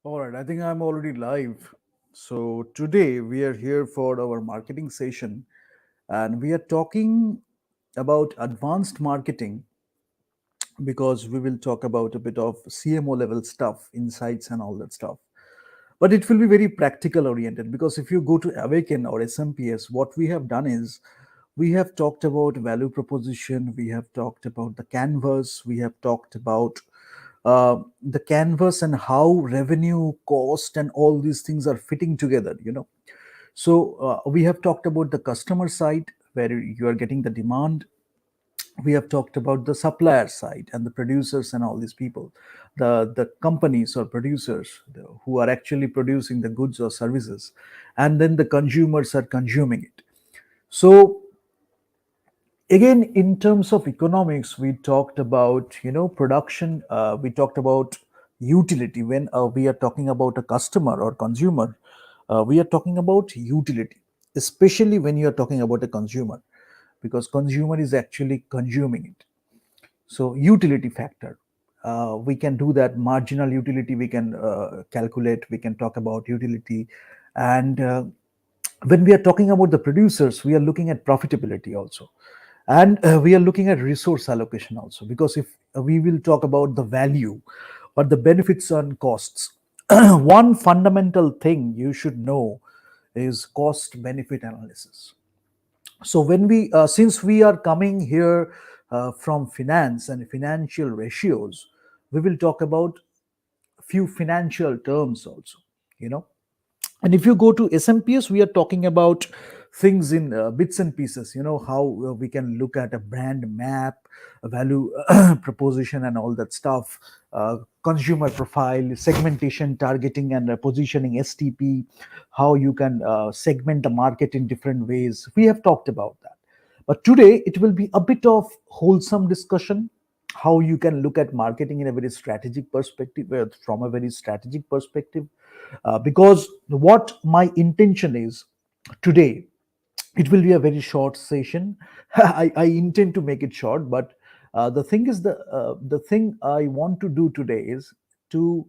All right, I think I'm already live. So today we are here for our marketing session and we are talking about advanced marketing because we will talk about a bit of CMO level stuff, insights and all that stuff. But it will be very practical oriented because if you go to Awaken or SMPS, what we have done is we have talked about value proposition, we have talked about the canvas, we have talked about the canvas and how revenue, cost, and all these things are fitting together. So we have talked about the customer side where you are getting the demand. We have talked about the supplier side and the producers and all these people, the companies or producers who are actually producing the goods or services, and then the consumers are consuming it. So again, in terms of economics, we talked about production. We talked about utility. When we are talking about a customer or consumer, we are talking about utility, especially when you are talking about a consumer, because consumer is actually consuming it. So utility factor, we can do that. Marginal utility we can calculate. We can talk about utility. And when we are talking about the producers, we are looking at profitability also. And we are looking at resource allocation also, because if we will talk about the value or the benefits and costs, one fundamental thing you should know is cost benefit analysis. So when we since we are coming here from finance and financial ratios, we will talk about few financial terms also, you know and if you go to SMPS, we are talking about things in bits and pieces. How we can look at a brand map, a value proposition, and all that stuff. Consumer profile, segmentation, targeting, and positioning, STP. How you can segment the market in different ways. We have talked about that. But today it will be a bit of wholesome discussion. How you can look at marketing in a very strategic perspective, from a very strategic perspective, because what my intention is today, it will be a very short session. I intend to make it short, but the thing I want to do today is to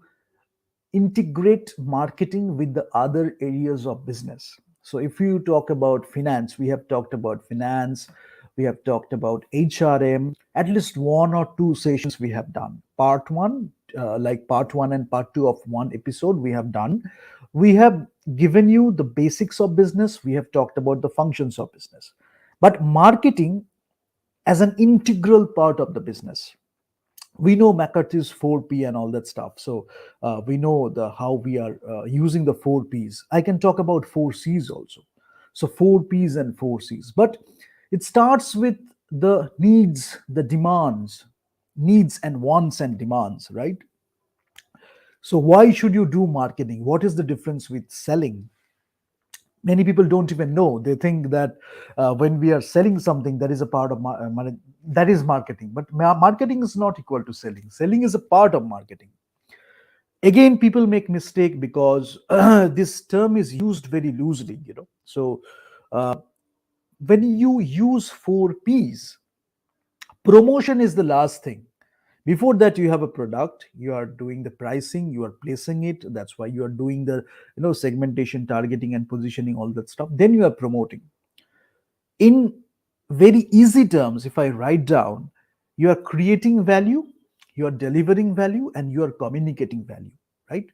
integrate marketing with the other areas of business. So if you talk about finance, we have talked about finance, we have talked about HRM. At least one or two sessions we have done. Part one, like part one and part two of one episode, we have done. We have given you the basics of business, we have talked about the functions of business. But marketing as an integral part of the business, we know McCarthy's 4P and all that stuff. So we know the how we are using the 4Ps. I can talk about 4Cs also. So 4Ps and 4Cs. But it starts with the needs, the demands, needs and wants and demands, right? So why should you do marketing? What is the difference with selling? Many people don't even know. They think that when we are selling something, that is a part of that is marketing. But marketing is not equal to selling. Selling is a part of marketing. Again, people make mistake because this term is used very loosely. So when you use 4Ps, promotion is the last thing. Before that, you have a product, you are doing the pricing, you are placing it. That's why you are doing the segmentation, targeting, and positioning, all that stuff. Then you are promoting. In very easy terms, if I write down, you are creating value, you are delivering value, and you are communicating value, right?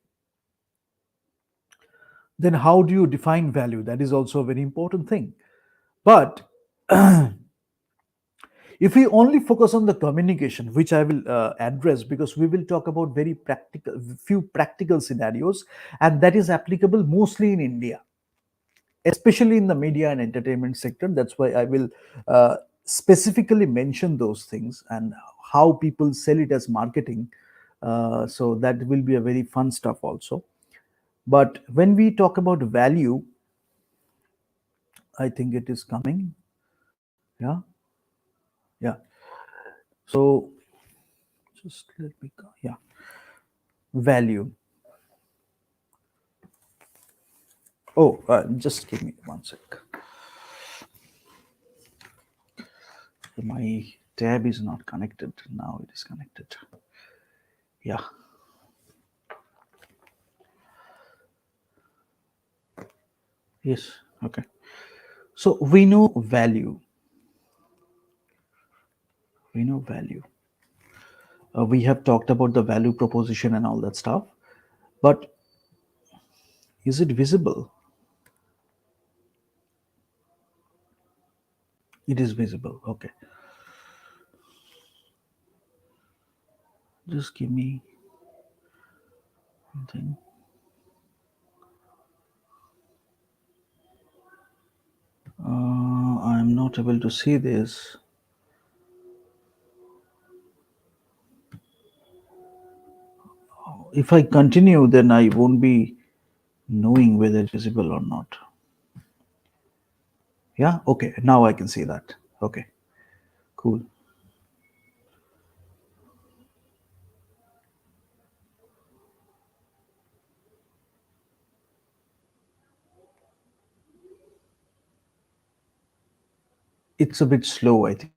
Then how do you define value? That is also a very important thing. But if we only focus on the communication, which I will address, because we will talk about very practical, few practical scenarios, and that is applicable mostly in India, especially in the media and entertainment sector. That's why I will specifically mention those things and how people sell it as marketing. So that will be a very fun stuff also. But when we talk about value, I think it is coming. Yeah, yeah. So just let me go. Yeah, value. Oh, just give me one sec. My tab is not connected. Now it is connected. Yeah. Yes. Okay. So we know value. We know value. We have talked about the value proposition and all that stuff. But is it visible? It is visible. Okay. Just give me something. I'm not able to see this. If I continue, then I won't be knowing whether it's visible or not. Yeah. Okay. Now I can see that. Okay. Cool. It's a bit slow, I think.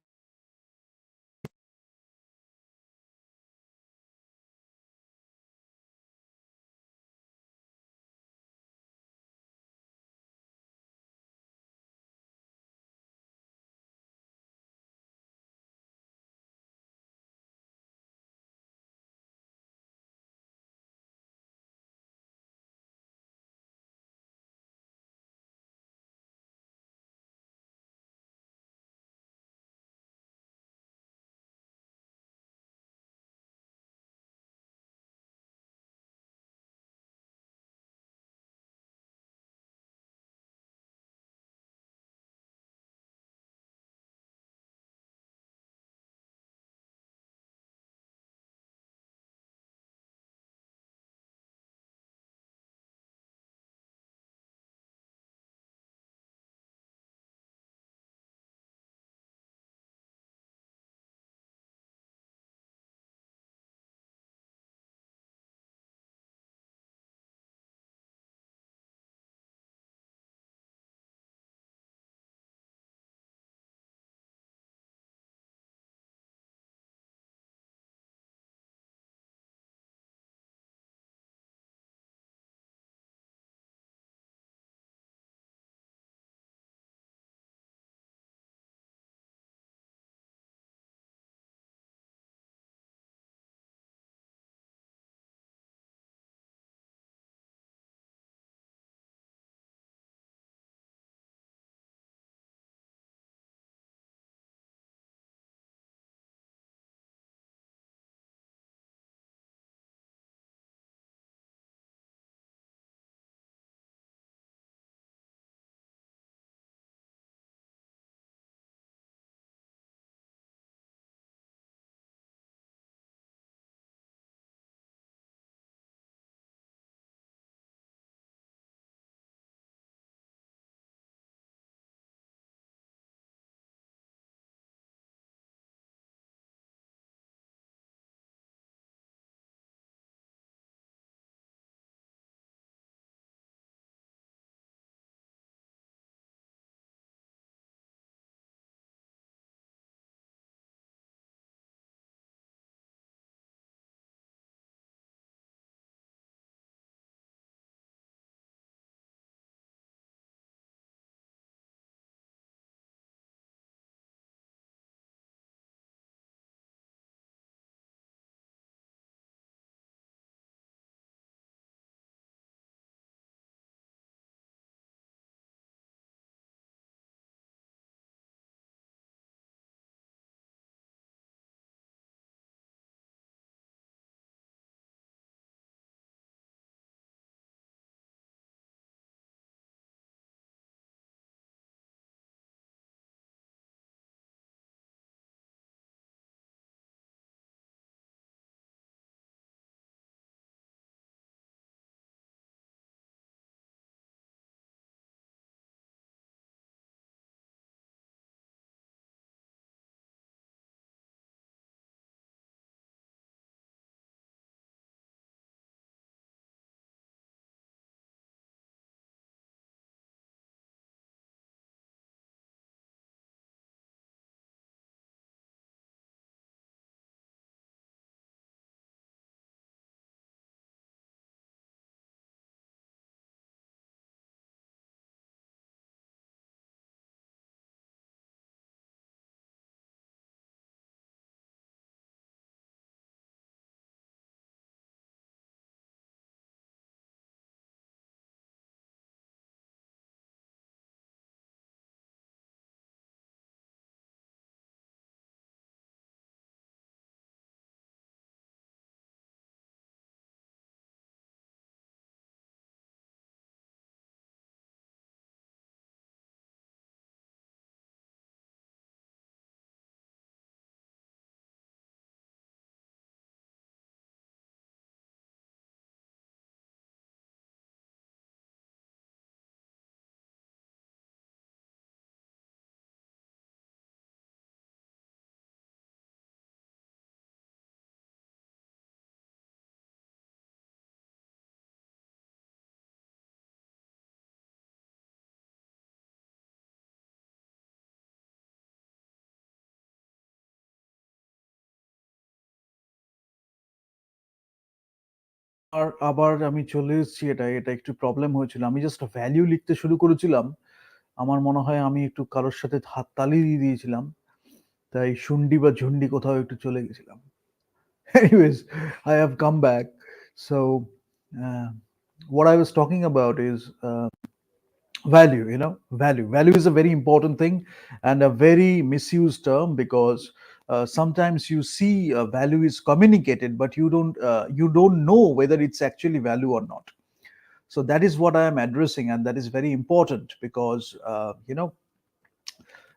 আবার আমি চলে এসেছি। এটা একটু problem হয়েছিল। আমি just value লিখতে শুরু করেছিলাম। আমার মনে হয় আমি একটু কারোর সাথে হাততালি দিয়ে দিয়েছিলাম। তাই শুন্ডি বা ঝুন্ডি কোথাও একটু চলে গেছিলাম। Anyways, I have come back. So, uh, what I was talking about is value. Value is a very important thing and a very misused term, because sometimes you see value is communicated, but you don't know whether it's actually value or not. So that is what I am addressing, and that is very important, because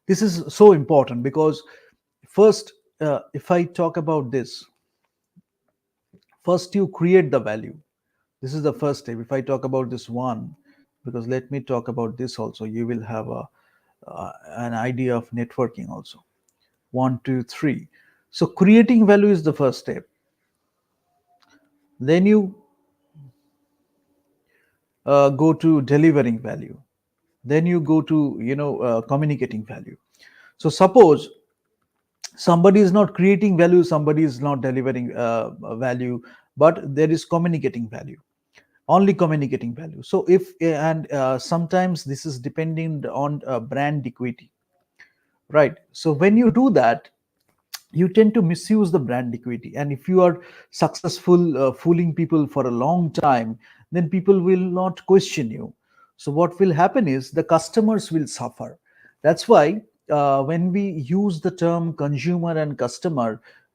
this is so important. Because first, if I talk about this, first you create the value. This is the first step. If I talk about this one, because let me talk about this also, you will have an idea of networking also. One, two, three. So creating value is the first step. Then you go to delivering value. Then you go to communicating value. So suppose somebody is not creating value, somebody is not delivering value, but there is communicating value, only communicating value. So if and sometimes this is depending on brand equity, right? So when you do that, you tend to misuse the brand equity, and if you are successful fooling people for a long time, then people will not question you. So what will happen is the customers will suffer. That's why when we use the term consumer and customer,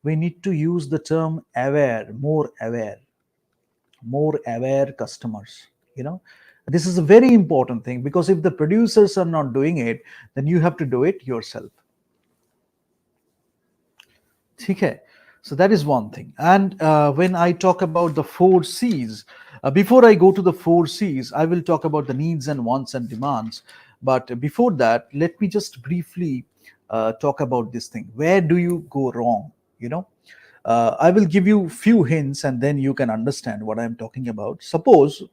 we need to use the term aware, more aware customers. you know this is a very important thing, because if the producers are not doing it, then you have to do it yourself. Okay, so that is one thing. And when I talk about the four C's, before I go to the four C's, I will talk about the needs and wants and demands. But before that, let me just briefly talk about this thing. Where do you go wrong? You know, I will give you few hints, and then you can understand what I'm talking about. Suppose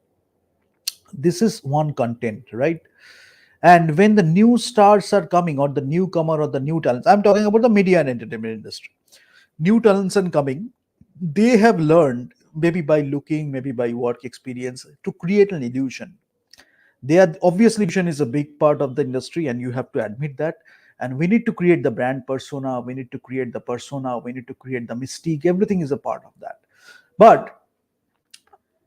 this is one content, right? And when the new stars are coming, or the newcomer, or the new talents, I'm talking about the media and entertainment industry, new talents are coming, they have learned, maybe by looking, maybe by work experience, to create an illusion. They are obviously, illusion is a big part of the industry, and you have to admit that. And we need to create the brand persona, we need to create the persona, we need to create the mystique. Everything is a part of that. But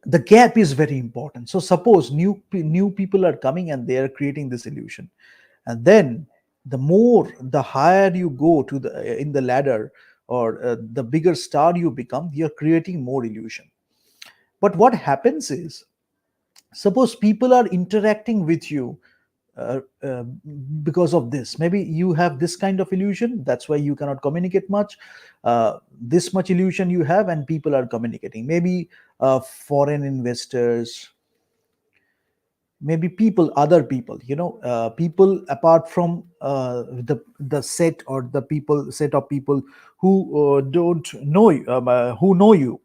the gap is very important. So suppose new people are coming and they are creating this illusion, and then the higher you go to the in the ladder, or the bigger star you become, you're creating more illusion. But what happens is, suppose people are interacting with you uh, uh, because of this. Maybe you have this kind of illusion, that's why you cannot communicate much. This much illusion you have, and people are communicating. Maybe foreign investors, maybe people, other people, people apart from the set, or the people set of people who don't know you, who know you.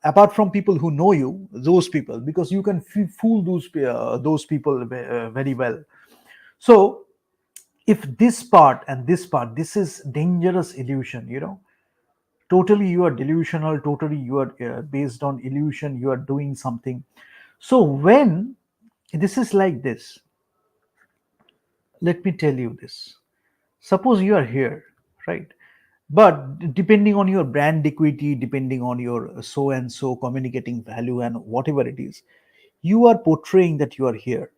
Apart from people who know you, those people, because you can fool those people very well. So if this part and this part, this is dangerous illusion. Totally you are delusional, totally you are based on illusion, you are doing something. So when this is like this, let me tell you this. Suppose you are here, right? But depending on your brand equity, depending on your so and so communicating value and whatever it is, you are portraying that you are here.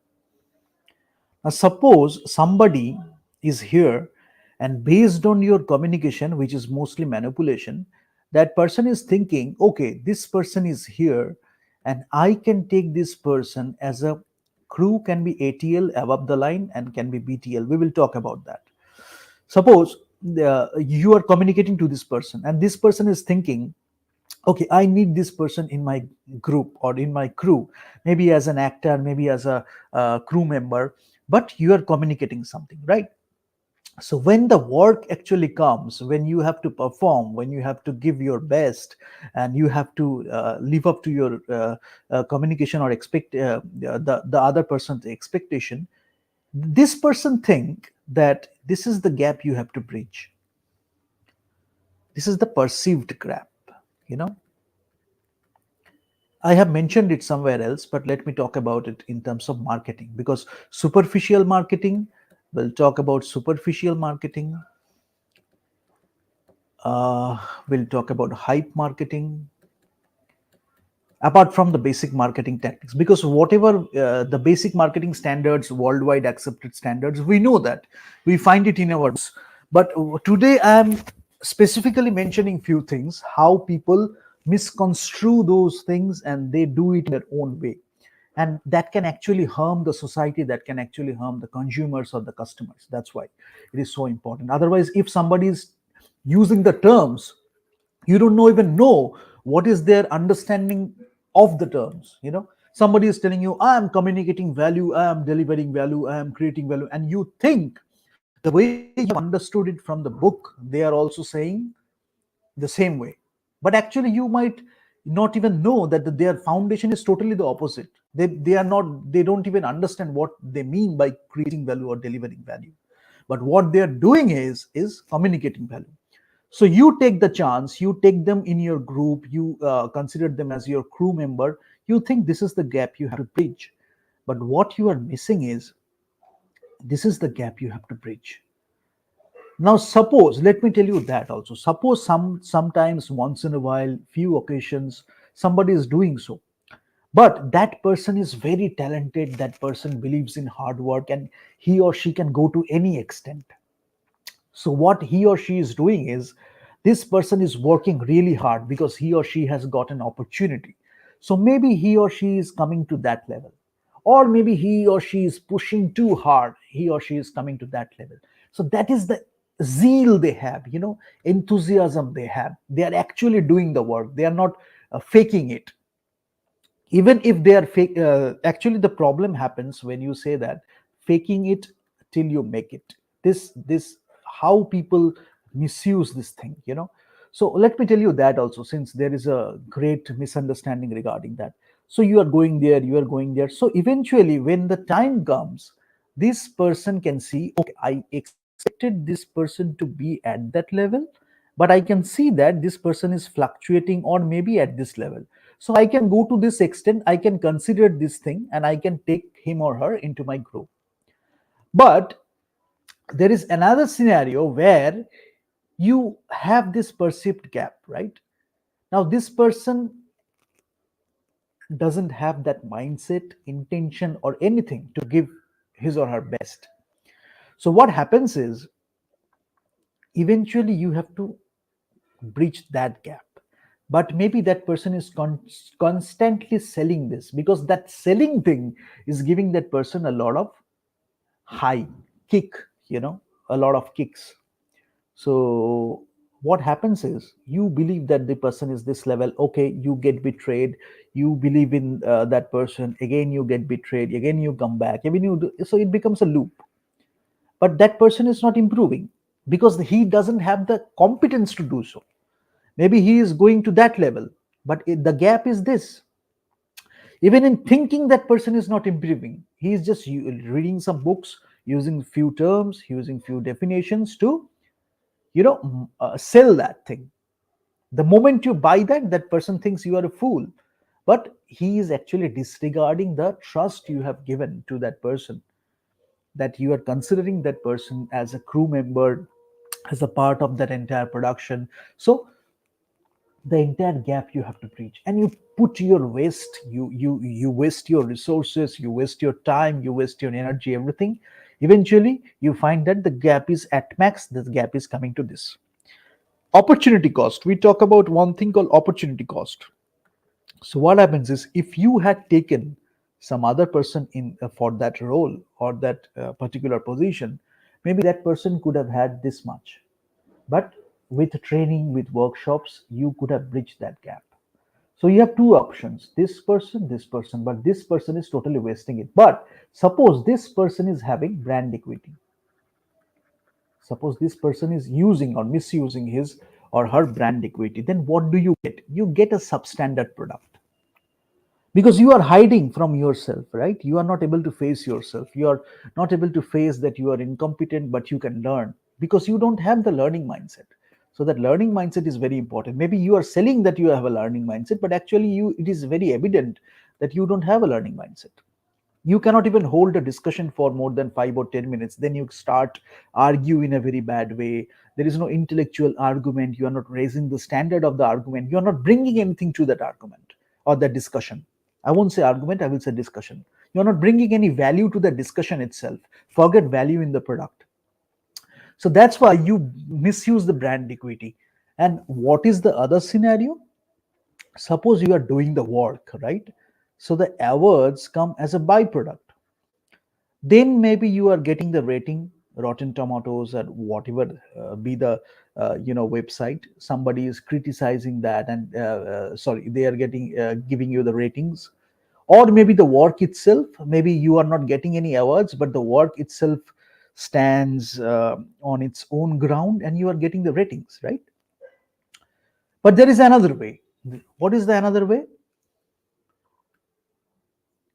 Now suppose somebody is here, and based on your communication, which is mostly manipulation, that person is thinking, okay, this person is here, and I can take this person as a crew, can be ATL, above the line, and can be BTL. We will talk about that. Suppose you are communicating to this person, and this person is thinking, okay, I need this person in my group or in my crew, maybe as an actor, maybe as a crew member. But you are communicating something, right? So when the work actually comes, when you have to perform, when you have to give your best, and you have to live up to your communication, or expect the other person's expectation, this person think that this is the gap you have to bridge. This is the perceived gap. you know I have mentioned it somewhere else, but let me talk about it in terms of marketing, because superficial marketing, we'll talk about superficial marketing, uh, we'll talk about hype marketing, apart from the basic marketing tactics, because whatever the basic marketing standards, worldwide accepted standards, we know that, we find it in our books. But today I am specifically mentioning few things, how people misconstrue those things and they do it in their own way, and that can actually harm the society, that can actually harm the consumers or the customers. That's why it is so important. Otherwise, if somebody is using the terms, you don't know even know what is their understanding of the terms. Somebody is telling you, I am communicating value, I am delivering value, I am creating value, and you think the way you have understood it from the book, they are also saying the same way. But actually you might not even know that their foundation is totally the opposite. They don't even understand what they mean by creating value or delivering value. But what they are doing is communicating value. So you take the chance, you take them in your group, you consider them as your crew member, you think this is the gap you have to bridge. But what you are missing is, this is the gap you have to bridge. Now suppose, let me tell you that also, suppose sometimes, once in a while, few occasions, somebody is doing so, but that person is very talented, that person believes in hard work, and he or she can go to any extent. So what he or she is doing is, this person is working really hard because he or she has got an opportunity. So maybe he or she is coming to that level, or maybe he or she is pushing too hard, he or she is coming to that level. So that is the zeal they have, enthusiasm they have. They are actually doing the work, they are not faking it. Even if they are fake, actually the problem happens when you say that, faking it till you make it. This how people misuse this thing. So let me tell you that also, since there is a great misunderstanding regarding that. So you are going there, you are going there, so eventually when the time comes, this person can see, okay, I expected this person to be at that level, but I can see that this person is fluctuating or maybe at this level. So I can go to this extent, I can consider this thing, and I can take him or her into my group. But there is another scenario where you have this perceived gap, right? Now this person doesn't have that mindset, intention, or anything to give his or her best. So what happens is, eventually you have to bridge that gap. But maybe that person is constantly selling this, because that selling thing is giving that person a lot of high kick, a lot of kicks. So what happens is, you believe that the person is this level, okay, you get betrayed, you believe in that person, again you get betrayed, again you come back, even so it becomes a loop. But that person is not improving, because he doesn't have the competence to do so. Maybe he is going to that level, but the gap is this. Even in thinking, that person is not improving, he is just reading some books, using few terms, using few definitions to sell that thing. The moment you buy that, that person thinks you are a fool, but he is actually disregarding the trust you have given to that person, that you are considering that person as a crew member, as a part of that entire production. So the entire gap you have to bridge, and you put your waste, you waste your resources, you waste your time, you waste your energy, everything. Eventually you find that the gap is at max, the gap is coming to this opportunity cost. We talk about one thing called opportunity cost. So what happens is, if you had taken some other person in for that role or that particular position, maybe that person could have had this much. But with training, with workshops, you could have bridged that gap. So you have two options, this person, but this person is totally wasting it. But suppose this person is having brand equity. Suppose this person is using or misusing his or her brand equity, then what do you get? You get a substandard product, because you are hiding from yourself, right? You are not able to face yourself. You are not able to face that you are incompetent, but you can learn, because you don't have the learning mindset. So that learning mindset is very important. Maybe you are selling that you have a learning mindset, but actually it is very evident that you don't have a learning mindset. You cannot even hold a discussion for more than 5 or 10 minutes, then you start argue in a very bad way. There is no intellectual argument, you are not raising the standard of the argument, you are not bringing anything to that argument or that discussion. I won't say argument, I will say discussion. You are not bringing any value to the discussion itself. Forget value in the product. So that's why you misuse the brand equity. And what is the other scenario? Suppose you are doing the work, right? So the awards come as a byproduct. Then maybe you are getting the rating, Rotten Tomatoes or whatever be the website. Somebody is criticizing that, and sorry, they are getting giving you the ratings. Or maybe the work itself, maybe you are not getting any awards, but the work itself stands on its own ground and you are getting the ratings, right? But there is another way. What is the another way?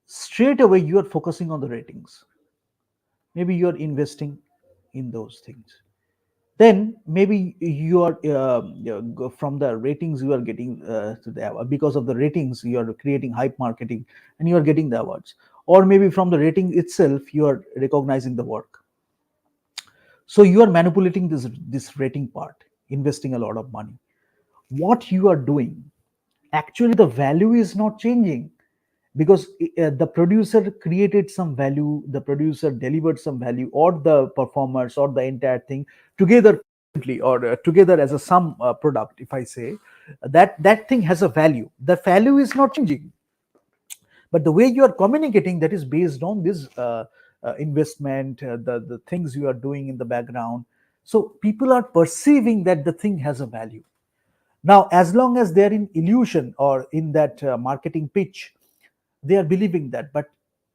Straight away you are focusing on the ratings. Maybe you are investing in those things. Then maybe you are from the ratings you are getting to the award. Because of the ratings you are creating hype marketing and you are getting the awards. Or maybe from the rating itself you are recognizing the work. So you are manipulating this rating part, investing a lot of money. What you are doing, actually the value is not changing, because the producer created some value, the producer delivered some value, or the performers or the entire thing together, or together as a sum product, if I say that thing has a value. The value is not changing, but the way you are communicating, that is based on this investment, the things you are doing in the background. So people are perceiving that the thing has a value. Now as long as they're in illusion or in that marketing pitch, they are believing that, but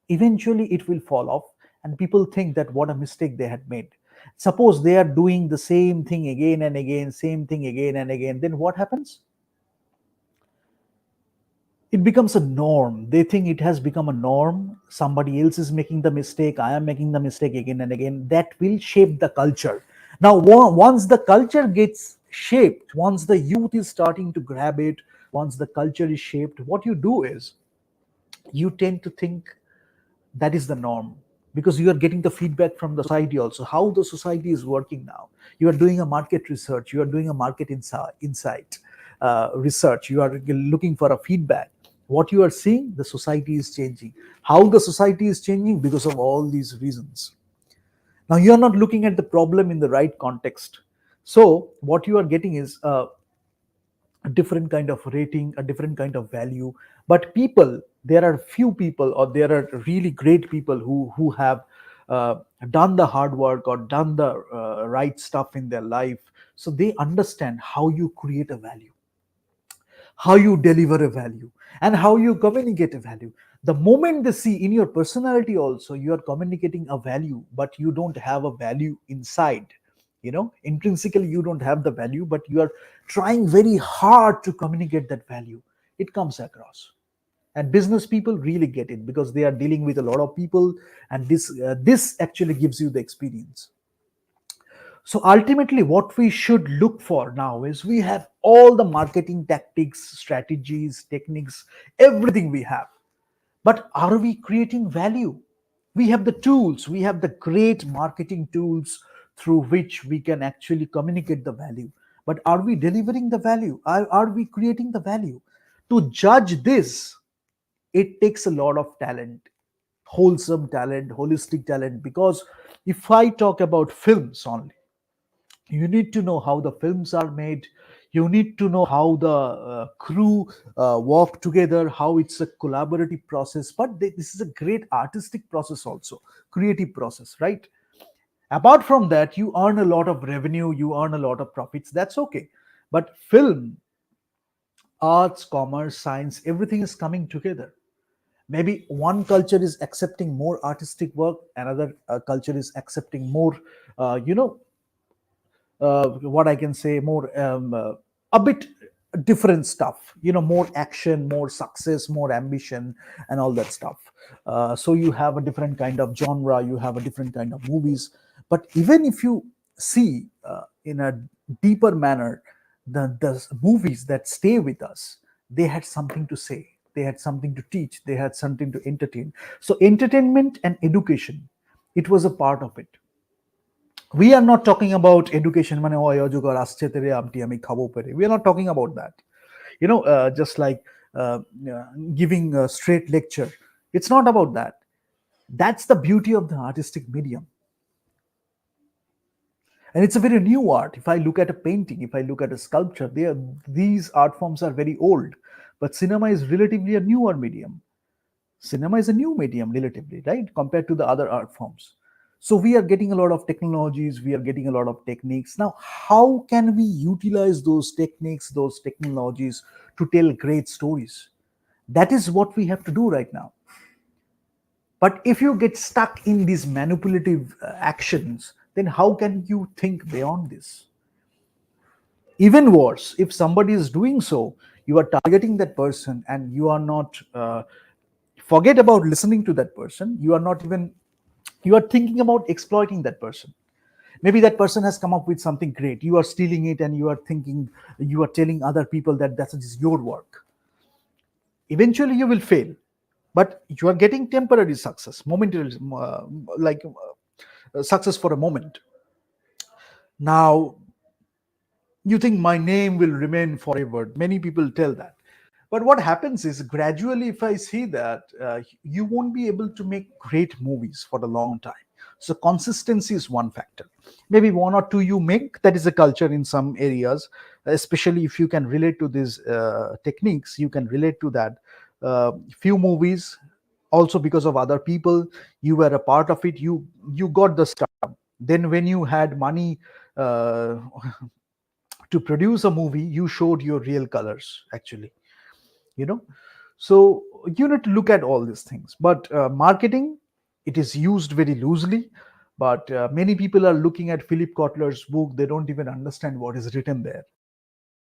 eventually it will fall off, and people think that what a mistake they had made. Suppose they are doing the same thing again and again, same thing again and again, then what happens? It becomes a norm. They think it has become a norm. Somebody else is making the mistake, I am making the mistake again and again. That will shape the culture. Now once the culture gets shaped, once the youth is starting to grab it, once the culture is shaped, what you do is you tend to think that is the norm, because you are getting the feedback from the society also, how the society is working now. You are doing a market research, you are doing a market insight research, you are looking for a feedback. What you are seeing, the society is changing. How the society is changing? Because of all these reasons. Now you are not looking at the problem in the right context. So what you are getting is a different kind of rating, a different kind of value. But people, there are few people, or there are really great people who have uh, done the hard work or done the right stuff in their life. So they understand how you create a value, how you deliver a value, and how you communicate a value. The moment they see in your personality also, you are communicating a value, but you don't have a value inside. Intrinsically you don't have the value, but you are trying very hard to communicate that value. It comes across, and business people really get it, because they are dealing with a lot of people, and this actually gives you the experience. So ultimately, what we should look for now is, we have all the marketing tactics, strategies, techniques, everything we have. But are we creating value? We have the tools, we have the great marketing tools through which we can actually communicate the value. But are we delivering the value? Are we creating the value? To judge this, it takes a lot of talent, wholesome talent, holistic talent. Because if I talk about films only, you need to know how the films are made, you need to know how the crew work together, how it's a collaborative process. But this is a great artistic process also, creative process, right? Apart from that, you earn a lot of revenue, you earn a lot of profits, that's okay. But film, arts, commerce, science, everything is coming together. Maybe one culture is accepting more artistic work, another culture is accepting more what I can say, more a bit different stuff, more action, more success, more ambition, and all that stuff. So you have a different kind of genre, you have a different kind of movies. But even if you see in a deeper manner, the movies that stay with us, they had something to say, they had something to teach, they had something to entertain. So entertainment and education, it was a part of it. We are not talking about education মানে ও অজগর আসছে তেরে আমটি আমি খাবো পেরে, we are not talking about that, just like uh, giving a straight lecture. It's not about that. That's the beauty of the artistic medium. And it's a very new art. If I look at a painting, if I look at a sculpture, these art forms are very old. But cinema is relatively a newer medium. Cinema is a new medium relatively, right, compared to the other art forms. So we are getting a lot of technologies, we are getting a lot of techniques. Now, how can we utilize those techniques, those technologies to tell great stories? That is what we have to do right now. But if you get stuck in these manipulative actions, then how can you think beyond this? Even worse, if somebody is doing so, you are targeting that person and you are not, forget about listening to that person, you are not even, you are thinking about exploiting that person. Maybe that person has come up with something great, you are stealing it, and you are thinking, you are telling other people that that is your work. Eventually you will fail, but you are getting temporary success, momentary, success for a moment. Now you think my name will remain forever, many people tell that. But what happens is, gradually, if I see that, you won't be able to make great movies for a long time. So consistency is one factor. Maybe one or two you make, that is a culture in some areas, especially if you can relate to these techniques, you can relate to that. Few movies, also because of other people, you were a part of it, you got the stardom. Then when you had money uh, to produce a movie, you showed your real colors actually, you know. So you need to look at all these things. But marketing, it is used very loosely. But many people are looking at Philip Kotler's book, they don't even understand what is written there.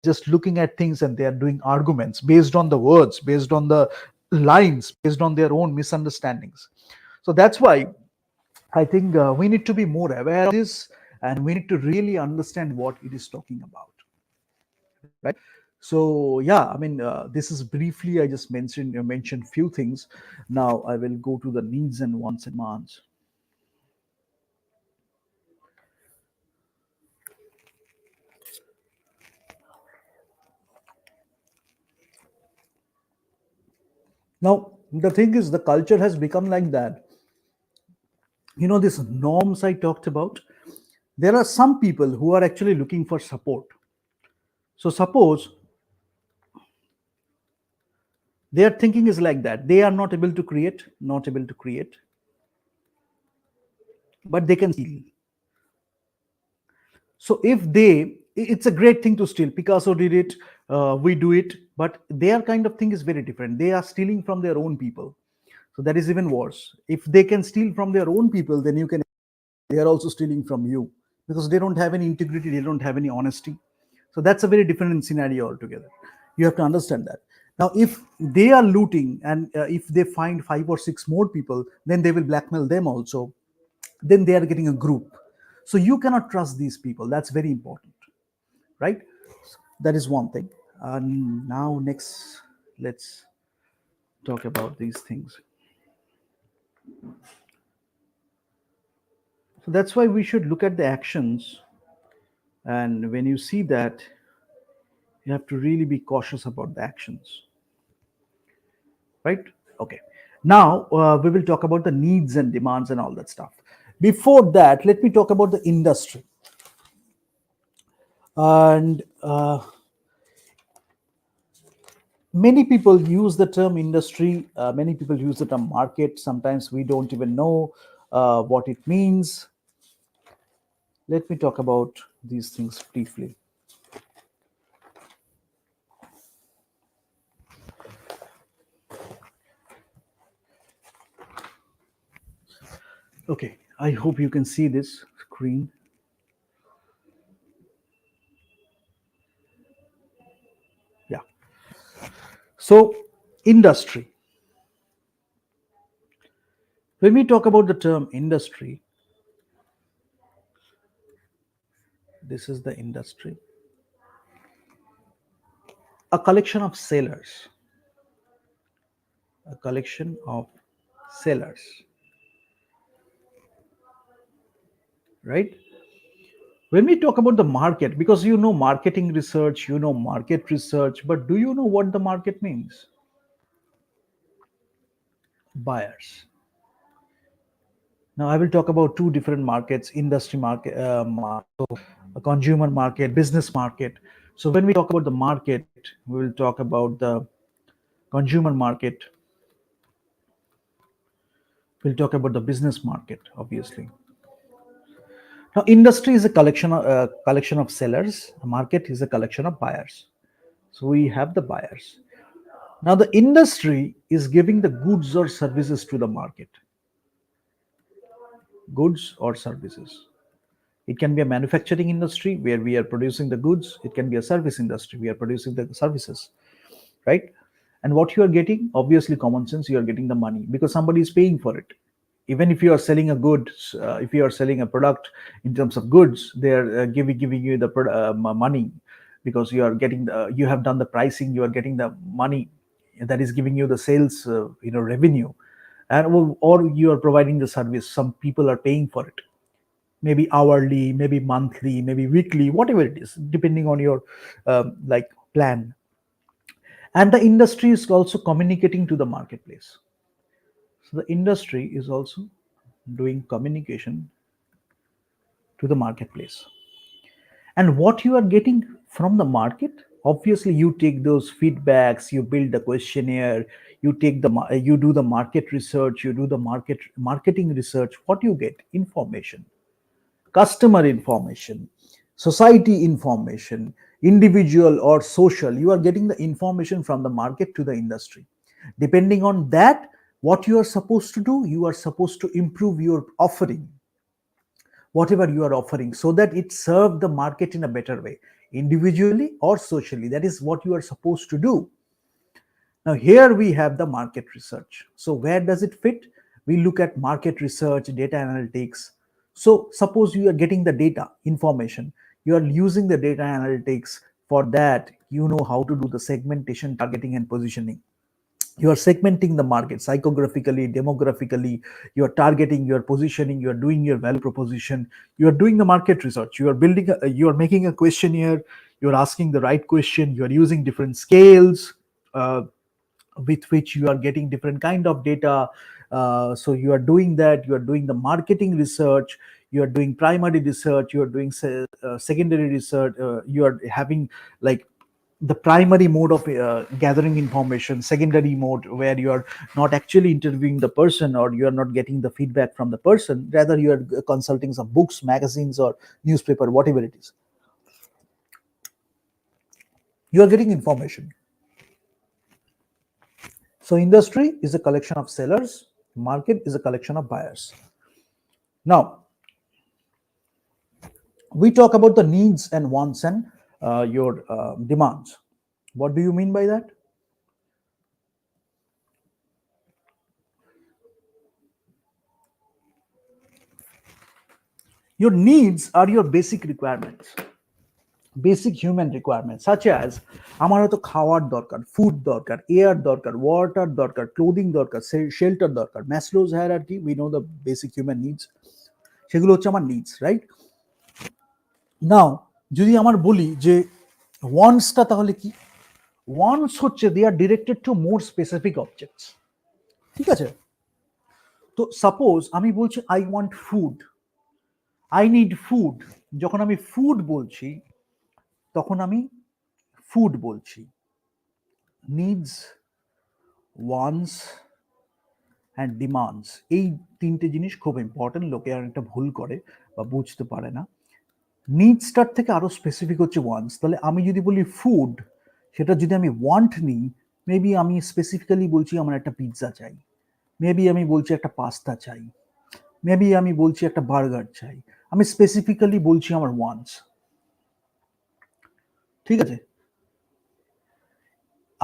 Just looking at things and they are doing arguments based on the words, based on the lines, based on their own misunderstandings. So that's why I think we need to be more aware of this, and we need to really understand what it is talking about, right? So yeah, I mean, this is briefly, I just mentioned few things. Now I will go to the needs and wants and demands. Now the thing is, the culture has become like that. These norms I talked about, there are some people who are actually looking for support. So suppose their thinking is like that, they are not able to create, but they can steal. So if they, it's a great thing to steal. Picasso did it, we do it, but their kind of thing is very different. They are stealing from their own people. So that is even worse. If they can steal from their own people, then you can, they are also stealing from you, because they don't have any integrity, they don't have any honesty. So that's a very different scenario altogether. You have to understand that. Now if they are looting, and if they find five or six more people, then they will blackmail them also, then they are getting a group. So you cannot trust these people, that's very important, right? That is one thing. Now next, let's talk about these things. So that's why we should look at the actions, and when you see that, you have to really be cautious about the actions, right? Okay. Now we will talk about the needs and demands and all that stuff. Before that, let me talk about the industry. And many people use the term industry, many people use the term market. Sometimes we don't even know what it means. Let me talk about these things briefly. Okay, I hope you can see this screen. Yeah. So, industry. When we talk about the term industry, This is the industry. A collection of sellers. A collection of sellers. Right? When we talk about the market, because you know marketing research, you know market research, but do you know what the market means? Buyers. Now I will talk about two different markets: industry market, a consumer market, business market. So when we talk about the market, we will talk about the consumer market. We'll talk about the business market, obviously. Now, industry is a collection of sellers. A market is a collection of buyers. So we have the buyers. Now, the industry is giving the goods or services to the market. Goods or services. It can be a manufacturing industry where we are producing the goods. It can be a service industry. We are producing the services, right? And what you are getting, obviously, common sense, you are getting the money because somebody is paying for it. Even if you are selling a good, if you are selling a product in terms of goods, they are giving you the money because you are getting you have done the pricing, you are getting the money that is giving you the sales, revenue, and or you are providing the service. Some people are paying for it, maybe hourly, maybe monthly, maybe weekly, whatever it is, depending on your like plan. And the industry is also communicating to the marketplace. So the industry is also doing communication to the marketplace. And what you are getting from the market, obviously you take those feedbacks, you build the questionnaire, you take the you do the market research, you do the marketing research. What you get? Information, customer information, society information, individual or social. You are getting the information from the market to the industry. Depending on that, what you are supposed to do, you are supposed to improve your offering, whatever you are offering, so that it serve the market in a better way, individually or socially. That is what you are supposed to do. Now here we have the market research. So where does it fit? We look at market research, data analytics. So suppose you are getting the data information, you are using the data analytics. For that, you know how to do the segmentation, targeting, and positioning. You are segmenting the market psychographically, demographically. You are targeting, you are positioning, you are doing your value proposition, you are doing the market research, you are building you are making a questionnaire, you are asking the right question, you are using different scales with which you are getting different kind of data. So you are doing that, you are doing the marketing research, you are doing primary research, you are doing secondary research, you are having like the primary mode of gathering information, secondary mode where you are not actually interviewing the person or you are not getting the feedback from the person, rather you are consulting some books, magazines, or newspaper, whatever it is. You are getting information. So industry is a collection of sellers, market is a collection of buyers. Now we talk about the needs and wants and your demands. What do you mean by that? Your needs are your basic requirements, basic human requirements, such as আমার হয়তো খাওয়ার দরকার, food দরকার, air দরকার, water দরকার, clothing দরকার, shelter দরকার, Maslow's hierarchy, we know the basic human needs, সেগুলো হচ্ছে আমার নিডস, রাইট? নাও যদি আমার বলি যে ওয়ান্টসটা, তাহলে কি? ওয়ান্টস হচ্ছে they are directed to more specific objects, ঠিক আছে? তো সাপোজ আমি বলছি I want food, I need food. যখন আমি ফুড বলছি তখন আমি ফুড বলছি। নিডস, ওয়ান্টস অ্যান্ড ডিমান্ডস, এই তিনটে জিনিস খুব ইম্পর্টেন্ট, লোকে আর একটা ভুল করে বা বুঝতে পারে না। নিডসটার থেকে আরো স্পেসিফিক হচ্ছে ওয়ান্টস। তাহলে আমি যদি বলি ফুড, সেটা যদি আমি ওয়ান্ট নিই, মেবি আমি স্পেসিফিক্যালি বলছি আমার একটা পিৎজা চাই, মেবি আমি বলছি একটা পাস্তা চাই, মেবি আমি বলছি একটা বার্গার চাই, আমি স্পেসিফিক্যালি বলছি আমার ওয়ান্টস, ঠিক আছে?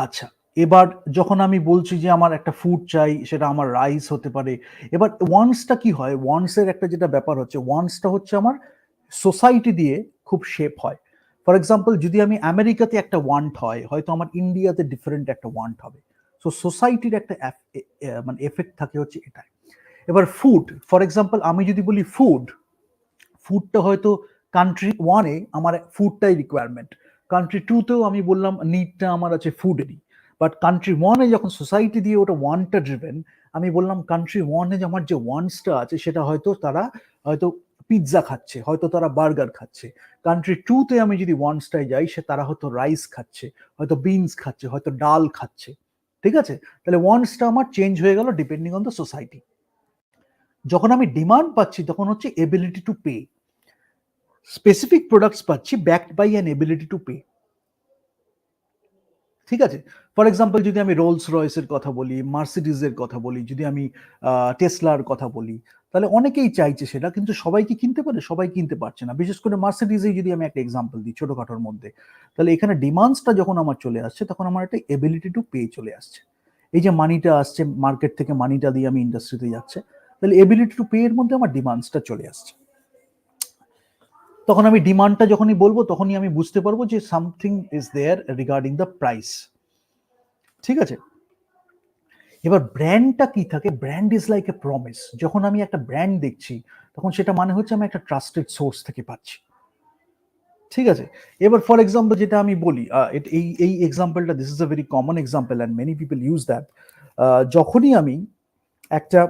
আচ্ছা, এবার যখন আমি বলছি যে আমার একটা ফুড চাই, সেটা আমার রাইস হতে পারে। এবার ওয়ান্টসটা কি হয়? ওয়ান্টসের একটা যেটা ব্যাপার হচ্ছে, ওয়ান্টসটা হচ্ছে আমার সোসাইটি দিয়ে খুব শেপ হয়। ফর এক্সাম্পল, যদি আমি আমেরিকাতে একটা ওয়ান্ট হয়, হয়তো আমার ইন্ডিয়াতে ডিফারেন্ট একটা ওয়ান্ট হবে। সো সোসাইটির একটা মানে এফেক্ট থাকে হচ্ছে এটাই। এবার ফুড, ফর এক্সাম্পল আমি যদি বলি ফুডটা হয়তো কান্ট্রি ওয়ানে আমার ফুডটাই রিকোয়ারমেন্ট, কান্ট্রি টুতেও আমি বললাম নিডটা আমার আছে ফুডেরই, বাট কান্ট্রি ওয়ানে যখন সোসাইটি দিয়ে ওটা ওয়ানটা ড্রিভেন, আমি বললাম কান্ট্রি ওয়ানে আমার যে ওয়ান্টসটা আছে সেটা হয়তো তারা হয়তো পিৎজা খাচ্ছে, হয়তো তারা বার্গার খাচ্ছে। কান্ট্রি টুতে আমি যদি ওয়ান্টসটায় যাই, সে তারা হয়তো রাইস খাচ্ছে, হয়তো বিনস খাচ্ছে, হয়তো ডাল খাচ্ছে। ঠিক আছে, তাহলে ওয়ান্টসটা আমার চেঞ্জ হয়ে গেল ডিপেন্ডিং অন দ্য সোসাইটি। যখন আমি ডিমান্ড পাচ্ছি তখন হচ্ছে ability to pay, specific products পাচ্ছি backed by an ability to pay. ঠিক আছে, ফর এক্সাম্পল যদি আমি রোলস রয়েসের কথা বলি, মার্সিডিজের কথা বলি, যদি আমি টেসলার কথা বলি, তাহলে অনেকেই চাইছে সেটা, কিন্তু সবাই কি কিনতে পারে? সবাই কিনতে পারছে না। বিশেষ করে মার্সিডিজেই যদি আমি একটা এক্সাম্পল দিই ছোটখাটোর মধ্যে, তাহলে এখানে ডিমান্ডসটা যখন আমার চলে আসছে তখন আমার একটা এবিলিটি টু পে চলে আসছে। এই যে মানিটা আসছে মার্কেট থেকে, মানিটা দিয়ে আমি ইন্ডাস্ট্রিতে যাচ্ছে, তাহলে এবিলিটি টু পে এর মধ্যে আমার ডিমান্ডসটা চলে আসছে। তখন আমি ডিমান্ডটা যখনই বলবো তখনই আমি বুঝতে পারবো যে something is there regarding the price. ঠিক আছে, এবার ব্র্যান্ডটা কি থাকে? Brand is like a promise. যখন আমি একটা ব্র্যান্ড দেখছি তখন সেটা মানে হচ্ছে আমি একটা ট্রাস্টেড সোর্স থেকে পাচ্ছি। ঠিক আছে, এবার ফর এক্সাম্পল যেটা আমি বলি, এই এই এক্সাম্পলটা, this is a very common example and many people use that. যখনই আমি একটা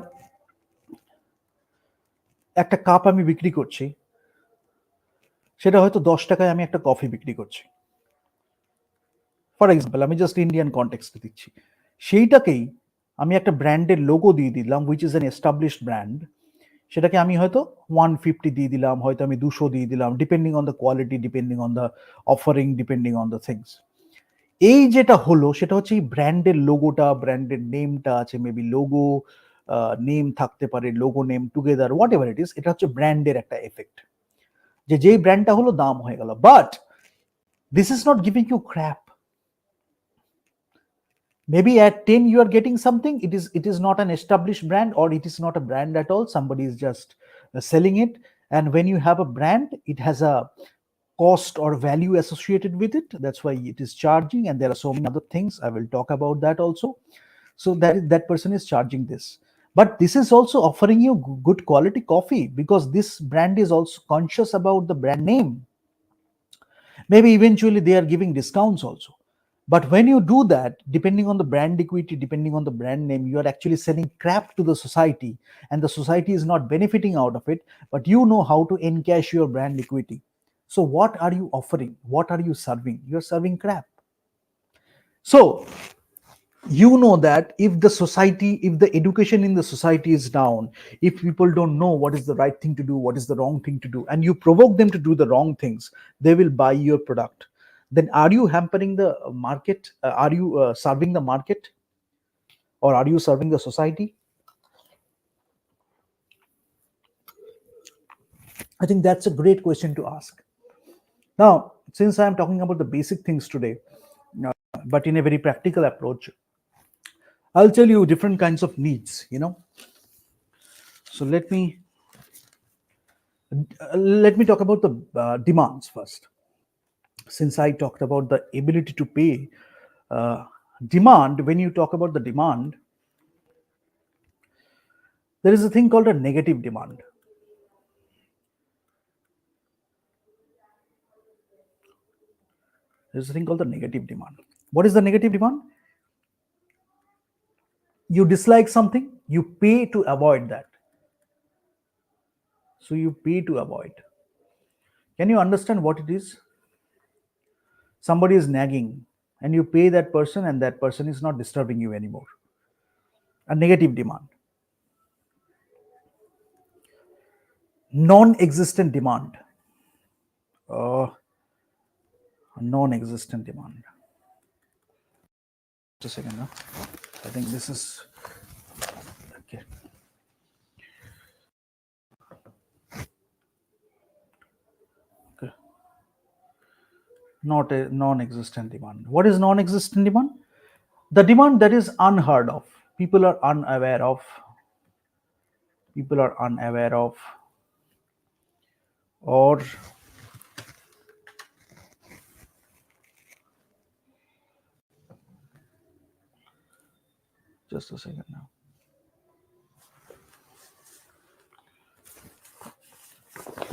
একটা কাপ আমি বিক্রি করছি, সেটা হয়তো 10 টাকায় আমি একটা কফি বিক্রি করছি। ফর এক্সাম্পল আমি জাস্ট ইন্ডিয়ান কনটেক্সটে দিচ্ছি, সেইটাকেই আমি একটা ব্র্যান্ডের লোগো দিয়ে দিলাম, which is an established brand. সেটাকে আমি হয়তো 150 দিয়ে দিলাম, হয়তো আমি 200 দিয়ে দিলাম, depending on the quality, depending on the offering, depending on the things. এই যেটা হলো সেটা হচ্ছে এই ব্র্যান্ডের লোগোটা, ব্র্যান্ডের নেমটা আছে, মেবি লোগো নেম থাকতে পারে, logo name together, what ever it is, এটা হচ্ছে ব্র্যান্ডের একটা এফেক্ট, যে যেই ব্র্যান্ডটা হলো দাম হয়ে গেল। But this is not giving you crap. Maybe at 10 you are getting something, it is not an established brand, or it is not a brand at all, somebody is just selling it. And when you have a brand, it has a cost or value associated with it, that's why it is charging, and there are so many other things, I will talk about that also. So that person is charging this, but this is also offering you good quality coffee, because this brand is also conscious about the brand name. Maybe eventually they are giving discounts also. But when you do that, depending on the brand equity, depending on the brand name, you are actually selling crap to the society, and the society is not benefiting out of it, but you know how to encash your brand equity. So what are you offering? What are you serving? You're serving crap. So you know that if the society, if the education in the society is down, if people don't know what is the right thing to do, what is the wrong thing to do, and you provoke them to do the wrong things, they will buy your product. Then are you hampering the market? Are you serving the market, or are you serving the society? I think that's a great question to ask. Now, since I'm talking about the basic things today, but in a very practical approach, I'll tell you different kinds of needs, So let me talk about the demands first. Since I talked about the ability to pay, demand, when you talk about the demand, there is a thing called a negative demand. There's a thing called the negative demand. What is the negative demand? You dislike something, you pay to avoid that. So you pay to avoid. Can you understand what it is? Somebody is nagging, and you pay that person, and that person is not disturbing you anymore. A negative demand. Non-existent demand. Non-existent demand. Just a second. I think this is okay. Okay. Not a non-existent demand. What is non-existent demand? The demand that is unheard of. People are unaware of. Or Just a second now.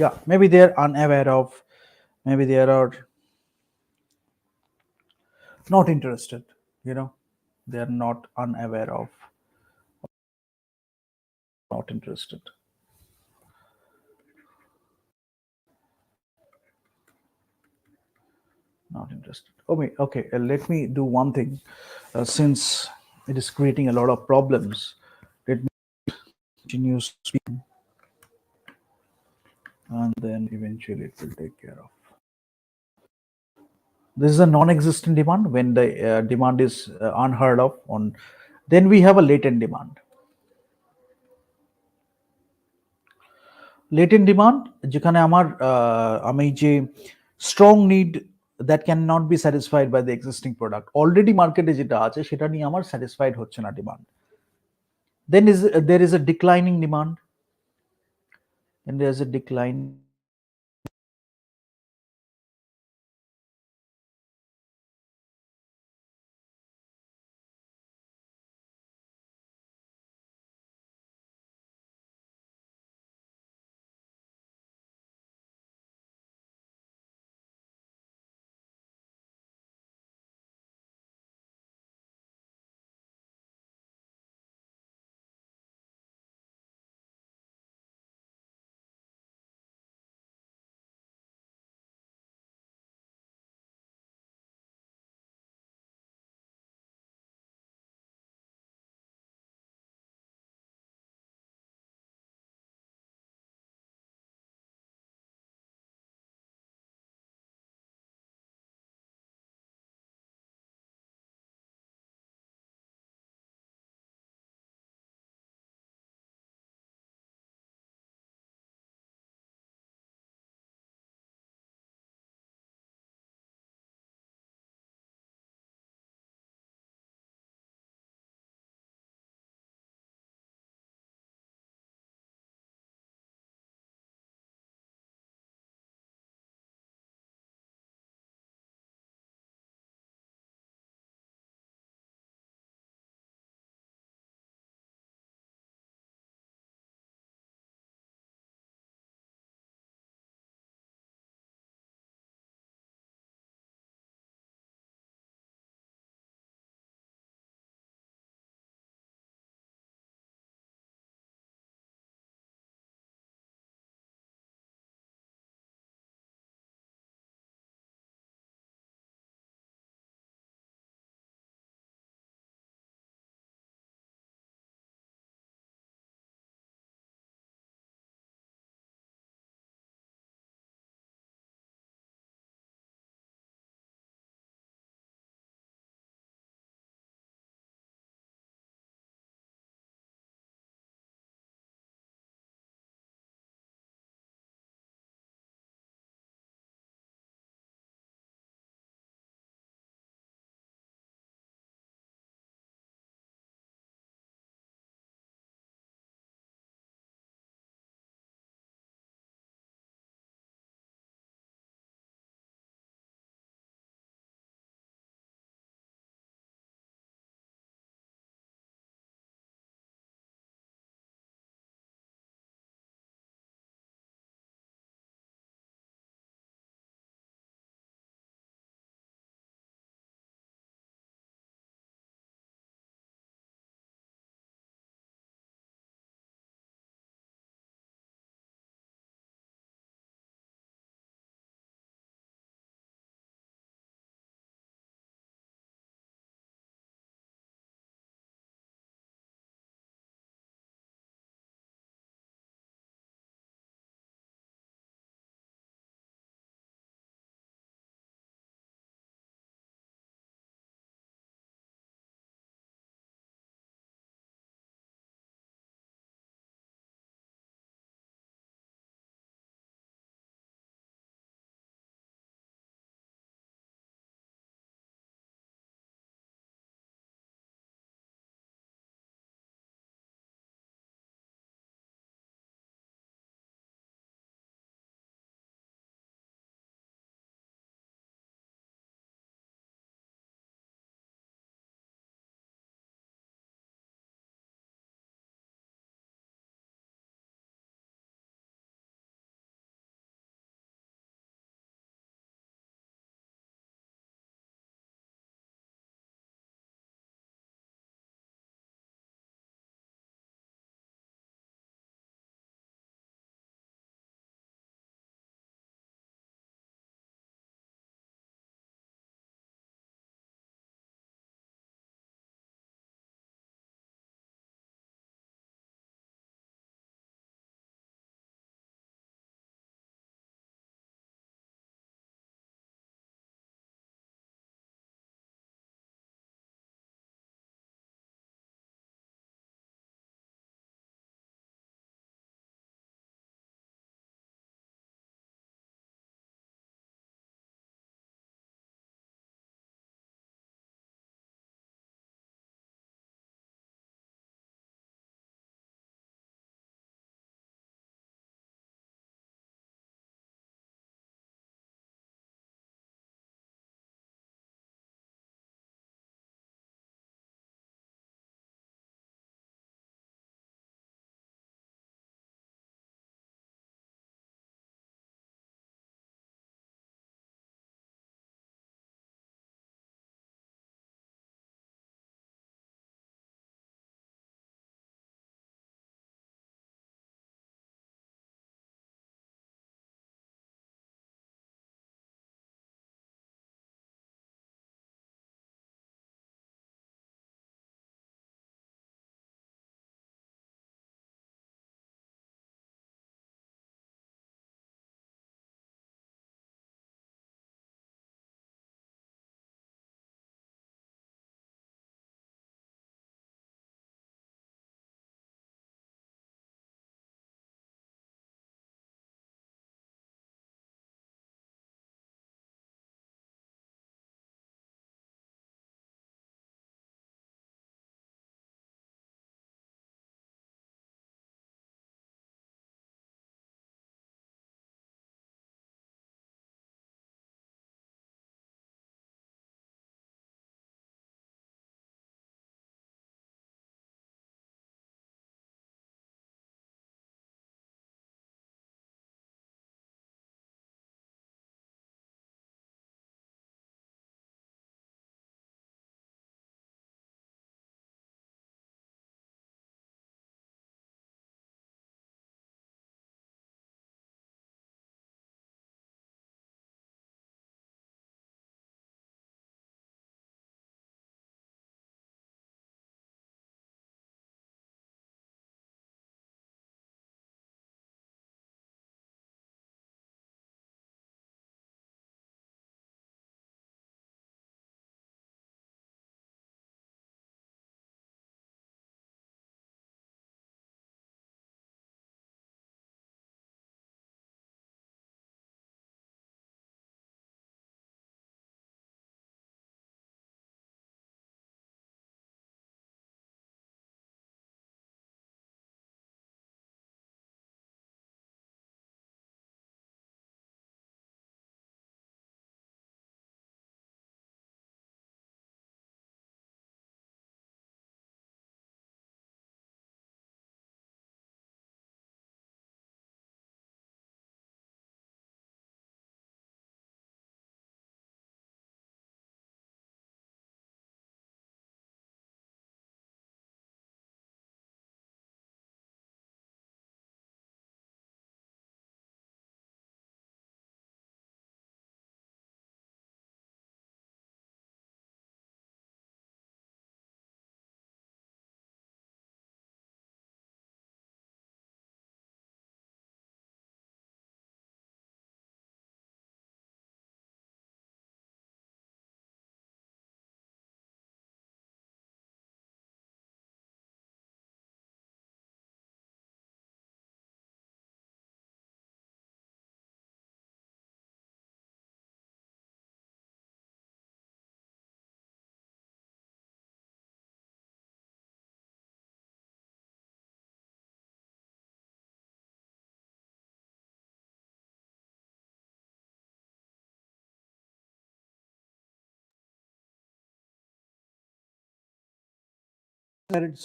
Yeah, maybe they're unaware of, maybe they are not interested, you know, they are not unaware of, not interested. Not interested. Okay, let me do one thing. Since it is creating a lot of problems, let me continue speaking and then eventually it will take care of. This is a non-existent demand when the demand is unheard of. On then we have a latent demand. Latent demand যেখানে আমার আমি যে strong need that cannot be satisfied by the existing product. Already মার্কেটে যেটা আছে সেটা নিয়ে আমার satisfied হচ্ছে না demand. Then there is a declining demand, and there's a decline.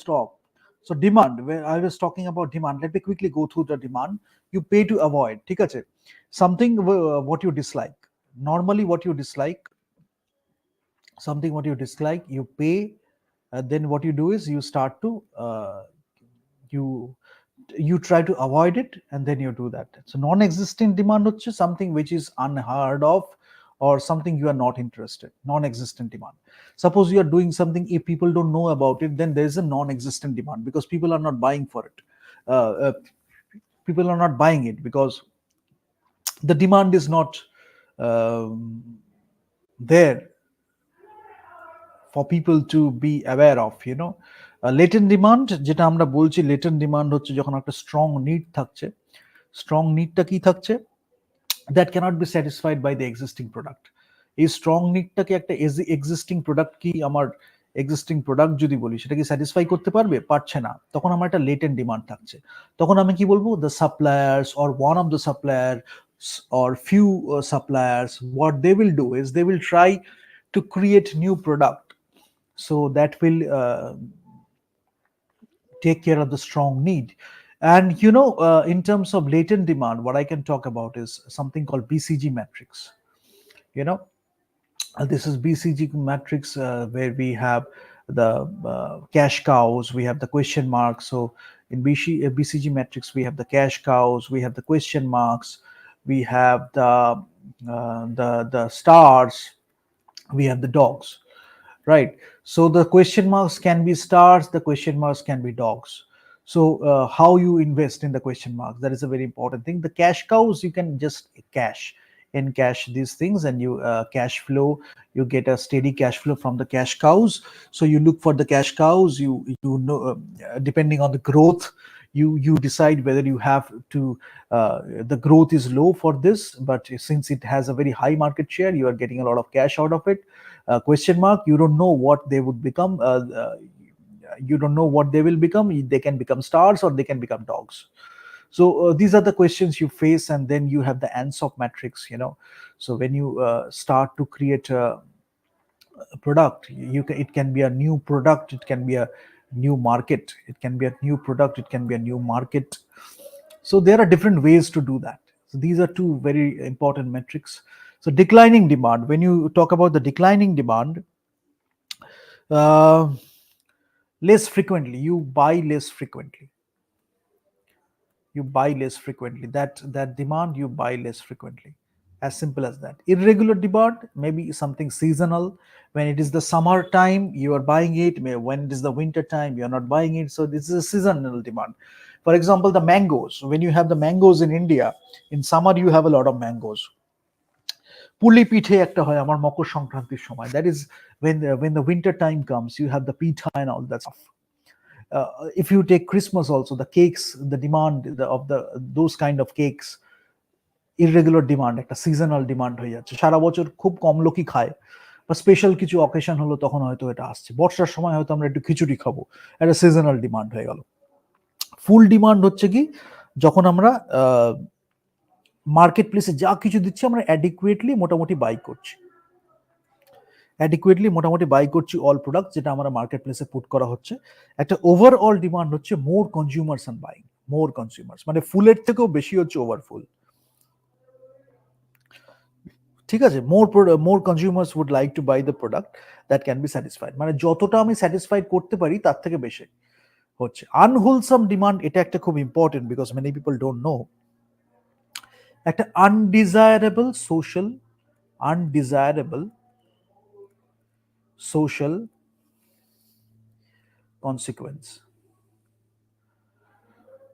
stock. So demand, when I was talking about demand, let me quickly go through the demand. You pay to avoid, ঠিক আছে, something what you dislike. Normally what you dislike, something what you dislike, you pay, then what you do is you start to you you try to avoid it, and then you do that. So non-existent demand হচ্ছে something which is unheard of, or something you are not interested. Non-existent demand. Suppose you are doing something, if people don't know about it, then there is a non-existent demand because people are not buying for it. People are not buying it because the demand is not there for people to be aware of, you know. Latent demand, যেটা আমরা বলছি latent demand হচ্ছে যখন একটা strong need থাকছে, strong নিডটা কি থাকছে, that cannot be satisfied by the existing product. এই স্ট্রং নিডটাকে একটা এক্সিস্টিং প্রোডাক্ট কি আমার এক্সিস্টিং প্রোডাক্ট যদি বলি সেটা কি স্যাটিসফাই করতে পারবে, পারছে না, তখন আমার একটা লেটেন্ট ডিমান্ড থাকছে। তখন আমি কি বলবো, the suppliers or one of the supplier or few suppliers, what they will do is they will try to create new product, so that will take care of the strong need. And you know, in terms of latent demand, what I can talk about is something called BCG matrix. You know, this is BCG matrix, where we have the cash cows, we have the question marks. So in BCG matrix, we have the cash cows, we have the question marks, we have the stars, we have the dogs, right? So the question marks can be stars, the question marks can be dogs. So how you invest in the question marks, that is a very important thing. The cash cows, you can just cash these things, and you cash flow, you get a steady cash flow from the cash cows. So you look for the cash cows, you know, depending on the growth, you decide whether you have to, the growth is low for this, but since it has a very high market share, you are getting a lot of cash out of it. Question mark, you don't know what they would become, you don't know what they will become. They can become stars or they can become dogs. So these are the questions you face, and then you have the ANSOP matrix, you know. So when you start to create a product, it can be a new product, it can be a new market, it can be a new product, it can be a new market. So there are different ways to do that. So these are two very important metrics. So declining demand, when you talk about the declining demand, uh, less frequently, you buy less frequently, you buy less frequently, that demand, you buy less frequently, as simple as that. Irregular demand, maybe something seasonal. When it is the summer time, you are buying it. When it is the winter time, you are not buying it. So this is a seasonal demand. For example, the mangoes, when you have the mangoes in India, in summer you have a lot of mangoes. পুলি পিঠে একটা হয় আমার মকর সংক্রান্তির সময়, that is when the winter time comes, you have the pitha and all that stuff. If you take Christmas also, the cakes, the demand of those kind of cakes, irregular demand, একটা seasonal demand হয়ে যাচ্ছে। সারা বছর খুব কম লোকই খায়, বা special কিছু occasion হলো তখন হয়তো এটা আসছে। বর্ষার সময় হয়তো আমরা একটু খিচুড়ি খাবো, একটা সিজনাল ডিমান্ড হয়ে গেল। ফুল ডিমান্ড হচ্ছে কি, যখন আমরা মার্কেট প্লেসে যা কিছু দিচ্ছি আমরা অ্যাডিকুয়েটলি মোটামুটি বাই করছি, অ্যাডিকুয়েটলি মোটামুটি বাই করছি অল প্রোডাক্ট যেটা আমরা মার্কেট প্লেসে পুট করা হচ্ছে। একটা ওভারঅল ডিমান্ড হচ্ছে more consumers and buying, more consumers, মানে ফুলের থেকেও বেশি হচ্ছে ওভারফুল, ঠিক আছে। More consumers would like to buy the product that can be satisfied, মানে যতটা আমি স্যাটিসফাইড করতে পারি তার থেকে বেশি হচ্ছে। আনহোলসাম ডিমান্ড, এটা একটা খুব important, because many people don't know. একটা আনডিজায়ারেবল সোশ্যাল কনসিকুয়েন্স,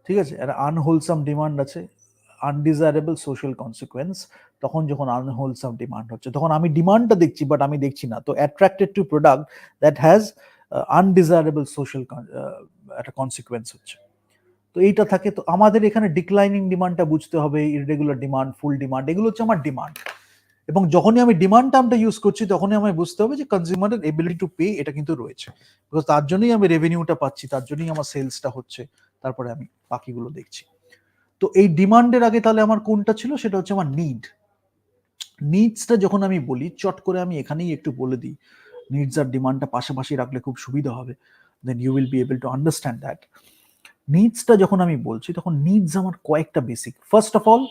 ঠিক আছে। একটা আনহোলসাম ডিমান্ড আছে, আনডিজায়ারেবল সোশ্যাল কনসিকুয়েন্স, তখন যখন আনহোলসাম ডিমান্ড হচ্ছে, তখন আমি ডিমান্ডটা দেখছি বাট আমি দেখছি না, তো attracted to product that has undesirable social একটা কনসিকুয়েন্স হচ্ছে। তো এইটা থাকে। তো আমাদের এখানে ডিক্লাইনিং ডিমান্ডটা বুঝতে হবে, ইররেগুলার ডিমান্ড, ফুল ডিমান্ড, এগুলো হচ্ছে আমার ডিমান্ড। এবং যখনই আমি ডিমান্ড টার্মটা ইউজ করছি তখনই আমায় বুঝতে হবে যে কনজিউমারের এবিলিটি টু পে এটা কিন্তু রয়েছে, বিকজ তার জন্যই আমি রেভিনিউটা পাচ্ছি, তার জন্যই আমার সেলসটা হচ্ছে, তারপরে আমি বাকিগুলো দেখছি। তো এই ডিমান্ডের আগে তাহলে আমার কোনটা ছিল, সেটা হচ্ছে আমার নিডসটা যখন আমি বলি, চট করে আমি এখানেই একটু বলে দিই, নিডস আর ডিমান্ডটা পাশাপাশি রাখলে খুব সুবিধা হবে। then you will be able to understand that. নিডসটা যখন আমি বলছি তখন নিডস আমার কয়েকটা basic. First of all,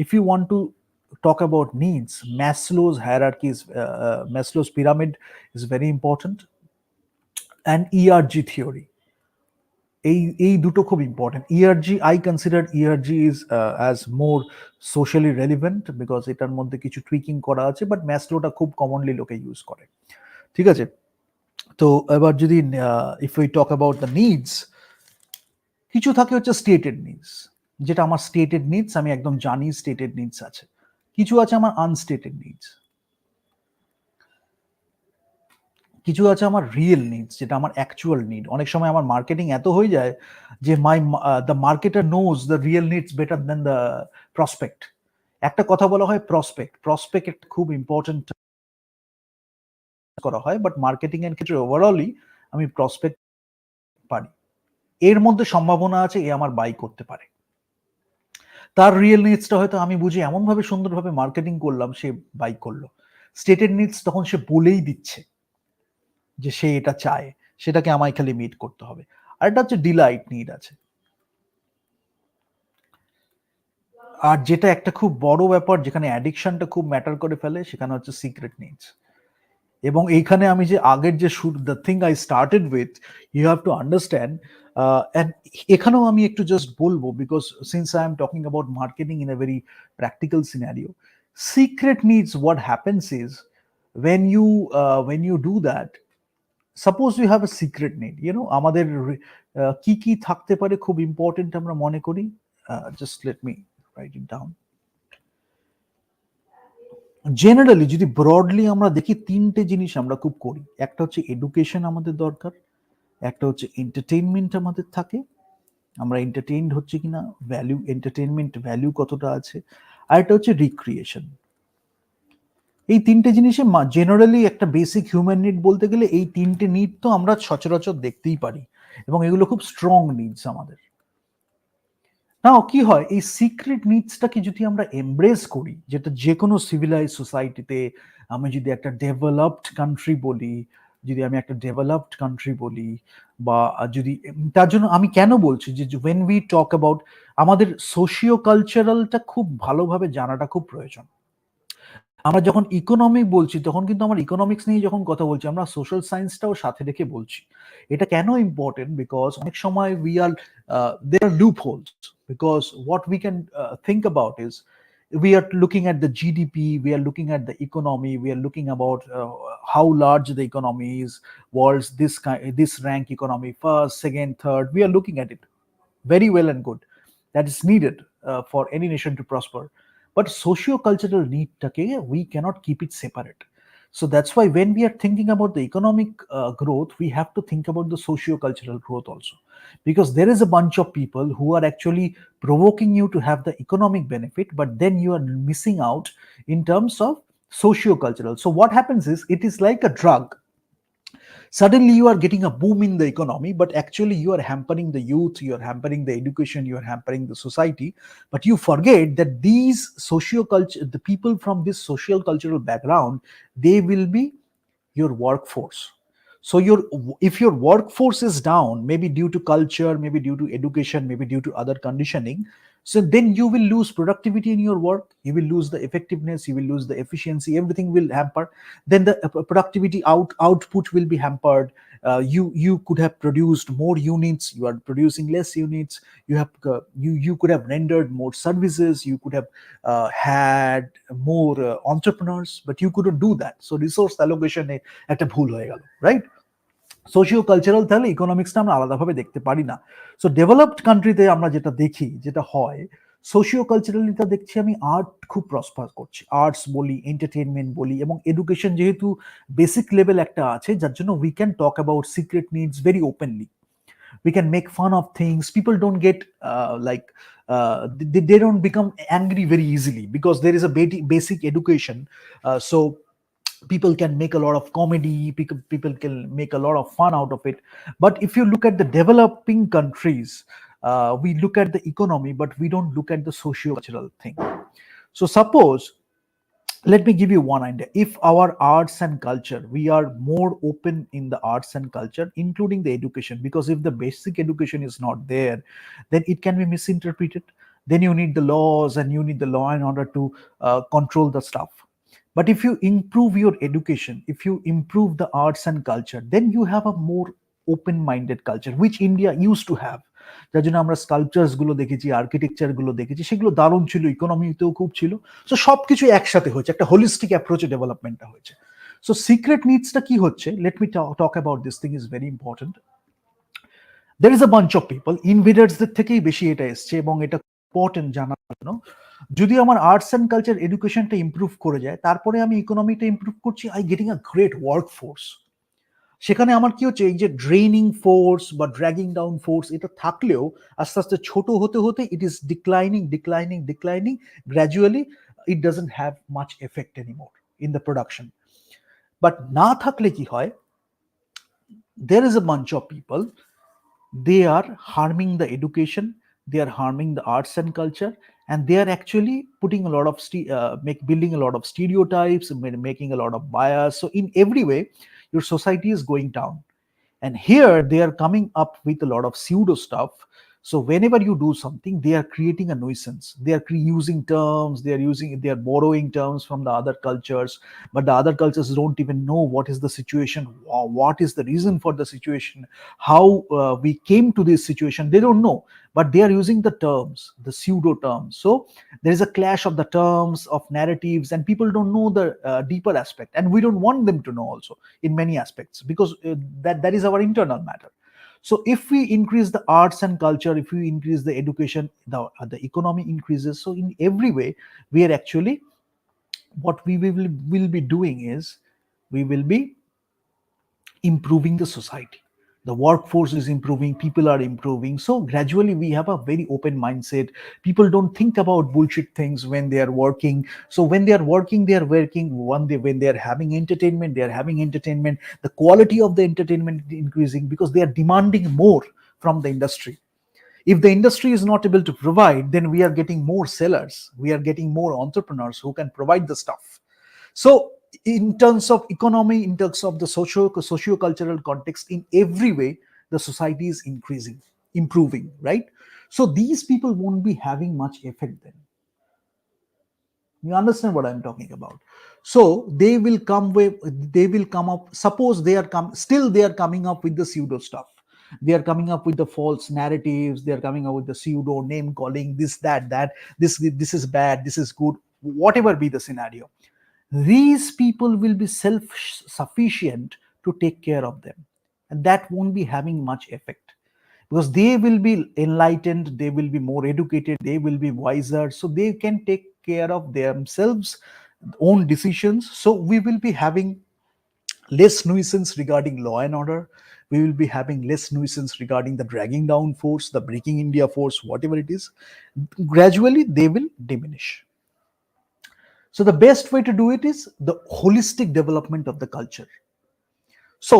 if you want to talk about needs, Maslow's hierarchy is Maslow's pyramid is very important, and ERG theory. এই দুটো খুব important. ERG, I consider ERG is as more socially relevant because এটার মধ্যে কিছু tweaking করা আছে, but ম্যাসলোটা খুব commonly লোকে ইউজ করে। ঠিক আছে, তো এবার যদি if we talk about the needs, কিছু থাকে হচ্ছে স্টেটেড নিডস, যেটা আমার স্টেটেড নিডস, আমি একদম জানি স্টেটেড নিডস আছে। কিছু আছে আমার আনস্টেটেড নিডস, কিছু আছে আমার রিয়েল নিডস, যেটা আমার অ্যাকচুয়াল নিড। অনেক সময় আমার মার্কেটিং এত হয়ে যায় যে the marketer knows the real needs better then the prospect. একটা কথা বলা হয় প্রসপেক্ট খুব ইম্পর্টেন্ট করা হয়, বাট মার্কেটিং এর ক্ষেত্রে ওভারঅলই আমি প্রসপেক্ট পারি, এর মধ্যে সম্ভাবনা আছে এ আমার বাই করতে পারে। তার রিয়েল নিডসটা হয়তো আমি বুঝি এমনভাবে সুন্দরভাবে মার্কেটিং করলাম, সে বাই করলো। স্টেটেড নিডস তখন সে বলেই দিচ্ছে যে সে এটা চায়, সেটাকে আমায় খালি মিট করতে হবে। আর এটা হচ্ছে ডিলাইট নিড আছে। আর যেটা একটা খুব বড় ব্যাপার, যেখানে অ্যাডিকশনটা খুব ম্যাটার করে ফেলে, সেখানে হচ্ছে সিক্রেট নিডস। এবং এইখানে আমি যে আগের যে the thing I started with, you have to understand, and এখানেও আমি একটু জাস্ট বলবো, because since I am talking about marketing in a very practical scenario, secret needs, what happens is when you do that, suppose you have a secret need, আমাদের কি কি থাকতে পারে খুব ইম্পর্টেন্ট আমরা মনে করি। Just let me right it down. Generally যদি ব্রডলি আমরা দেখি, তিনটে জিনিস আমরা খুব করি। একটা হচ্ছে এডুকেশন আমাদের দরকার, একটা হচ্ছে এন্টারটেইনমেন্ট আমাদের থাকে, আমরা এন্টারটেইনড হচ্ছে কিনা, ভ্যালু, এন্টারটেইনমেন্ট ভ্যালু কতটা আছে, আর একটা হচ্ছে রিক্রিয়েশন। এই তিনটে জিনিসে জেনারেলি একটা বেসিক হিউম্যান নিড বলতে গেলে এই তিনটে নিড তো আমরা সচরাচর দেখতেই পারি, এবং এগুলো খুব স্ট্রং নিডস আমাদের। নাও কি হয়, এই সিক্রেট নিডসটাকে যদি আমরা এমব্রেস করি, যেটা যে কোনো সিভিলাইজ সোসাইটিতে, আমি যদি একটা ডেভেলপড কান্ট্রি বলি, বা যদি, তার জন্য আমি কেন বলছি যে ওয়েন উই টক অ্যাবাউট, আমাদের সোশিও কালচারালটা খুব ভালোভাবে জানাটা খুব প্রয়োজন। আমরা যখন ইকোনমিক বলছি তখন কিন্তু আমার ইকোনমিক্স নিয়ে যখন কথা বলছি, আমরা সোশ্যাল সায়েন্সটাও সাথে রেখে বলছি। এটা কেন ইম্পর্টেন্ট, বিকজ অনেক সময় we are there are loopholes, because what we can think about is, we are looking at the GDP, we are looking at the economy, we are looking about how large the economy is, world's this rank economy, first, second, third, we are looking at it very well and good. That is needed for any nation to prosper. But socio-cultural need take, we cannot keep it separate. So that's why when we are thinking about the economic growth, we have to think about the socio-cultural growth also, because there is a bunch of people who are actually provoking you to have the economic benefit, but then you are missing out in terms of socio-cultural. So what happens is, it is like a drug. Suddenly you are getting a boom in the economy, but actually you are hampering the youth, you are hampering the education, you are hampering the society. But you forget that these socio-culture, the people from this social cultural background, they will be your workforce. So if your workforce is down, maybe due to culture, maybe due to education, maybe due to other conditioning, so then you will lose productivity in your work, you will lose the effectiveness, you will lose the efficiency, everything will hamper. Then the productivity output will be hampered. You could have produced more units, you are producing less units. You could have rendered more services, you could have had more entrepreneurs, but you couldn't do that. So resource allocation একটা ভুল হয়ে গেল, right? Socio cultural তাহলে ইকোনমিক্সটা আমরা আলাদাভাবে দেখতে পারি না। সো ডেভেলপড কান্ট্রিতে আমরা যেটা দেখি, যেটা হয়, সোশিও কালচারালিটা দেখছি আমি, আর্ট খুব প্রসপার করছে, আর্টস বলি, এন্টারটেনমেন্ট বলি, এবং এডুকেশন যেহেতু বেসিক লেভেল একটা আছে, যার জন্য we can talk about secret needs very openly. We can make fun of things, people don't get they don't become angry very easily, because there is a basic education. So people can make a lot of comedy, people can make a lot of fun out of it. But if you look at the developing countries, we look at the economy, but we don't look at the socio-cultural thing. So suppose Let me give you one idea. If our arts and culture, we are more open in the arts and culture, including the education, because if the basic education is not there, then it can be misinterpreted. Then you need the laws and you need the law in order to control the stuff. But if you improve your education, if you improve the arts and culture, then you have a more open minded culture, which India used to have. যার জন্য আমরা sculptures গুলো দেখেছি, architecture গুলো দেখেছি, সেগুলো দারুণ ছিল, ইকোনমিতেও খুব ছিল। সো সবকিছু একসাথে হয়েছে, একটা হোলিস্টিক অ্যাপ্রোচে ডেভেলপমেন্টটা হয়েছে। সো সিক্রেট নিডসটা কি হচ্ছে, let me talk about this thing, is very important. There is a bunch of people, ইনভেডার্সদের থেকেই বেশি এটা এসছে, এবং এটা ইম্পর্টেন্ট জানার জন্য। যদি আমার আর্টস অ্যান্ড কালচার এডুকেশনটা ইম্প্রুভ করে যায়, তারপরে আমি ইকোনমিটা ইম্প্রুভ করছি, I getting a great work force. সেখানে আমার কি হচ্ছে, এই যে ড্রেনিং ফোর্স বা ড্র্যাগিং ডাউন ফোর্স এটা থাকলেও আস্তে আস্তে ছোট হতে হতে it is declining declining declining, gradually it doesn't have much effect anymore in the production. But না থাকলে কি হয়, there is a bunch of people, they are harming the education, they are harming the arts and culture, and they are actually putting a lot of building a lot of stereotypes, making a lot of bias. So in every way your society is going down, and here they are coming up with a lot of pseudo stuff. So whenever you do something, they are creating a nuisance, they are using terms, they are borrowing terms from the other cultures, but the other cultures don't even know what is the situation, what is the reason for the situation, how we came to this situation, they don't know. But they are using the terms, the pseudo terms. So there is a clash of the terms, of narratives, and people don't know the deeper aspect, and we don't want them to know also in many aspects, because that is our internal matter. So if we increase the arts and culture, if we increase the education, the economy increases. So in every way, we are actually, what we will be doing is, we will be improving the society. The workforce is improving, people are improving. So gradually we have a very open mindset. People don't think about bullshit things when they are working. So when they are working, they are working. One day when they are having entertainment, they are having entertainment. The quality of the entertainment is increasing because they are demanding more from the industry. If the industry is not able to provide, then we are getting more sellers, we are getting more entrepreneurs who can provide the stuff. So in terms of economy, in terms of the socio-cultural context, in every way the society is increasing, improving, right? So these people won't be having much effect then. You understand what I'm talking about? So they will come up, suppose they are still they are coming up with the pseudo stuff, they are coming up with the false narratives, they are coming up with the pseudo name calling, this that this is bad, this is good, whatever be the scenario. These people will be self sufficient to take care of them, and that won't be having much effect, because they will be enlightened, they will be more educated, they will be wiser, so they can take care of themselves, own decisions. So we will be having less nuisance regarding law and order, we will be having less nuisance regarding the dragging down force, the breaking India force, whatever it is. Gradually they will diminish. So the best way to do it is the holistic development of the culture. So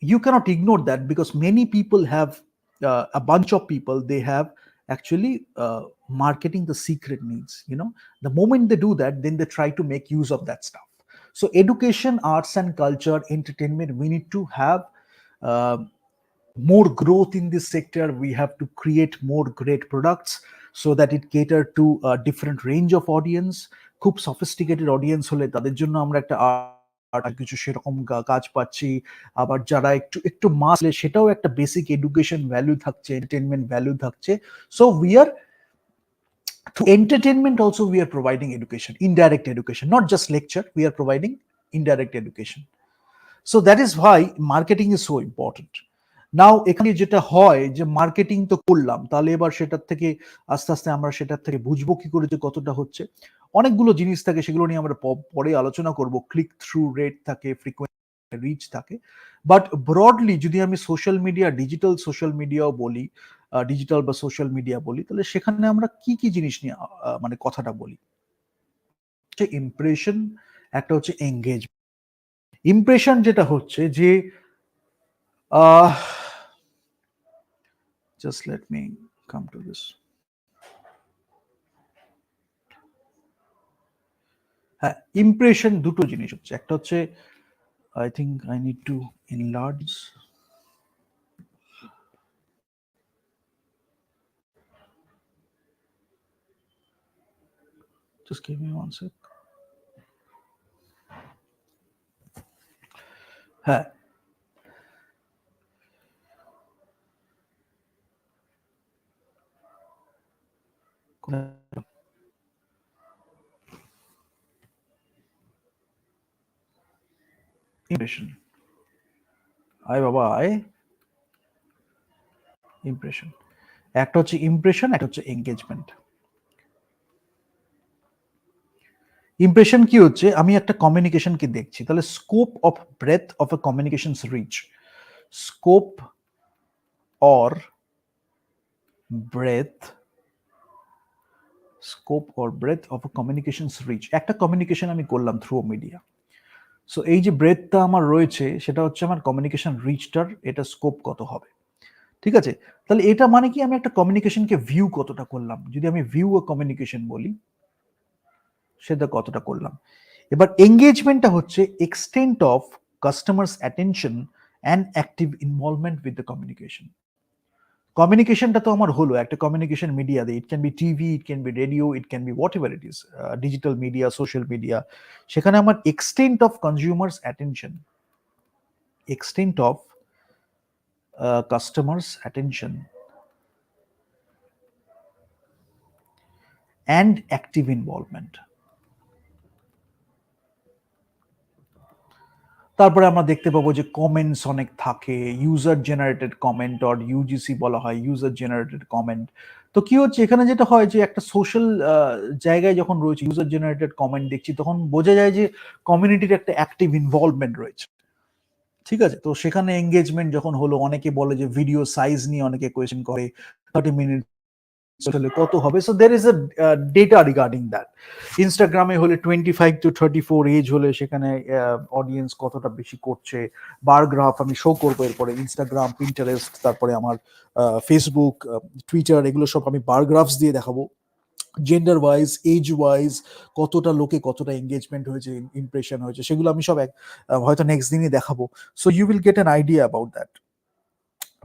you cannot ignore that, because many people have a bunch of people, they have actually marketing the secret needs. The moment they do that, then they try to make use of that stuff. So education, arts and culture, entertainment, we need to have uh, more growth in this sector. We have to create more great products so that it cater to a different range of audience. খুব sophisticated audience হলে তাদের জন্য আমরা একটা art কিছু সেরকম কাজ পাচ্ছি। আবার যারা একটু একটু মাস সেটাও একটা বেসিক এডুকেশন ভ্যালু থাকছে, এন্টারটেনমেন্ট ভ্যালু থাকছে। So we are, through entertainment also we are providing education, indirect education, not just lecture, we are providing indirect education. So that is why marketing is so important. নাও এখানে যেটা হয় যে marketing তো করলাম, তাহলে এবার সেটার থেকে আস্তে আস্তে আমরা সেটার থেকে বুঝবো কি করে যে কতটা হচ্ছে। অনেকগুলো জিনিস থাকে, সেগুলো নিয়ে আমরা পরে আলোচনা করব। ক্লিক থ্রু রেট থাকে, ফ্রিকোয়েন্সি, রিচ থাকে। বাট ব্রডলি যদি আমি সোশ্যাল মিডিয়া, ডিজিটাল সোশ্যাল মিডিয়াও বলি, ডিজিটাল বা সোশ্যাল মিডিয়া বলি, তাহলে সেখানে আমরা কি কি জিনিস নিয়ে মানে কথাটা বলি, ইমপ্রেশন, একটা হচ্ছে এঙ্গেজমেন্ট। ইমপ্রেশন যেটা হচ্ছে যে uh just let me come to this. হ্যাঁ, ইমপ্রেশন দুটো জিনিস হচ্ছে, একটা হচ্ছে I think I need to enlarge, just give me one sec. হ্যাঁ, ইমপ্রেশন, আয় বাবা আয়, ইমপ্রেশন। একটা হচ্ছে ইমপ্রেশন, একটা হচ্ছে এঙ্গেজমেন্ট। ইমপ্রেশন কি হচ্ছে, আমি একটা কমিউনিকেশনকে দেখছি, তাহলে scope of breadth of a communications reach, scope or breadth, scope or breadth of a communications reach, একটা কমিউনিকেশন আমি করলাম থ্রু মিডিয়া। সো এই যে ব্রেথটা আমার রয়েছে, সেটা হচ্ছে আমার কমিউনিকেশন রিচটার এটা স্কোপ কত হবে। ঠিক আছে, তাহলে এটা মানে কি, আমি একটা কমিউনিকেশনকে ভিউ কতটা করলাম, যদি আমি ভিউ ও কমিউনিকেশন বলি, সেটা কতটা করলাম। এবার এঙ্গেজমেন্টটা হচ্ছে extent of customers attention and active involvement with the communication. কমিউনিকেশনটা তো আমার হলো একটা কমিউনিকেশন মিডিয়া দিয়ে, it can be TV, it can be radio, it can be whatever it is, digital media, social media. সেখানে আমার extent of consumers attention, extent of customers attention and active involvement. তারপরে আমরা দেখতে পাবো যে comments অনেক থাকে, user generated comment, or UGC বলা হয়, ইউজার জেনারেটেড কমেন্ট। তো কি হচ্ছে এখানে, যেটা হয় যে একটা সোশ্যাল জায়গায় যখন রয়েছে ইউজার জেনারেটেড কমেন্ট দেখছি, তখন বোঝা যায় যে কমিউনিটির একটা অ্যাক্টিভ ইনভলভমেন্ট রয়েছে। ঠিক আছে, তো সেখানে এঙ্গেজমেন্ট যখন হলো, অনেকে বলে যে ভিডিও সাইজ নিয়ে অনেকে কোয়েশ্চেন করে, 30 মিনিট আসলে কত হবে। So there is a data regarding that. ইনস্টাগ্রামে হলে 25 to 34 এজ হলে সেখানে অডিয়েন্স কতটা বেশি করছে, বার গ্রাফ আমি শো করবো এরপরে, ইনস্টাগ্রাম, পিন্টারেস্ট, তারপরে আমার ফেসবুক, টুইটার, এগুলো সব আমি বার গ্রাফস দিয়ে দেখাবো, জেন্ডার ওয়াইজ, এজ ওয়াইজ, কতটা লোকে কতটা এঙ্গেজমেন্ট হয়েছে, ইমপ্রেশন হয়েছে, সেগুলো আমি সব হয়তো নেক্সট দিনই দেখাবো। So you will get an idea about that.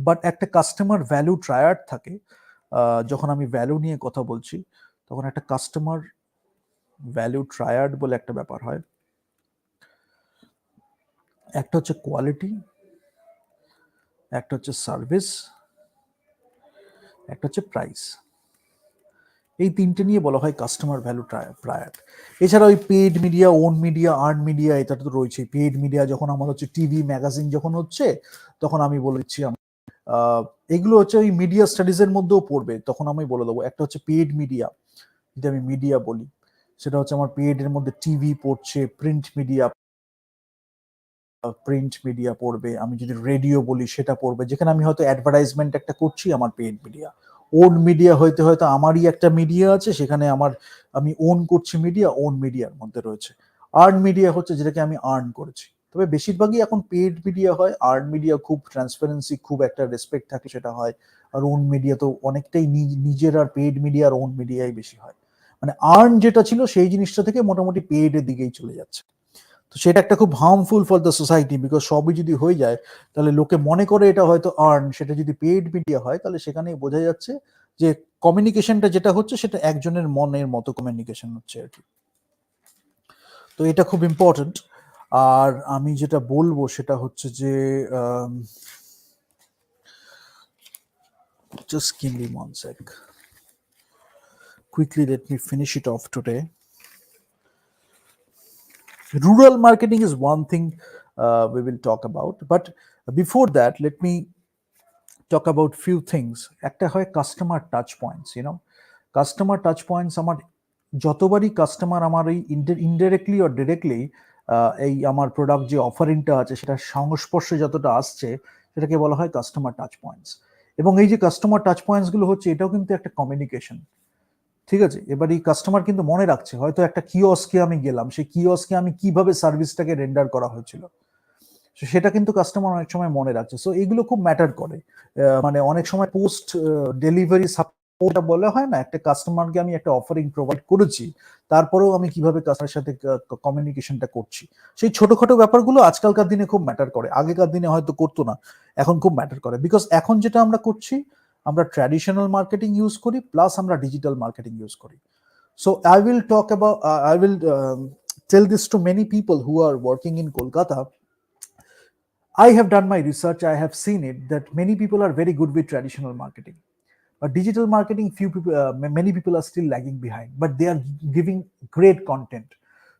But একটা কাস্টমার ভ্যালু ট্রায়াড থাকে, যখন আমি ভ্যালু নিয়ে কথা বলছি, তখন একটা কাস্টমার ভ্যালু ট্রায়াড বলে একটা ব্যাপার হয়। একটা হচ্ছে কোয়ালিটি, একটা হচ্ছে সার্ভিস, একটা হচ্ছে প্রাইস। এই তিনটে নিয়ে বলা হয় কাস্টমার ভ্যালু ট্রায়াড। এছাড়া ওই paid media, own media, earn media, এটা তো রয়েছে। পেড মিডিয়া যখন আমার হচ্ছে টিভি, ম্যাগাজিন যখন হচ্ছে, তখন আমি বলে দিচ্ছি এগুলো হচ্ছে ওই মিডিয়া স্টাডিজের মধ্যেও পড়বে, তখন আমি বলে দেবো। একটা হচ্ছে পেড মিডিয়া, যদি আমি মিডিয়া বলি, সেটা হচ্ছে আমার পেড এর মধ্যে টিভি পড়ছে, প্রিন্ট মিডিয়া পড়বে, আমি যদি রেডিও বলি সেটা পড়বে, যেখানে আমি হয়তো অ্যাডভার্টাইজমেন্ট একটা করছি, আমার পেড মিডিয়া। ওন মিডিয়া হয়তো হয়তো আমারই একটা মিডিয়া আছে, সেখানে আমি ওন করছি মিডিয়া, ওন মিডিয়ার মধ্যে রয়েছে। আর্ন মিডিয়া হচ্ছে যেটাকে আমি আর্ন করেছি। তবে বেশিরভাগই এখন পেড মিডিয়া হয়, আর্ন মিডিয়া খুব ট্রান্সপারেন্সি, খুব একটা রেসপেক্ট থাকে সেটা হয়। আর ওন মিডিয়া তো অনেকটাই নিজের, আর পেড মিডিয়া আর ওন মিডিয়াই বেশি হয়। মানে আর্ন যেটা ছিল সেই জিনিসটা থেকে মোটামুটি পেড এর দিকেই চলে যাচ্ছে। তো সেটা একটা খুব harmful for the society, because সবই যদি হয়ে যায়, তাহলে লোকে মনে করে এটা হয়তো আর্ন, সেটা যদি পেইড মিডিয়া হয়, তাহলে সেখানেই বোঝা যাচ্ছে যে কমিউনিকেশনটা যেটা হচ্ছে সেটা একজনের মনের মতো কমিউনিকেশন হচ্ছে আর কি। তো এটা খুব ইম্পর্টেন্ট। আর আমি যেটা বলবো সেটা হচ্ছে যে just give me one sec, quickly let me finish it off today. Rural marketing is one thing we will talk about, but before that let me talk about few things. একটা হয় customer touch points, customer touch points. আমার যতবারই customer আমার এই indirectly or directly এই আমার product যে অফারিংটা আছে সেটার সংস্পর্শে যতটা আসছে, সেটাকে বলা হয় কাস্টমার টাচ পয়েন্টস। এবং এই যে কাস্টমার টাচ পয়েন্টস গুলো হচ্ছে, এটাও কিন্তু একটা কমিউনিকেশন। ঠিক আছে, এবার এই কাস্টমার কিন্তু মনে রাখছে, হয়তো একটা কিওস্কে আমি গেলাম, সেই কিওস্কে আমি কিভাবে সার্ভিসটাকে রেন্ডার করা হয়েছিল, সেটা কিন্তু কাস্টমার অনেক সময় মনে রাখছে। সো এগুলো খুব ম্যাটার করে। মানে অনেক সময় পোস্ট ডেলিভারি সাপোর্ট ওটা বলা হয় না, একটা কাস্টমারকে আমি একটা অফারিং প্রোভাইড করেছি, তারপরেও আমি কিভাবে কাস্টমারের সাথে কমিউনিকেশনটা করছি, সেই ছোটখাটো ব্যাপারগুলো আজকালকার দিনে খুব ম্যাটার করে, আগেকার দিনে হয়তো করতো না, এখন খুব ম্যাটার করে। বিকজ এখন যেটা আমরা করছি, আমরা ট্র্যাডিশনাল মার্কেটিং ইউজ করি প্লাস আমরা ডিজিটাল মার্কেটিং ইউজ করি। So I will talk about, I will tell this to many people who are working in Kolkata. I have done my research, I have seen it that many people are very good with traditional marketing. But digital marketing, few people, many people are still lagging behind, but they are giving great content.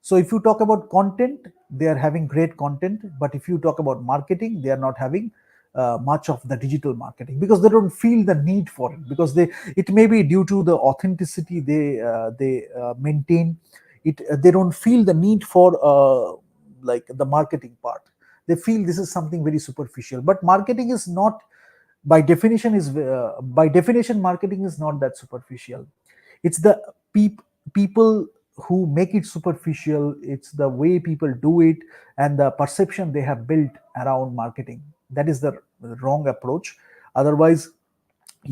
So if you talk about content, they are having great content. But if you talk about marketing, they are not having much of the digital marketing because they don't feel the need for it. Because it may be due to the authenticity they maintain. They don't feel the need for like the marketing part. They feel this is something very superficial. But marketing is not, by definition marketing is not that superficial. It's the people who make it superficial. It's the way people do it and the perception they have built around marketing. That is the wrong approach. Otherwise,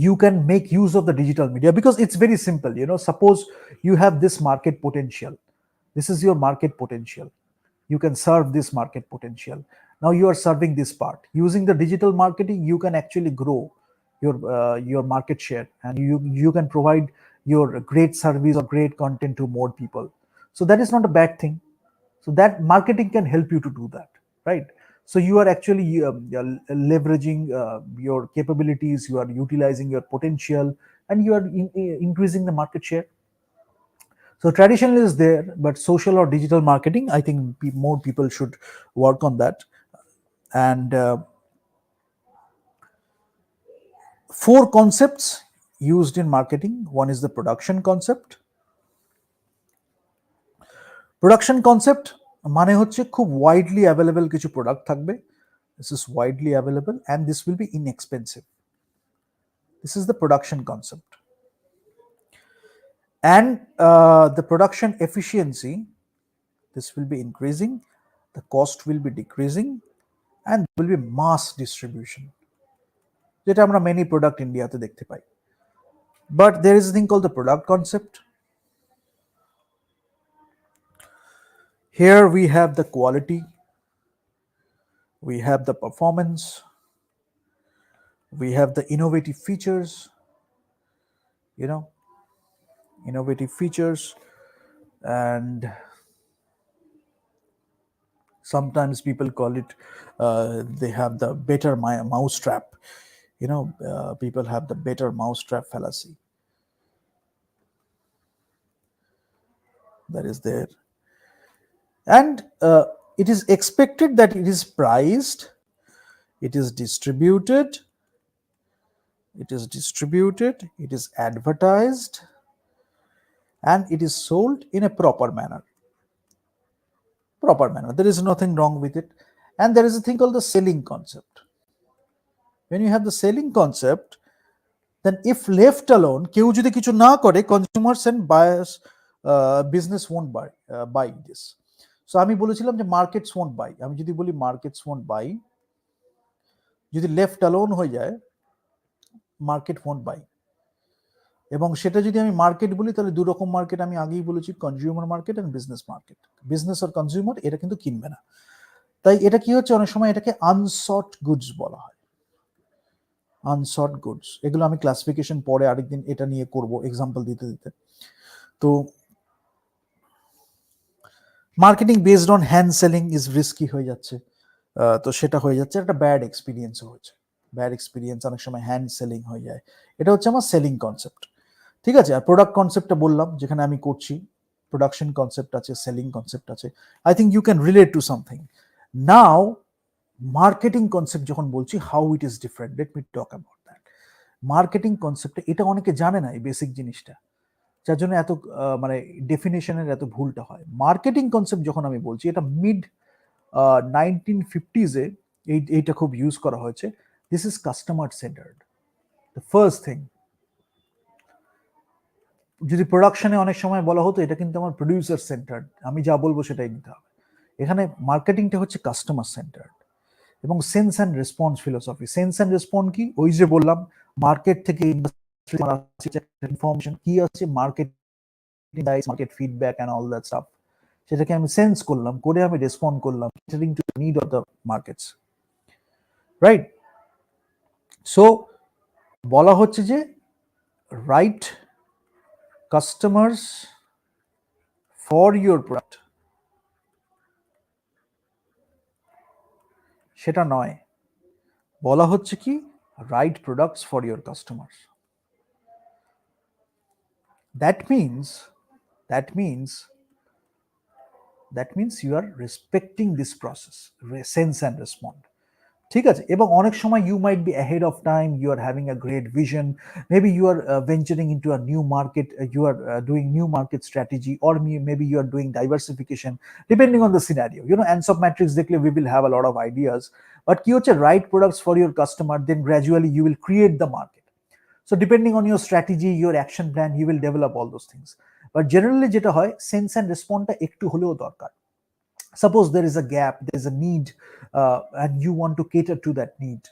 you can make use of the digital media because it's very simple. Suppose you have this market potential. This is your market potential. You can serve this market potential. Now you are serving this part using the digital marketing. You can actually grow your market share, and you can provide your great service or great content to more people. So that is not a bad thing. So that marketing can help you to do that, right? So you are actually leveraging your capabilities, you are utilizing your potential, and you are increasing the market share. So traditional is there, but social or digital marketing, I think more people should work on that. And four concepts used in marketing. One is the production concept. Production concept মানে হচ্ছে খুব widely available কিছু product থাকবে. This is widely available and this will be inexpensive. This is the production concept. And the production efficiency, this will be increasing, the cost will be decreasing, and there will be mass distribution, যেটা আমরা many product ইন্ডিয়াতে দেখতে পাই. But there is a thing called the product concept. Here we have the quality, we have the performance, we have the innovative features, innovative features, and sometimes people call it, they have the better mousetrap. People have the better mousetrap fallacy. That is there. And it is expected that it is priced, it is distributed, it is advertised, and it is sold in a proper manner. There is nothing wrong with it. And there is a thing called the selling concept. When you have the selling concept, then if left alone, কেউ যদি কিছু না করে, consumers and buyers, business won't buy this. So আমি বলেছিলাম যে markets won't buy. আমি যদি বলি markets won't buy, যদি left alone হয়ে যায়, market won't buy. এবং সেটা যদি আমি মার্কেট বলি, তাহলে দু রকম মার্কেট আমি আগেই বলেছি, consumer market and business market. Business আর কনজিউমার এটা কিন্তু কিনবে না। তাই এটা কি হচ্ছে, অনেক সময় এটাকে আনসট গুডস বলা হয়। আনসট গুডস, এগুলো আমি ক্লাসিফিকেশন পরে আরেকদিন এটা নিয়ে করব এক্সাম্পল দিতে দিতে। তো marketing based on hand selling is risky হয়ে যাচ্ছে, তো সেটা হয়ে যাচ্ছে একটা ব্যাড এক্সপিরিয়েন্সও হচ্ছে। ব্যাড এক্সপিরিয়েন্স, অনেক সময় হ্যান্ড সেলিং হয়ে যায়। এটা হচ্ছে আমার সেলিং কনসেপ্ট, ঠিক আছে। আর প্রোডাক্ট কনসেপ্টটা বললাম, যেখানে আমি করছি প্রোডাকশন কনসেপ্ট আছে, সেলিং কনসেপ্ট আছে। I think you can relate to something. Now marketing concept যখন বলছি, how it is different, let me talk about that. Marketing কনসেপ্টে এটা অনেকে জানে না, এই বেসিক জিনিসটা, যার জন্য এত মানে ডেফিনেশনের এত ভুলটা হয়। মার্কেটিং কনসেপ্ট যখন আমি বলছি, এটা মিড 1950s-এ এইটা খুব ইউজ করা হয়েছে। This is customer centred, the first thing. যদি প্রোডাকশনে অনেক সময় বলা হতো এটা কিন্তু আমার প্রডিউসার সেন্টার্ড, আমি যা বলবো সেটাই নিতে হবে। এখানে মার্কেটিংটা হচ্ছে কাস্টমার সেন্টার্ড এবং sense and response philosophy. Sense and response কি? ওই যে বললাম, মার্কেট থেকে ইনফরমেশন কি আছে, marketing guys, market feedback and all that stuff, সেটাকে আমি সেন্স করলাম, করে আমি রেসপন্ড করলাম catering to the need of the markets, right? So বলা হচ্ছে যে right customers for your product, সেটা নয়, বলা হচ্ছে কি right products for your customers. That means you are respecting this process, sense and respond, ঠিক আছে? এবং অনেক সময় you might be ahead of time, you are having a great vision, maybe you are venturing into a new market, you are doing new market strategy, or maybe you are doing diversification, depending on the scenario. You know, ANSOP matrix দেখলে we will have a lot of ideas, but কি হচ্ছে right products for your customer, then gradually you will create the market. So depending on your strategy, your action plan, you will develop all those things. But generally যেটা হয়, sense and respondটা একটু হলেও দরকার। Suppose there is a gap, there is a need, and you want to cater to that need.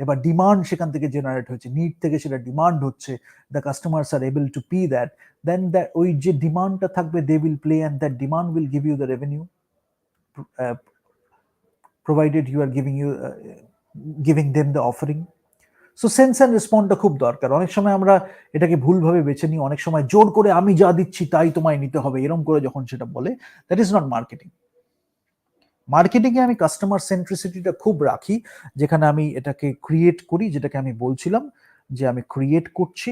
এবার demand সেখান থেকে generate হচ্ছে, need থেকে সেটা ডিমান্ড হচ্ছে, the customers are able to pay that, then that ওই যে ডিমান্ডটা থাকবে, they will play, and that demand will give you the revenue, provided you are giving them the offering. So sense and রেসপন্ডটা খুব দরকার। অনেক সময় আমরা এটাকে ভুলভাবে বেছে নিই, অনেক সময় জোর করে আমি যা দিচ্ছি তাই তোমায় নিতে হবে, এরকম করে যখন সেটা বলে, দ্যাট ইজ নট মার্কেটিং। মার্কেটিংয়ে আমি কাস্টমার সেন্ট্রিসিটিটা খুব রাখি, যেখানে আমি এটাকে ক্রিয়েট করি, যেটাকে আমি বলছিলাম যে আমি ক্রিয়েট করছি,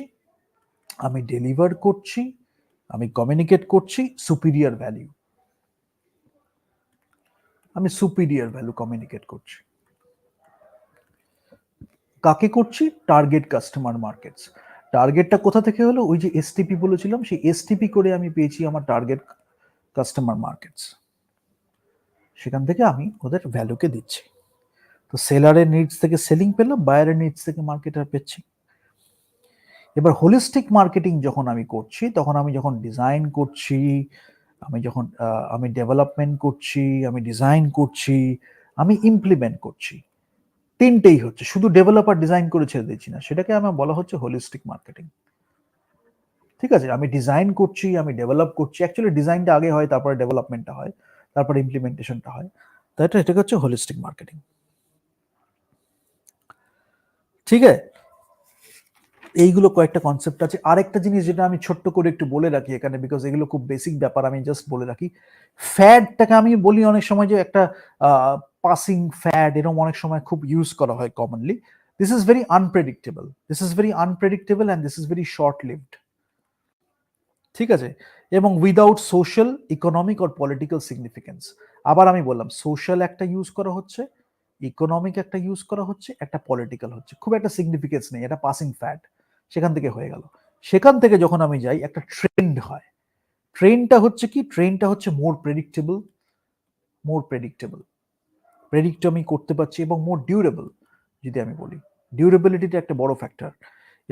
আমি ডেলিভার করছি, আমি কমিউনিকেট করছি সুপিরিয়র ভ্যালু, আমি সুপিরিয়র ভ্যালু কমিউনিকেট করছি। কাকে করছি? Target customer markets. টার্গেটটা কোথা থেকে হলো? ওই যে এসটিপি বলেছিলাম, সেই এসটিপি করে আমি পেয়েছি আমার টার্গেট কাস্টমার মার্কেটস, সেখান থেকে আমি ওদের ভ্যালুকে দিচ্ছি। তো সেলারের নিডস থেকে সেলিং পেলাম, বায়ারের নিডস থেকে মার্কেটার পেয়েছি। এবার হোলিস্টিক মার্কেটিং যখন আমি করছি, তখন আমি যখন ডিজাইন করছি, আমি ডেভেলপমেন্ট করছি, আমি ডিজাইন করছি, আমি ইমপ্লিমেন্ট করছি, তিনটেই হচ্ছে, শুধু ডেভেলপার ডিজাইন করে ছেড়ে দিচ্ছি না, সেটাকে আমার বলা হচ্ছে হোলিস্টিক মার্কেটিং। ঠিক আছে, আমি ডিজাইন করছি, আমি ডেভেলপ করছি, অ্যাকচুয়ালি ডিজাইনটা আগে হয়, তারপরে ডেভেলপমেন্টটা হয়, তারপরে ইমপ্লিমেন্টেশনটা হয়, তাই এটাকে হচ্ছে হোলিস্টিক মার্কেটিং। ঠিক আছে, এইগুলো কয়েকটা কনসেপ্ট আছে। আরেকটা জিনিস যেটা আমি ছোট্ট করে একটু বলে রাখি এখানে, বিকজ এগুলো খুব বেসিক ব্যাপার, আমি জাস্ট বলে রাখি। ফ্যাডটাকে আমি বলি অনেক সময় যে একটা পাসিং ফ্যাড, এরকম অনেক সময় খুব ইউজ করা হয় commonly. This is very unpredictable, and this is very short lived. ঠিক আছে, এবং without social, economic or political significance. আবার আমি বললাম, সোশ্যাল একটা ইউজ করা হচ্ছে, ইকোনমিক একটা ইউজ করা হচ্ছে, একটা পলিটিক্যাল হচ্ছে, খুব একটা সিগনিফিকেন্স নেই, এটা পাসিং ফ্যাড, সেখান থেকে হয়ে গেল। সেখান থেকে যখন আমি যাই, একটা ট্রেন্ড হয়। ট্রেন্ডটা হচ্ছে কি? ট্রেন্ডটা হচ্ছে মোর প্রেডিক্টেবল, প্রেডিক্ট আমি করতে পারছি, এবং মোর ডিউরেবল। যদি আমি বলি, ডিউরেবিলিটিটা একটা বড় ফ্যাক্টর।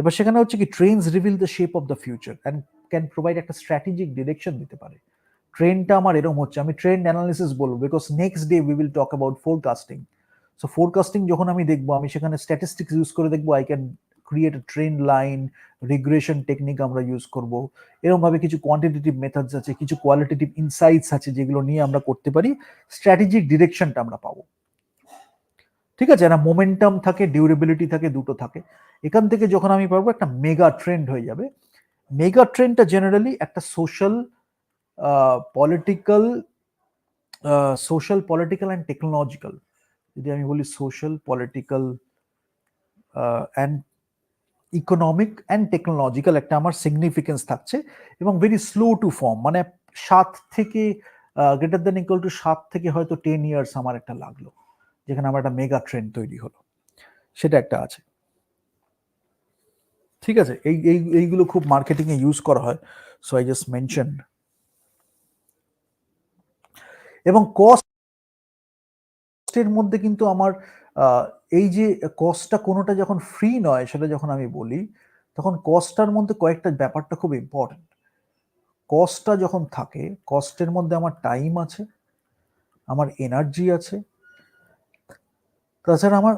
এবার সেখানে হচ্ছে কি, Trends reveal the shape of the future and can provide একটা স্ট্র্যাটেজিক ডিরেকশন দিতে পারে। ট্রেন্ডটা আমার এরকম হচ্ছে, আমি ট্রেন্ড অ্যানালিসিস বলবো, because next day we will talk about forecasting. So forecasting যখন আমি দেখবো, আমি সেখানে স্ট্যাটিস্টিক্স ইউজ করে দেখবো, I can create a trend line, regression technique আমরা ইউজ করব। এরকম ভাবে কিছু কোয়ান্টিটেটিভ মেথডস আছে, কিছু কোয়ালিটেটিভ ইনসাইটস আছে, যেগুলো নিয়ে আমরা করতে পারি, স্ট্র্যাটেজিক ডিরেকশনটা আমরা পাবো। ঠিক আছে, না মোমেন্টাম থাকে, ডিউরেবিলিটি থাকে, দুটো থাকে। এখান থেকে যখন আমি পারবো, একটা মেগা ট্রেন্ড হয়ে যাবে। মেগা ট্রেন্ডটা জেনারেলি একটা পলিটিক্যাল পলিটিক্যাল অ্যান্ড টেকনোলজিক্যাল, যদি আমি বলি social, political and economic and technological, একটা আমার সিগনিফিকেন্স থাকছে, এবং ভেরি স্লো টু ফর্ম, মানে 7 থেকে গ্রেটার দেন ইকুয়াল টু 7 থেকে হয়তো 10 ইয়ার্স আমার একটা লাগলো, যেখানে আমার একটা মেগা ট্রেন্ড তৈরি হলো, সেটা একটা আছে। ঠিক আছে, এইগুলো খুব মার্কেটিং এ ইউজ করা হয়, সো আই জাস্ট মেনশন। এবং কস্টের মধ্যে কিন্তু আমার এই যে কস্টটা কোনোটা যখন ফ্রি নয়, সেটা যখন আমি বলি, তখন কস্টটার মধ্যে কয়েকটা ব্যাপারটা খুব ইম্পর্টেন্ট। কস্টটা যখন থাকে, কস্টের মধ্যে আমার টাইম আছে, আমার এনার্জি আছে, তাছাড়া আমার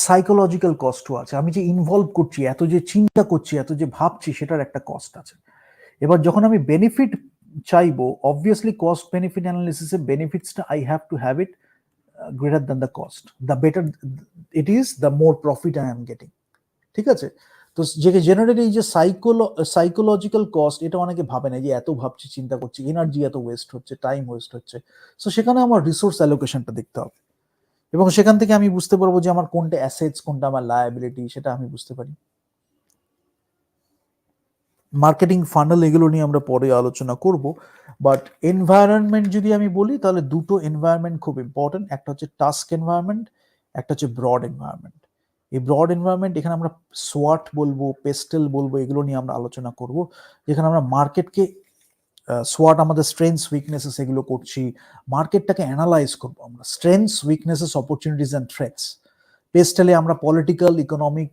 সাইকোলজিক্যাল কস্টও আছে। আমি যে ইনভলভ করছি, এত যে চিন্তা করছি, এত যে ভাবছি, সেটার একটা কস্ট আছে। এবার যখন আমি বেনিফিট চাইবো, অবভিয়াসলি কস্ট বেনিফিট অ্যানালিসিসে বেনিফিটসটা I have to have it greater than the cost. The better it is, the more profit I am getting. ঠিক আছে? তো যে জেনারেলি এই যে সাইকোলজিক্যাল কস্ট, এটা অনেকে ভাবে না, যে এত ভাবছি, চিন্তা করছি, এনার্জি এত ওয়েস্ট হচ্ছে, টাইম ওয়েস্ট হচ্ছে। সো সেখানে আমার রিসোর্স অ্যালোকেশনটা দেখতে হবে, এবং সেখান থেকে আমি বুঝতে পারবো যে আমার কোনটা অ্যাসেটস, কোনটা আমার লায়াবিলিটি, সেটা আমি বুঝতে পারি। মার্কেটিং ফানেল এগুলো নিয়ে আমরা পরে আলোচনা করব। বাট এনভায়রনমেন্ট যদি আমি বলি, তাহলে দুটো এনভায়রনমেন্ট খুব ইম্পর্টেন্ট। একটা হচ্ছে টাস্ক এনভায়রনমেন্ট, একটা হচ্ছে ব্রড এনভায়রনমেন্ট। এই ব্রড এনভায়রনমেন্ট, এখানে আমরা সোয়াট বলবো, পেস্টেল বলবো, এগুলো নিয়ে আমরা আলোচনা করব, যেখানে আমরা মার্কেটকে সোয়াট আমাদের স্ট্রেংথস উইকনেসেস এগুলো করছি, মার্কেটটাকে অ্যানালাইজ করবো আমরা, strengths weaknesses opportunities and threats. পেস্টেলে আমরা political, economic,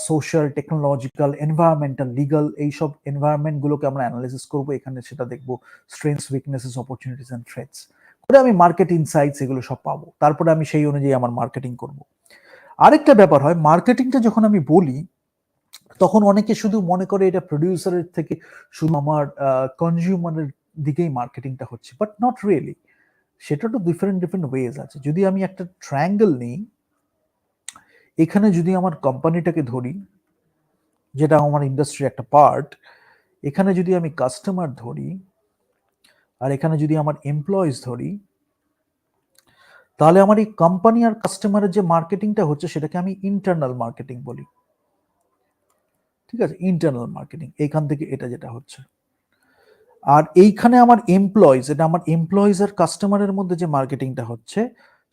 social, technological, environmental, legal, এইসব এনভায়রনমেন্টগুলোকে আমরা অ্যানালাইসিস করবো, এখানে সেটা দেখবো strengths weaknesses opportunities and threats করে আমি মার্কেট ইনসাইটস এগুলো সব পাবো, তারপরে আমি সেই অনুযায়ী আমার মার্কেটিং করব। আরেকটা ব্যাপার হয়, মার্কেটিংটা যখন আমি বলি, তখন অনেকে শুধু মনে করে এটা প্রডিউসারের থেকে শুধু আমার কনজিউমারের দিকেই মার্কেটিংটা হচ্ছে, বাট নট রিয়েলি। সেটা তো ডিফারেন্ট ডিফারেন্ট ওয়েজ আছে। যদি আমি একটা ট্রায়াঙ্গেল নিই, এখানে যদি আমার কোম্পানিটাকে ধরি, যেটা আমার ইন্ডাস্ট্রির একটা পার্ট, এখানে যদি আমি কাস্টমার ধরি, আর এখানে যদি আমার এমপ্লয়িজ ধরি, তাহলে আমার এই কোম্পানি আর কাস্টমারের যে মার্কেটিংটা হচ্ছে, সেটাকে আমি ইন্টারনাল মার্কেটিং বলি। ঠিক আছে? ইন্টারনাল মার্কেটিং, এইখান থেকে এটা যেটা হচ্ছে। আর এইখানে আমার এমপ্লয়িজ, এটা আমার এমপ্লয়িজ আর কাস্টমারের মধ্যে যে মার্কেটিংটা হচ্ছে,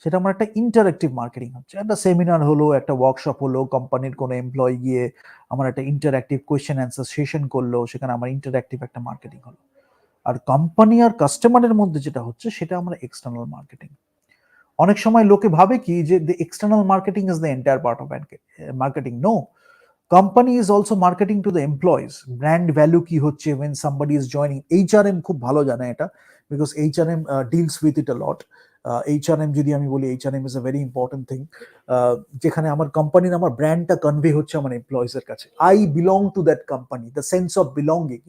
সেটা আমার একটা ইন্টারেক্টিভ মার্কেটিং হচ্ছে। একটা সেমিনার হলো, একটা ওয়ার্কশপ হলো, কোম্পানির কোনো এমপ্লয়ি গিয়ে আমার একটা ইন্টারেক্টিভ কোয়েশ্চেন অ্যান্সার সেশন করলো, সেখানে আমার ইন্টারেক্টিভ একটা মার্কেটিং হলো। আর কোম্পানি আর কাস্টমারের মধ্যে যেটা হচ্ছে, সেটা আমরা এক্সটার্নাল মার্কেটিং। অনেক সময় লোকে ভাবে কি যে the external marketing is the entire part of marketing. No, company is also marketing to the employees. Brand value কি হচ্ছে when somebody is joining, HRM খুব ভালো জানে এটা, because HRM deals with it a lot. HRM যদি আমি বলি, HRM is a very important thing, যেখানে আমার কোম্পানির, আমার ব্র্যান্ডটা কনভে হচ্ছে আমার এমপ্লয়িজ এর কাছে। I belong to that company, the sense of belonging,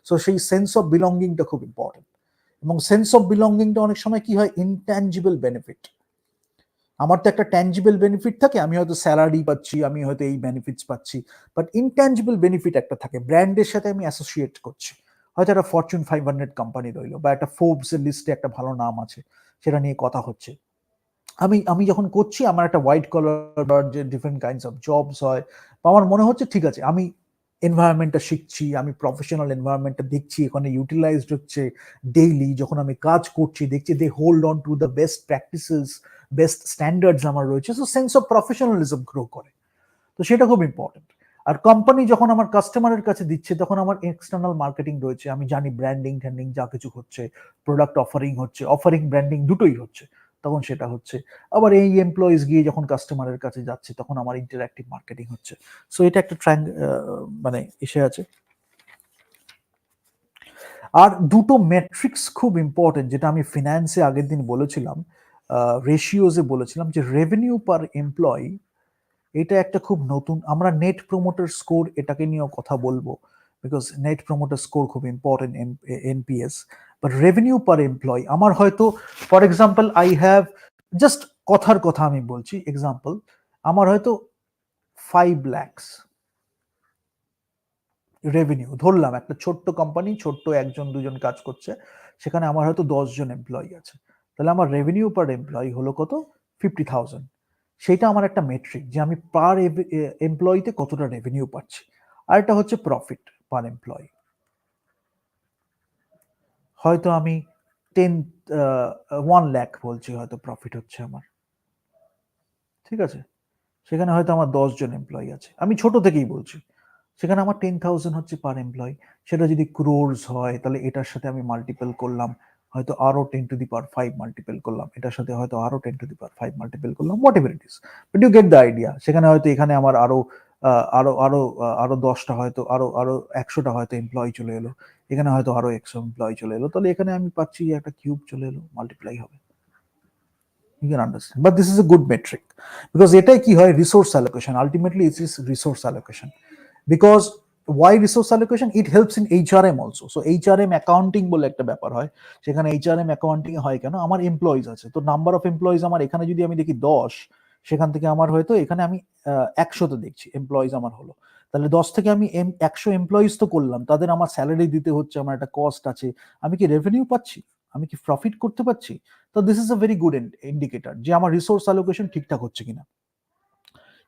so সেই সেন্স অফ বিলঙ্গিংটা খুব ইম্পর্টেন্ট। এবং সেন্স অফ বিলঙ্গিংটা অনেক সময় কি হয়, ইনট্যাঞ্জিবল বেনিফিট। আমার তো একটা ট্যাঞ্জিবল বেনিফিট থাকে, আমি হয়তো স্যালারি পাচ্ছি, আমি হয়তো এই বেনিফিটস পাচ্ছি, বাট ইনট্যাঞ্জিবল বেনিফিট একটা থাকে, ব্র্যান্ডের সাথে আমি অ্যাসোসিয়েট করছি। হয়তো একটা ফরচুন 500 কোম্পানি রইলো, বা একটা ফোর্বস এর লিস্টে একটা ভালো নাম আছে, সেটা নিয়ে কথা হচ্ছে। আমি আমি যখন করছি, আমার একটা হোয়াইট কলার যে ডিফারেন্ট কাইন্ডস অফ জবস হয়, বা আমার মনে হচ্ছে ঠিক আছে, আমি এনভায়রনমেন্টটা শিখছি, আমি প্রফেশনাল এনভায়রনমেন্টটা দেখছি, এখানে ইউটিলাইজড হচ্ছে ডেইলি, যখন আমি কাজ করছি দেখছি they hold on to the best practices, best standards আমার রয়েছে, so sense of professionalism grow করে। তো সেটা খুব ইম্পর্টেন্ট। আর কোম্পানি যখন আমার কাস্টমারের কাছে দিচ্ছে, তখন আমার এক্সটার্নাল মার্কেটিং রয়েছে, আমি জানি ব্র্যান্ডিং ট্যান্ডিং যা কিছু হচ্ছে, প্রোডাক্ট অফারিং হচ্ছে, অফারিং ব্র্যান্ডিং দুটোই হচ্ছে, তখন সেটা হচ্ছে। আবার এই এমপ্লয়িজ গিয়ে যখন কাস্টমারের কাছে যাচ্ছে, তখন আমার ইন্টারঅ্যাক্টিভ মার্কেটিং হচ্ছে। সো এটা একটা মানে এসে আছে। আর দুটো মেট্রিক্স খুব ইম্পর্টেন্ট, যেটা আমি ফিনান্সে আগের দিন বলেছিলাম, রেশিওজে বলেছিলাম, যে রেভিনিউ পার এমপ্লয়ি, এটা একটা খুব নতুন, আমরা নেট প্রমোটার স্কোর এটাকে নিয়েও কথা বলবো, বিকজ নেট প্রমোটার স্কোর খুব important, NPS. But revenue per employ, আমার হয়তো, for example, I have, just কথার কথা আমি বলছি, এক্সাম্পল, আমার হয়তো 5 lakhs রেভিনিউ ধরলাম, একটা ছোট্ট কোম্পানি, ছোট্ট একজন দুজন কাজ করছে, সেখানে আমার হয়তো 10 জন এমপ্লয়ি আছে, তাহলে আমার রেভিনিউ পার এমপ্লয়ি হলো কত, 50,000। সেটা আমার একটা মেট্রিক, যে আমি পার এমপ্লয়িতে কতটা রেভিনিউ পাচ্ছি। আর এটা হচ্ছে প্রফিট পার এমপ্লয়ি, হয়তো আমি 1 লাখ বলছি, হয়তো প্রফিট হচ্ছে আমার। ঠিক আছে? সেখানে হয়তো আমার 10 জন এমপ্লয়ি আছে, আমি ছোট থেকেই বলছি, সেখানে আমার 10,000 হচ্ছে পার এমপ্লয়ি। সেটা যদি ক্রোর্স হয়, তাহলে এটার সাথে আমি মাল্টিপল করলাম, হয়তো আরো 10 to the power 5 মাল্টিপল করলাম, এটার সাথে হয়তো আরো 10 to the power 5 মাল্টিপল করলাম, whatever it is, but you get the idea. সেখানে হয়তো এখানে আমার আরো আরো আরো আরো 10টা, হয়তো আরো আরো 100টা হয়তো এমপ্লয়ি চলে এলো, এখানে হয়তো আরো 100 এমপ্লয়ি চলে এলো, তাহলে এখানে আমি পাচ্ছি যে একটা কিউব চলে এলো, মাল্টিপ্লাই হবে। You can understand, but this is a good metric because এটাই কি হয় resource allocation, ultimately it is resource allocation. Because why resource allocation? It helps in HRM also. So HRM accounting বলে একটা ব্যাপার হয়, সেখানে HRM accounting হয় কেন, আমার এমপ্লয়িজ আছে, তো নাম্বার অফ এমপ্লয়িজ আমার এখানে যদি আমি দেখি 10, সেখান থেকে আমার হয়তো এখানে আমি 100তে দেখছি এমপ্লয়িজ আমার হলো, তাহলে 10 থেকে আমি 100 এমপ্লয়িজ তো করলাম, তাদের আমার স্যালারি দিতে হচ্ছে, আমার একটা কস্ট আছে, আমি কি রেভিনিউ পাচ্ছি, আমি কি প্রফিট করতে পারছি? তো this is a very good indicator যে আমার রিসোর্স অ্যালোকেশন ঠিকঠাক হচ্ছে কিনা।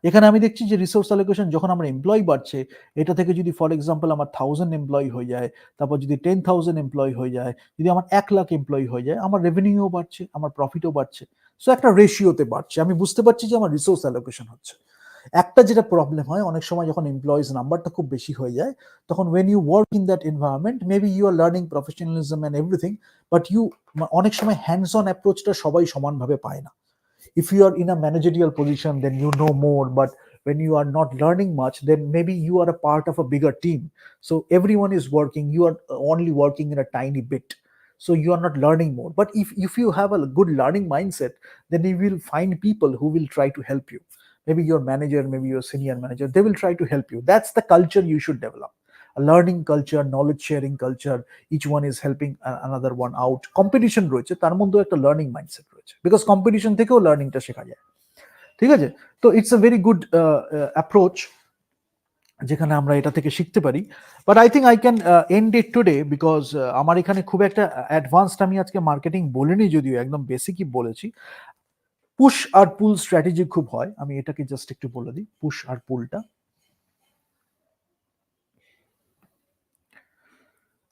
এখানে আমি দেখছি যে রিসোর্স অ্যালোকেশন যখন আমার এমপ্লয়ি বাড়ছে, এটা থেকে যদি ফর এক্সাম্পল আমার 1000 এমপ্লয়ি হয়ে যায়, তারপর যদি 10,000 এমপ্লয়ি হয়ে যায়, যদি আমার 1 লাখ এমপ্লয়ি হয়ে যায়, আমার রেভিনিউও বাড়ছে, আমার প্রফিটও বাড়ছে। সো একটা রেশিওতে বাড়ছে, আমি বুঝতে পারছি যে আমার রিসোর্স অ্যালোকেশন হচ্ছে। একটা যেটা প্রবলেম হয় অনেক সময় যখন এমপ্লয়িজ নাম্বারটা খুব বেশি হয়ে যায়, তখন when you work in that environment, maybe you are learning professionalism and everything, but you অনেক সময় হ্যান্ডস অন অ্যাপ্রোচটা সবাই সমানভাবে পায় না। If you are in a managerial position, then you know more, but when you are not learning much, then maybe you are a part of a bigger team, so everyone is working, you are only working in a tiny bit, so you are not learning more. But if you have a good learning mindset, then you will find people who will try to help you, maybe your manager, maybe your senior manager, they will try to help you. That's the culture you should develop, a learning culture, knowledge sharing culture, each one is helping another one out. Competition রয়েছে, তার মধ্যেও একটা learning mindset রয়েছে, because competition থেকেও লার্নিংটা শেখা যায়। ঠিক আছে, তো it's a very good approach যেখানে আমরা এটা থেকে শিখতে পারি। But I think I can end it today, because আমার এখানে খুব একটা অ্যাডভান্সড আমি আজকে মার্কেটিং বলিনি, যদিও একদম বেসিকই বলেছি। পুশ আর পুল স্ট্র্যাটেজি খুব হয়, আমি এটাকে জাস্ট একটু বলে দিই পুশ আর পুলটা।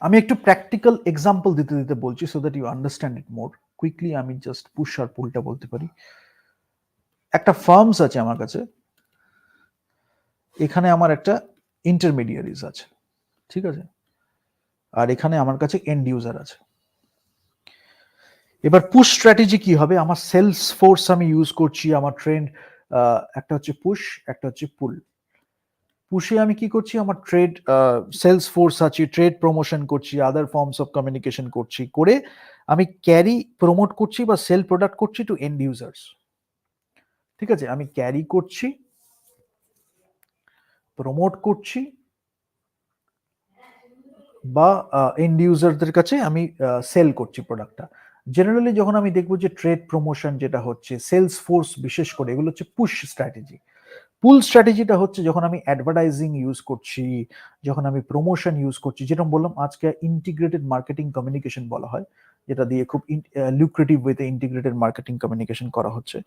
আমি একটু প্র্যাকটিক্যাল এক্সাম্পল দিতে দিতে বলছি, so that you understand it more quickly. আমি জাস্ট পুশ আর পুলটা বলতে পারি। একটা ফার্মস আছে আমার কাছে, এখানে আমার একটা ইন্টারমিডিয়ারিজ আছে, ঠিক আছে, আর এখানে আমার কাছে এন্ড ইউজার আছে। এবার পুশ স্ট্র্যাটেজি কি হবে, আমার সেলস ফোর্স আমি ইউজ করছি, আমার ট্রেন্ড একটা হচ্ছে পুশ, একটা হচ্ছে পুল। পুশে আমি কি করছি, আমার ট্রেড সেলস ফোর্স আছে, ট্রেড প্রমোশন করছি, আদার ফর্মস অফ কমিউনিকেশন করছি, করে আমি ক্যারি প্রমোট করছি বা সেল প্রোডাক্ট করছি টু এন্ড ইউজার্স। ঠিক আছে, আমি ক্যারি করছি, প্রমোট করছি, বা এন্ড ইউজারদের কাছে আমি সেল করছি প্রোডাক্টটা। জেনারেলি যখন আমি দেখবো যে ট্রেড প্রমোশন যেটা হচ্ছে, সেলস ফোর্স বিশেষ করে, এগুলো হচ্ছে পুশ স্ট্র্যাটেজি। পুল স্ট্র্যাটেজিটা হচ্ছে যখন আমি অ্যাডভার্টাইজিং ইউজ করছি, যখন আমি প্রমোশন ইউজ করছি, যেটা বললাম আজকে ইন্টিগ্রেটেড মার্কেটিং কমিউনিকেশন বলা হয়, যেটা দিয়ে খুব লুক্রেটিভ ওয়েতে ইন্টিগ্রেটেড মার্কেটিং কমিউনিকেশন করা হচ্ছে,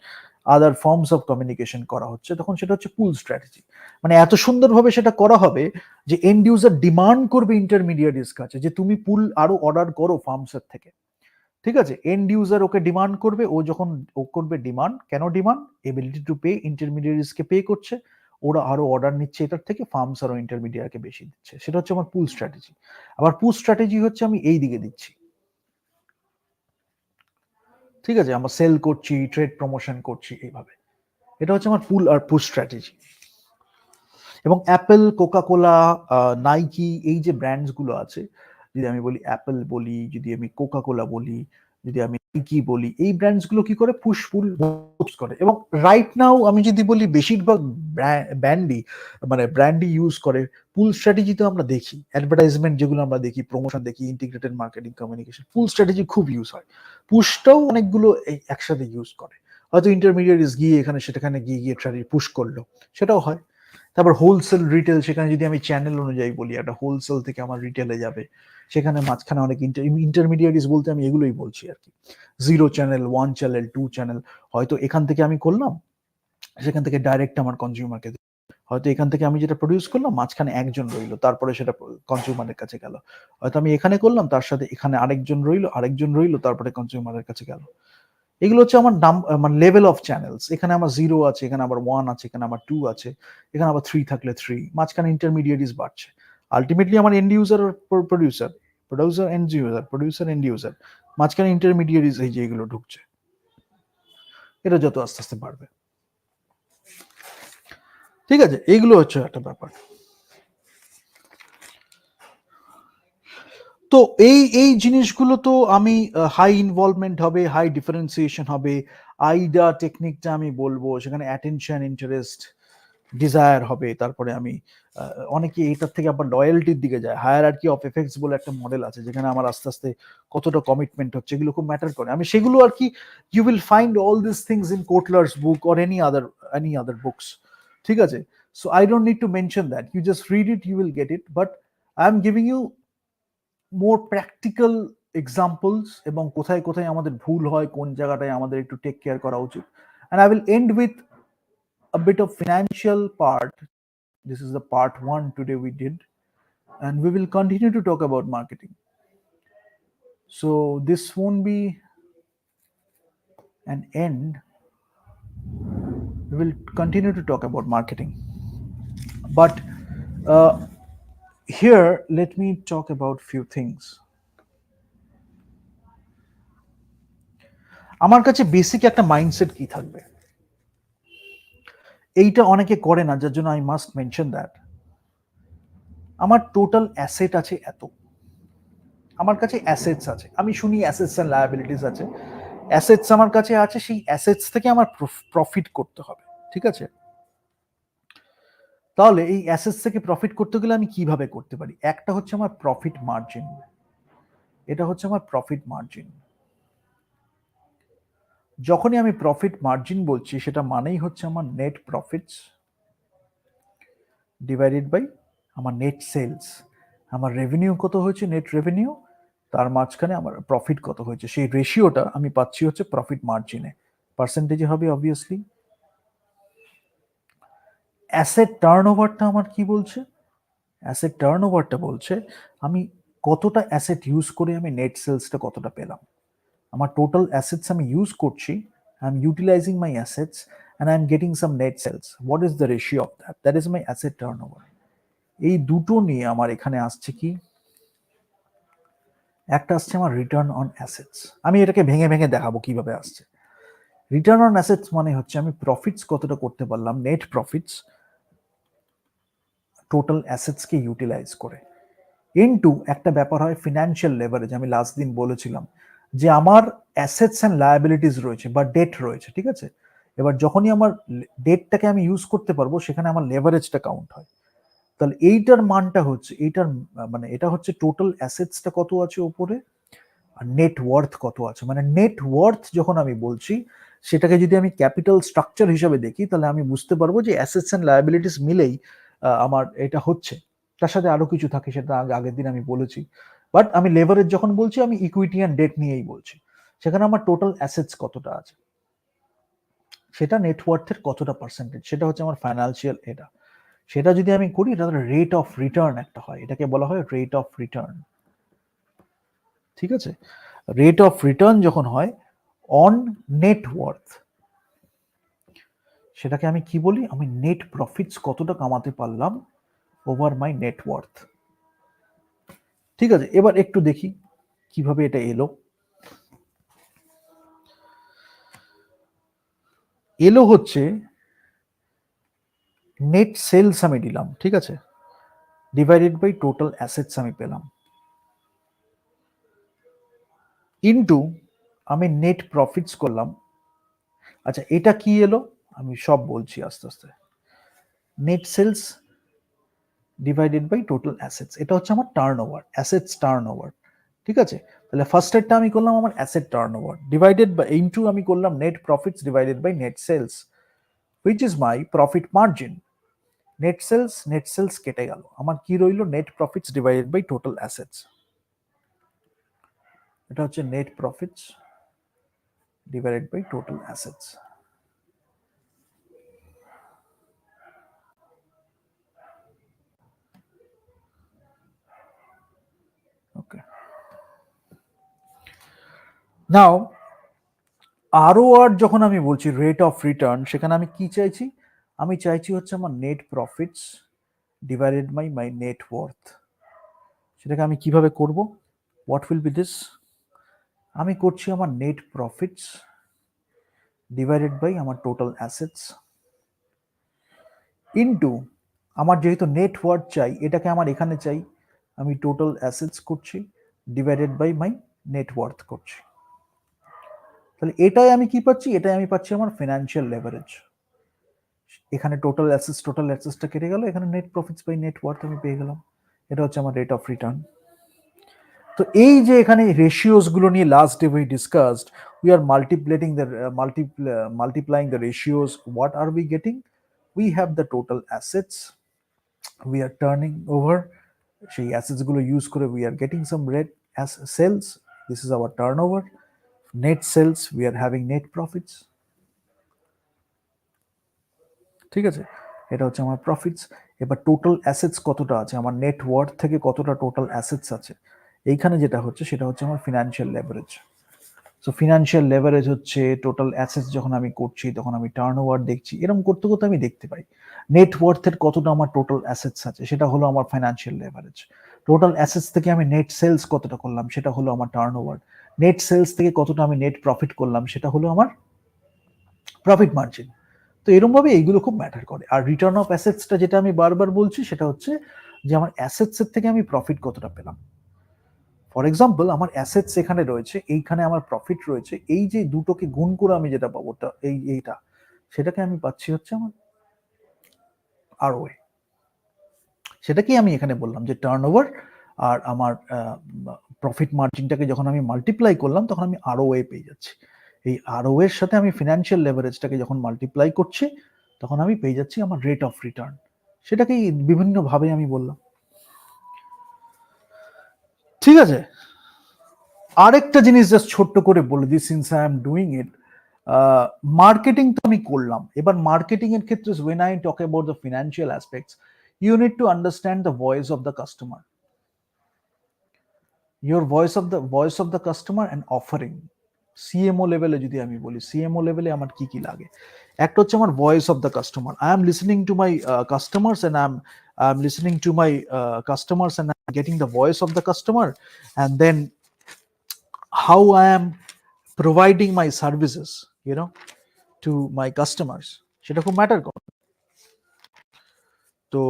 আদার ফর্মস অফ কমিউনিকেশন করা হচ্ছে, তখন সেটা হচ্ছে পুল স্ট্র্যাটেজি। মানে এত সুন্দরভাবে সেটা করা হবে যে এন্ড ইউজার ডিমান্ড করবে ইন্টারমিডিয়ারিজ কাছে যে তুমি পুল আরো অর্ডার করো ফার্মসের থেকে। ঠিক আছে, এন্ড ইউজার ওকে ডিমান্ড করবে, ও যখন ও করবে ডিমান্ড, কেন ডিমান্ড, এবিলিটি টু পে, ইন্টারমিডিয়ারিজকে পে করছে, ওরা আরো অর্ডার নিচ্ছে এটার থেকে, ফার্মস আরো ইন্টারমিডিয়ারকে বেশি দিচ্ছে, সেটা হচ্ছে আমার পুল স্ট্র্যাটেজি। আবার পুল স্ট্র্যাটেজি হচ্ছে আমি এই দিকে দিচ্ছি, ঠিক আছে, আমরা সেল করছি, ট্রেড প্রমোশন করছি, এইভাবে। এটা হচ্ছে আমার পুল আর পুশ স্ট্র্যাটেজি। এবং অ্যাপেল, কোকাকোলা, নাইকি, এই যে ব্র্যান্ডস গুলো আছে, যদি আমি বলি অ্যাপেল বলি, যদি আমি কোকাকোলা বলি, যদি আমি নাইকি বলি, এই ব্র্যান্ডস গুলো কি করে, পুশ পুল করে। এবং রাইট নাও আমি যদি বলি বেশিরভাগ ব্র্যান্ডই ইউজ করে পুল স্ট্র্যাটেজি। তো আমরা দেখি অ্যাডভার্টাইজমেন্ট যেগুলো আমরা দেখি, প্রমোশন দেখি, ইন্টিগ্রেটেড মার্কেটিং কমিউনিকেশন, পুল স্ট্র্যাটেজি খুব ইউজ হয়। পুশটাও অনেকগুলো একসাথে ইউজ করে, হয়তো ইন্টারমিডিয়েটস গিয়ে এখানে সেখানে গিয়ে গিয়ে স্ট্র্যাটেজি পুশ করলো, সেটাও হয়। তারপর হোলসেল রিটেল, সেখানে যদি আমি চ্যানেল অনুযায়ী বলি, একটা হোলসেল থেকে আমার রিটেলে যাবে, সেখানে মাঝখানে অনেক ইন্টারমিডিয়ারিজ বলতে আমি এগুলোই বলছি আর কি, 0 চ্যানেল, 1 চ্যানেল, 2 চ্যানেল। হয়তো এখান থেকে আমি করলাম, সেখান থেকে ডাইরেক্ট আমার কনজিউমারকে, হয়তো এখান থেকে আমি যেটা প্রডিউস করলাম, মাঝখানে একজন রইলো, তারপরে সেটা কনজিউমারের কাছে গেল। হয়তো আমি এখানে করলাম, তার সাথে এখানে আরেকজন রইলো, তারপরে কনজিউমারের কাছে গেল। এগুলো হচ্ছে আমার নাম, মানে লেভেল অফ চ্যানেলস। এখানে আমার 0 আছে, এখানে আবার 1 আছে, এখানে আবার 2 আছে, এখানে আবার 3 থাকলে 3, মাঝখানে ইন্টারমিডিয়েটিস বাড়ছে। আলটিমেটলি আমার and user producer, producer and user, producer and user, মাঝখানে ইন্টারমিডিয়েটিস এই যে এগুলো ঢুকছে, এটা যত আস্তে আস্তে বাড়বে। ঠিক আছে, এইগুলো হচ্ছে একটা ব্যাপার। তো এই এই জিনিসগুলো তো আমি হাই ইনভলভমেন্ট হবে, হাই ডিফারেন্সিয়েশন হবে, আইডা টেকনিকটা আমি বলবো, সেখানে অ্যাটেনশন, ইন্টারেস্ট, ডিজায়ার হবে। তারপরে আমি অনেকে এটার থেকে আবার লয়্যালটির দিকে যায়। হায়ারার্কি অফ এফেক্টস বলে একটা মডেল আছে, যেখানে আমার আস্তে আস্তে কতটা কমিটমেন্ট হচ্ছে, এগুলো খুব ম্যাটার করে। আমি সেগুলো আর কি, you will find all this things in Kotler's book or any other books, ঠিক আছে? So I don't need to mention that, you just read it, you will get it. But I am giving you more practical examples, এবং কোথায় কোথায় আমাদের ভুল হয়, কোন জায়গাটায় আমাদের একটু টেক কেয়ার করা উচিত। And I will end with a bit of financial part. This is the part one today we did, and we will continue to talk about marketing. So this won't be an end. We will continue to talk about marketing. But here, let me talk about few things. আমার কাছে basic একটা mindset কি থাকবে, এইটা অনেকে করে না, যার জন্য আই মাস্ট মেনশন দ্যাট। আমার টোটাল অ্যাসেট আছে এত, আমার কাছে অ্যাসেটস আছে, আমি শুনি অ্যাসেটস অ্যান্ড লায়াবিলিটিস আছে। অ্যাসেটস আমার কাছে আছে, সেই অ্যাসেটস থেকে আমার প্রফিট করতে হবে, ঠিক আছে? তাহলে এই অ্যাসেটস থেকে প্রফিট করতে গেলে আমি কিভাবে করতে পারি? একটা হচ্ছে আমার প্রফিট মার্জিন, এটা হচ্ছে আমার প্রফিট মার্জিন। যখনই আমি প্রফিট মার্জিন বলছি, সেটা মানেই হচ্ছে আমার নেট প্রফিটস ডিভাইডেড বাই আমার নেট সেলস। আমার রেভিনিউ কত হয়েছে, নেট রেভিনিউ, তার মাঝখানে আমার প্রফিট কত হয়েছে, সেই রেশিওটা আমি পাচ্ছি হচ্ছে প্রফিট মার্জিনে। পার্সেন্টেজে হবে অবভিয়াসলি। অ্যাসেট টার্নওভারটা আমার কি বলছে? অ্যাসেট টার্নওভারটা বলছে আমি কতটা অ্যাসেট ইউজ করে আমি নেট সেলসটা কতটা পেলাম। আমার টোটাল অ্যাসেটস আমি ইউজ করছি, I am utilising my assets and I am getting some net sales. What is the ratio of that? That is my asset turnover. এই দুটো নিয়ে আমার এখানে আসছে কি, একটা আসছে আমার রিটার্ন অন অ্যাসেটস। আমি এটাকে ভেঙে ভেঙে দেখাবো কিভাবে আসছে। রিটার্ন অন অ্যাসেটস মানে হচ্ছে আমি প্রফিটস কতটা করতে পারলাম, নেট প্রফিটস টোটাল অ্যাসেটসকে ইউটিলাইজ করে, ইনটু একটা ব্যাপার হয় ফিনান্সিয়াল লেভারেজ। আমি লাস্ট দিন বলেছিলাম যে আমার অ্যাসেটস অ্যান্ড লায়াবিলিটিস রয়েছে বা ডেট রয়েছে, ঠিক আছে? এবার যখনই আমার ডেটটাকে আমি ইউজ করতে পারবো, সেখানে আমার লেভারেজটা কাউন্ট হয়। তাহলে এইটার মানটা হচ্ছে, এইটার মানে এটা হচ্ছে টোটাল অ্যাসেটসটা কত আছে ওপরে, আর নেট ওয়ার্থ কত আছে। মানে নেট ওয়ার্থ যখন আমি বলছি, সেটাকে যদি আমি ক্যাপিটাল স্ট্রাকচার হিসাবে দেখি, তাহলে আমি বুঝতে পারবো যে অ্যাসেটস অ্যান্ড লায়াবিলিটিস মিলেই আমার এটা হচ্ছে। তার সাথে আরো কিছু থাকে, সেটা আগের দিন আমি বলেছি। বাট আমি লেভারেজ যখন বলছি, আমি ইকুইটি অ্যান্ড ডেট নিয়েই বলছি। সেখানে আমার টোটাল অ্যাসেটস কতটা আছে, সেটা নেটওয়ার্থের কতটা পার্সেন্টেজ, সেটা হচ্ছে আমার ফাইন্যান্সিয়াল এটা। সেটা যদি আমি করি, তাহলে রেট অফ রিটার্ন একটা হয়, এটাকে বলা হয় রেট অফ রিটার্ন, ঠিক আছে? রেট অফ রিটার্ন যখন হয় অন নেট ওয়ার্থ, সেটাকে আমি কি বলি, আমি নেট প্রফিটস কতটা কামাতে পারলাম ওভার মাই নেট ওয়ার্থ, ঠিক আছে? এবার একটু দেখি কিভাবে এটা এলো। এলো হচ্ছে নেট সেলস আমি দিলাম, ঠিক আছে, ডিভাইডেড বাই টোটাল অ্যাসেটস আমি পেলাম, ইনটু আমি নেট প্রফিটস করলাম। আচ্ছা, এটা কি এলো আমি সব বলছি আস্তে আস্তে। Net sales divided by total assets, এটা হচ্ছে আমার টার্নওভার, অ্যাসেটস টার্নওভার, ঠিক আছে? তাহলে ফার্স্ট এরটা আমি করলাম আমার asset turnover, divided by into আমি করলাম net profits divided by net sales, which is my profit margin. Net sales কেটে গেল, আমার কি রইল, net profits divided by total assets. এটা হচ্ছে net profits divided by total assets. Okay, now ROR যখন আমি বলছি রেট অফ রিটার্ন, সেখানে আমি কি চাইছি, আমি চাইছি হচ্ছে আমার net profits divided by my net worth. সেটাকে আমি কিভাবে করব, হোয়াট উইল বি দিস, আমি করছি আমার নেট প্রফিটস ডিভাইডেড বাই আমার টোটাল অ্যাসেটস, ইনটু আমার যেহেতু নেট ওয়ার্থ চাই, এটাকে আমার এখানে চাই, আমি টোটাল অ্যাসেটস করছি divided by my net worth করছি। তাহলে এটাই আমি কি পাচ্ছি, এটাই আমি পাচ্ছি আমার ফিনান্সিয়াল লেভারেজ। এখানে টোটাল অ্যাসেটসটা কেটে গেল, এখানে net profits by net worth আমি পেয়ে গেলাম। এটা হচ্ছে আমার রেট অফ রিটার্ন। তো এই যে এখানে রেশিওস গুলো নিয়ে last day we discussed, we are multiplying the ratios. What are we getting? We have the total assets, we are turning over, সেই অ্যাসেটস গুলো ইউজ করে we are getting some rate as sales, this is our turnover. Net sales, we are having net profits. ঠিক আছে, এটা হচ্ছে আমার profits. এবার total assets কতটা আছে, আমার নেট ওয়ার্থ থেকে কতটা টোটাল অ্যাসেটস আছে, এইখানে যেটা হচ্ছে সেটা হচ্ছে আমার financial leverage. So financial leverage হচ্ছে টোটাল অ্যাসেটস যখন আমি করছি তখন আমি টার্ন ওভার দেখছি, এরকম করতে করতে আমি দেখতে পাই নেট ওয়ার্থের কতটা আমার টোটাল অ্যাসেটস আছে, সেটা হলো আমার ফাইন্যান্সিয়াল লেভারেজ। টোটাল অ্যাসেটস থেকে আমি নেট সেলস কতটা করলাম, সেটা হলো আমার টার্ন ওভার। নেট সেলস থেকে কতটা আমি নেট প্রফিট করলাম, সেটা হলো আমার প্রফিট মার্জিন। তো এরকম ভাবে এইগুলো খুব ম্যাটার করে। আর রিটার্ন অফ অ্যাসেটসটা যেটা আমি বারবার বলছি সেটা হচ্ছে যে আমার অ্যাসেটসের থেকে আমি প্রফিট কতটা পেলাম। ফর এক্সাম্পল, আমার অ্যাসেটস এখানে রয়েছে, এইখানে আমার প্রফিট রয়েছে, এই যে দুটোকে গুণ করে আমি যেটা পাবো, এইটা সেটাকে আমি পাচ্ছি হচ্ছে আমার আরওএ। সেটাকেই আমি এখানে বললাম যে টার্নওভার আর আমার প্রফিট মার্জিনটাকে যখন আমি মাল্টিপ্লাই করলাম তখন আমি আরওএ পেয়ে যাচ্ছি। এই আরও এর সাথে আমি ফিনান্সিয়াল লেভারেজটাকে যখন মাল্টিপ্লাই করছি তখন আমি পেয়ে যাচ্ছি আমার রেট অফ রিটার্ন। সেটাকেই বিভিন্নভাবে আমি বললাম। ঠিক আছে, আরেকটা জিনিস জাস্ট ছোট্ট করে বলে দিই, since I am doing it. Marketing তো আমি করলাম, এবার মার্কেটিং এর ক্ষেত্রে when I talk about the financial aspects, you need to understand the voice of the customer, your voice of the customer and offering. CMO লেভেলে যদি আমি বলি, সিএমও লেভেলে আমার কি কি লাগে, একটা হচ্ছে আমার voice of the customer. I am listening to my customers and I am listening to my customers and I am getting the voice of the customer, and then how I am providing my services, to my customers, সেটা খুব matter করে। তো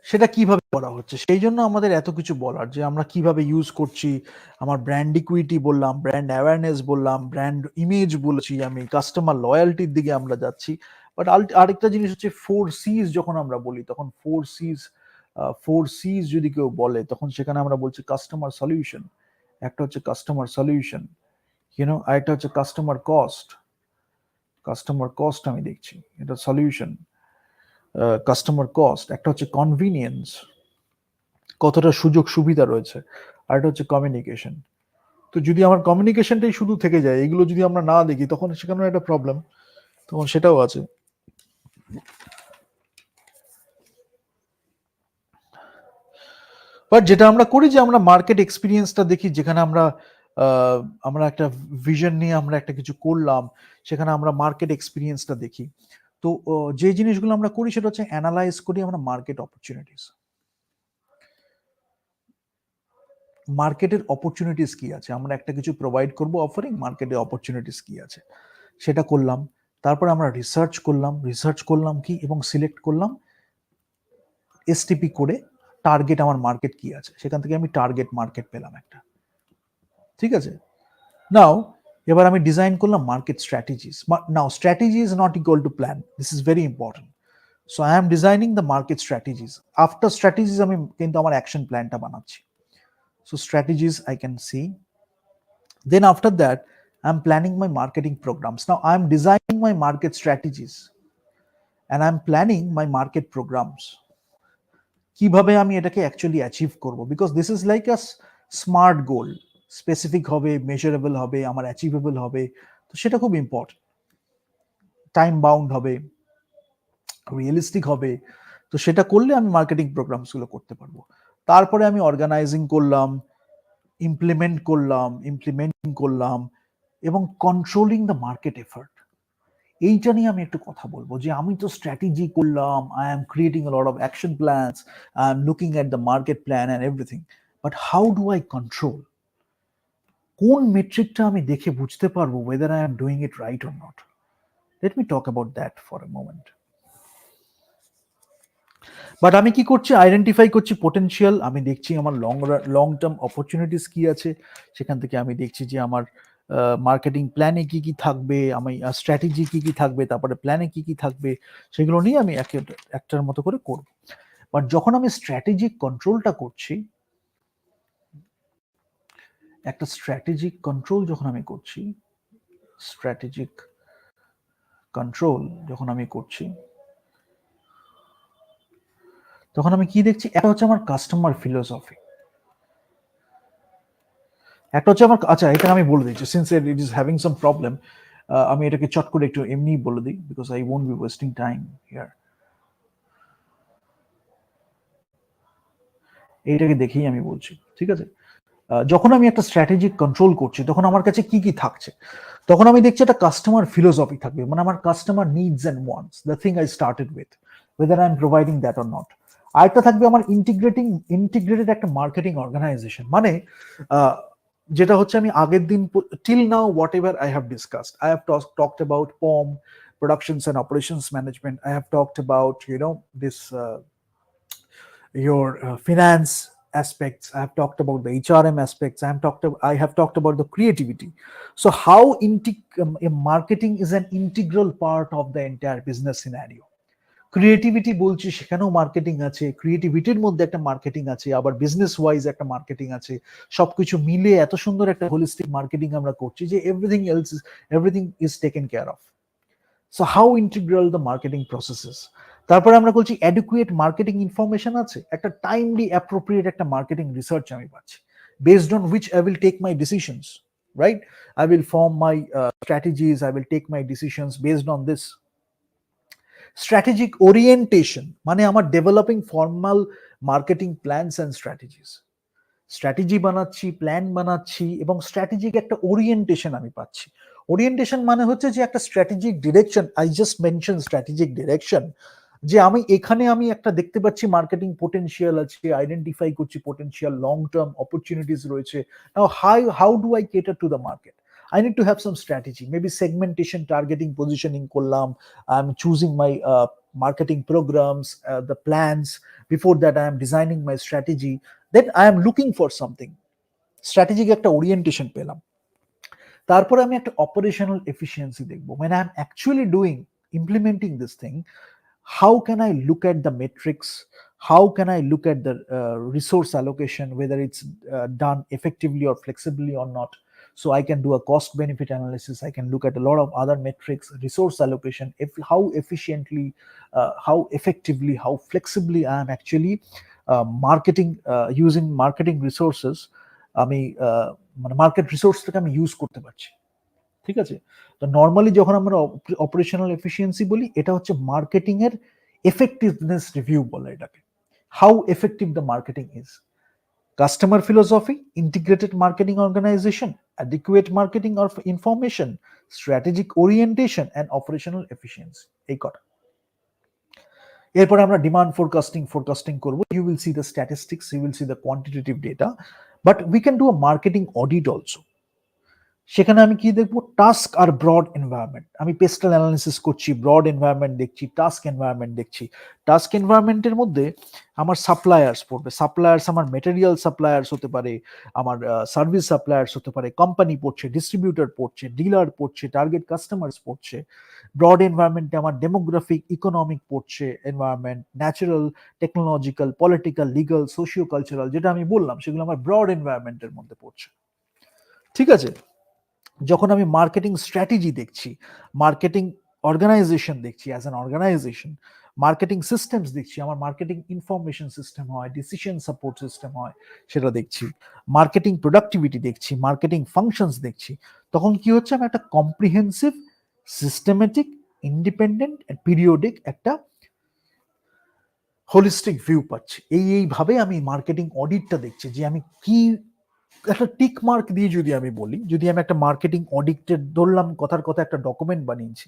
সেটা কিভাবে করা হচ্ছে, সেই জন্য আমাদের এত কিছু বলার, যে আমরা কিভাবে ইউজ করছি। আমার ব্র্যান্ড ইকুইটি বললাম, ব্র্যান্ড অ্যাওয়ারনেস বললাম, ব্র্যান্ড ইমেজ বলেছি, আমি কাস্টমার লয়্যালটির দিকে আমরা যাচ্ছি। বাট আরেকটা জিনিস হচ্ছে 4 C's, যখন আমরা বলি তখন 4 C's যদি কেউ বলে তখন সেখানে আমরা বলছি কাস্টমার সলিউশন, একটা হচ্ছে কাস্টমার সলিউশন, আরেকটা হচ্ছে কাস্টমার কস্ট আমি দেখছি, এটা সলিউশন। কাস্টমার কস্ট, একটা হচ্ছে কনভিনিয়েন্স, কতটা সুযোগ সুবিধা রয়েছে, আর এটা হচ্ছে কমিউনিকেশন। তো যদি আমার কমিউনিকেশনটাই শুধু থেকে যায়, এগুলো যদি আমরা না দেখি তখন সেখানে একটা প্রবলেম, তখন সেটাও আছে। বাট যেটা আমরা করি যে আমরা মার্কেট এক্সপিরিয়েন্সটা দেখি, যেখানে আমরা একটা ভিশন নিয়ে আমরা একটা কিছু করলাম, সেখানে আমরা মার্কেট এক্সপিরিয়েন্সটা দেখি। তো যে জিনিসগুলো আমরা করি সেটা হচ্ছে অ্যানালাইজ করি আমরা মার্কেট অপরচুনিটিস, মার্কেটের অপরচুনিটিস কি আছে, আমরা একটা কিছু প্রোভাইড করব অফারিং, মার্কেটে অপরচুনিটিস কি আছে সেটা করলাম। তারপর আমরা রিসার্চ করলাম কি, এবং সিলেক্ট করলাম এসটিপি করে টার্গেট আমার মার্কেট কি আছে, সেখান থেকে আমি টার্গেট মার্কেট পেলাম একটা। ঠিক আছে, নাও এবার আমি ডিজাইন করলাম market strategies. Now strategy is not equal to plan, this is very important. So I am designing the market strategies, after strategies আমি কিন্তু আমার অ্যাকশন প্ল্যানটা বানাচ্ছি। So strategies I can see. Then after that, I'm planning my marketing programs. Now I'm designing my market strategies and I'm planning my market programs. কিভাবে আমি এটাকে actually achieve করব, because this is like a smart goal, specific হবে, measurable হবে, আমার achievable হবে। তো সেটা খুব ইম্পর্টেন্ট, টাইম বাউন্ড হবে, রিয়েলিস্টিক হবে। তো সেটা করলে আমি মার্কেটিং প্রোগ্রামসগুলো করতে পারবো। তারপরে আমি অর্গানাইজিং করলাম, ইমপ্লিমেন্টিং করলাম, এবং কন্ট্রোলিং দ্য মার্কেট এফার্ট। এইটা নিয়ে আমি একটু কথা বলবো, যে আমি তো স্ট্র্যাটেজি করলাম, I am creating a lot of action plans, I am looking at the market plan and everything, but how do I control? কোন মেট্রিকটা আমি দেখে বুঝতে পারবো whether I am doing it right or not? Let me talk about that for a moment. But আমি কি করছি, identify করছি potential, আমি দেখছি আমার লং টার্ম অপরচুনিটিস কি আছে, সেখান থেকে আমি দেখছি যে আমার মার্কেটিং প্ল্যানে কি কি থাকবে, আমি স্ট্র্যাটেজি কি কি থাকবে, তারপরে প্ল্যানে কি কি থাকবে, সেগুলো নিয়ে আমি একটার মতো করে করব। বাট যখন আমি স্ট্র্যাটেজিক কন্ট্রোলটা করছি, একটা স্ট্র্যাটেজিক কন্ট্রোল যখন আমি করছি, স্ট্র্যাটেজিক কন্ট্রোল যখন আমি করছি, তখন আমি কি দেখছি, একটা হচ্ছে আমার কাস্টমার ফিলোসফি, একটা হচ্ছে আমার, আচ্ছা এটা আমি বলে দিচ্ছি, since it is having some problem, আমি এটাকে চট করে একটু এমনি বলে দিই, because I won't be wasting time here. এইটাকে দেখেই আমি বলছি, ঠিক আছে। যখন আমি একটা স্ট্র্যাটেজিক কন্ট্রোল করছি, তখন আমার কাছে কি কি থাকছে, তখন আমি দেখছি একটা কাস্টমার ফিলোসফি থাকবে, মানে আমার customer needs and wants, the thing I started with, weather I am providing that or not. আরেকটা থাকবে আমার ইন্টিগ্রেটেড একটা মার্কেটিং অর্গানাইজেশন, মানে যেটা হচ্ছে আমি আগের দিন, till now whatever I have discussed, I have talked about POM, productions and operations management, I have talked about, this your finance aspects, I have talked about the HRM aspects, I have talked about the creativity. So how marketing is an integral part of the entire business scenario. Creativity বলছি, সেখানেও marketing আছে, ক্রিয়েটিভিটির মধ্যে একটা marketing আছে, আবার business wise একটা marketing আছে, সবকিছু মিলে এত সুন্দর একটা হোলিস্টিক মার্কেটিং আমরা করছি যে everything is taken care of. So how integral the marketing processes. তারপরে আমরা বলছি অ্যাডিকুয়েট মার্কেটিং ইনফরমেশন আছে, একটা টাইমলি অ্যাপ্রোপ্রিয়েট একটা মার্কেটিং রিসার্চ আমি পাচ্ছি, based on which I will take my decisions, right? I will form my strategies, I will take my decisions based on this. Strategic orientation, মানে আমার developing formal marketing plans and strategies, strategy বানাচ্ছি, plan বানাচ্ছি, এবং strategic একটা orientation আমি পাচ্ছি। Orientation মানে হচ্ছে যে একটা strategic direction, I just mention strategic direction, যে আমি এখানে আমি একটা দেখতে পাচ্ছি মার্কেটিং পোটেনশিয়াল আছে, আইডেন্টিফাই করছি পোটেনশিয়াল লং টার্ম অপরচুনিটিস রয়েছে। Now how do I cater to the market? I need to have some strategy, maybe segmentation, targeting, positioning করলাম, I'm choosing my marketing programs, the plans. Before that I am designing my strategy, then I am looking for something, strategic একটা orientation পেলাম। তারপরে আমি একটা operational efficiency দেখবো, when I am actually doing, implementing this thing, how can I look at the metrics, how can I look at the resource allocation, whether it's done effectively or flexibly or not. So I can do a cost benefit analysis, I can look at a lot of other metrics, resource allocation, how efficiently, how effectively, how flexibly I am actually marketing, using marketing resources, আমি মানে market রিসোর্সটাকে আমি use করতে পারছি, ঠিক আছে। তো normally যখন আমরা অপারেশনাল এফিসিয়েন্সি বলি, এটা হচ্ছে মার্কেটিং এর এফেক্টিভনেস রিভিউ বলে এটাকে, how effective the marketing is. Customer philosophy, integrated marketing organisation, adequate marketing of information, strategic orientation and operational efficiency, এই কটা। এরপরে আমরা ডিমান্ড ফোরকাস্টিং করবো, you will see the statistics, you will see the quantitative data, but we can do a marketing audit also. সেখানে আমি কি দেখবো, task আর ব্রড এনভায়রনমেন্ট, আমি পেস্টাল অ্যানালিসিস করছি, ব্রড এনভায়রনমেন্ট দেখছি, টাস্ক এনভায়রনমেন্ট দেখছি। টাস্ক এনভায়রনমেন্টের মধ্যে আমার সাপ্লায়ার্স পড়বে, সাপ্লায়ার্স আমার মেটেরিয়াল সাপ্লায়ার্স হতে পারে, আমার সার্ভিস সাপ্লায়ার্স হতে পারে, কোম্পানি পড়ছে, ডিস্ট্রিবিউটর পড়ছে, ডিলার পড়ছে, টার্গেট কাস্টমার্স পড়ছে। ব্রড এনভায়রনমেন্টে আমার ডেমোগ্রাফিক, ইকোনমিক পড়ছে environment, natural, technological, political, legal, socio cultural, যেটা আমি বললাম সেগুলো আমার ব্রড এনভায়রনমেন্টের মধ্যে পড়ছে, ঠিক আছে। যখন আমি মার্কেটিং স্ট্র্যাটেজি দেখছি, মার্কেটিং অর্গানাইজেশন দেখছি, as an organisation, marketing systems দেখছি, আমার মার্কেটিং ইনফরমেশন সিস্টেম হয়, ডিসিশন সাপোর্ট সিস্টেম হয়, সেটা দেখছি, মার্কেটিং প্রোডাক্টিভিটি দেখছি, মার্কেটিং ফাংশনস দেখছি, তখন কি হচ্ছে, আমি একটা কম্প্রিহেন্সিভ, সিস্টেমেটিক, ইন্ডিপেন্ডেন্ট, পিরিয়ডিক একটা হোলিস্টিক ভিউ পাচ্ছি। এইভাবে আমি মার্কেটিং অডিটটা দেখছি, যে আমি কি একটা টিক মার্ক দিয়ে যদি আমি বলি, যদি আমি একটা মার্কেটিং অডিটের ধরলাম, কথার কথা একটা ডকুমেন্ট বানিয়েছি,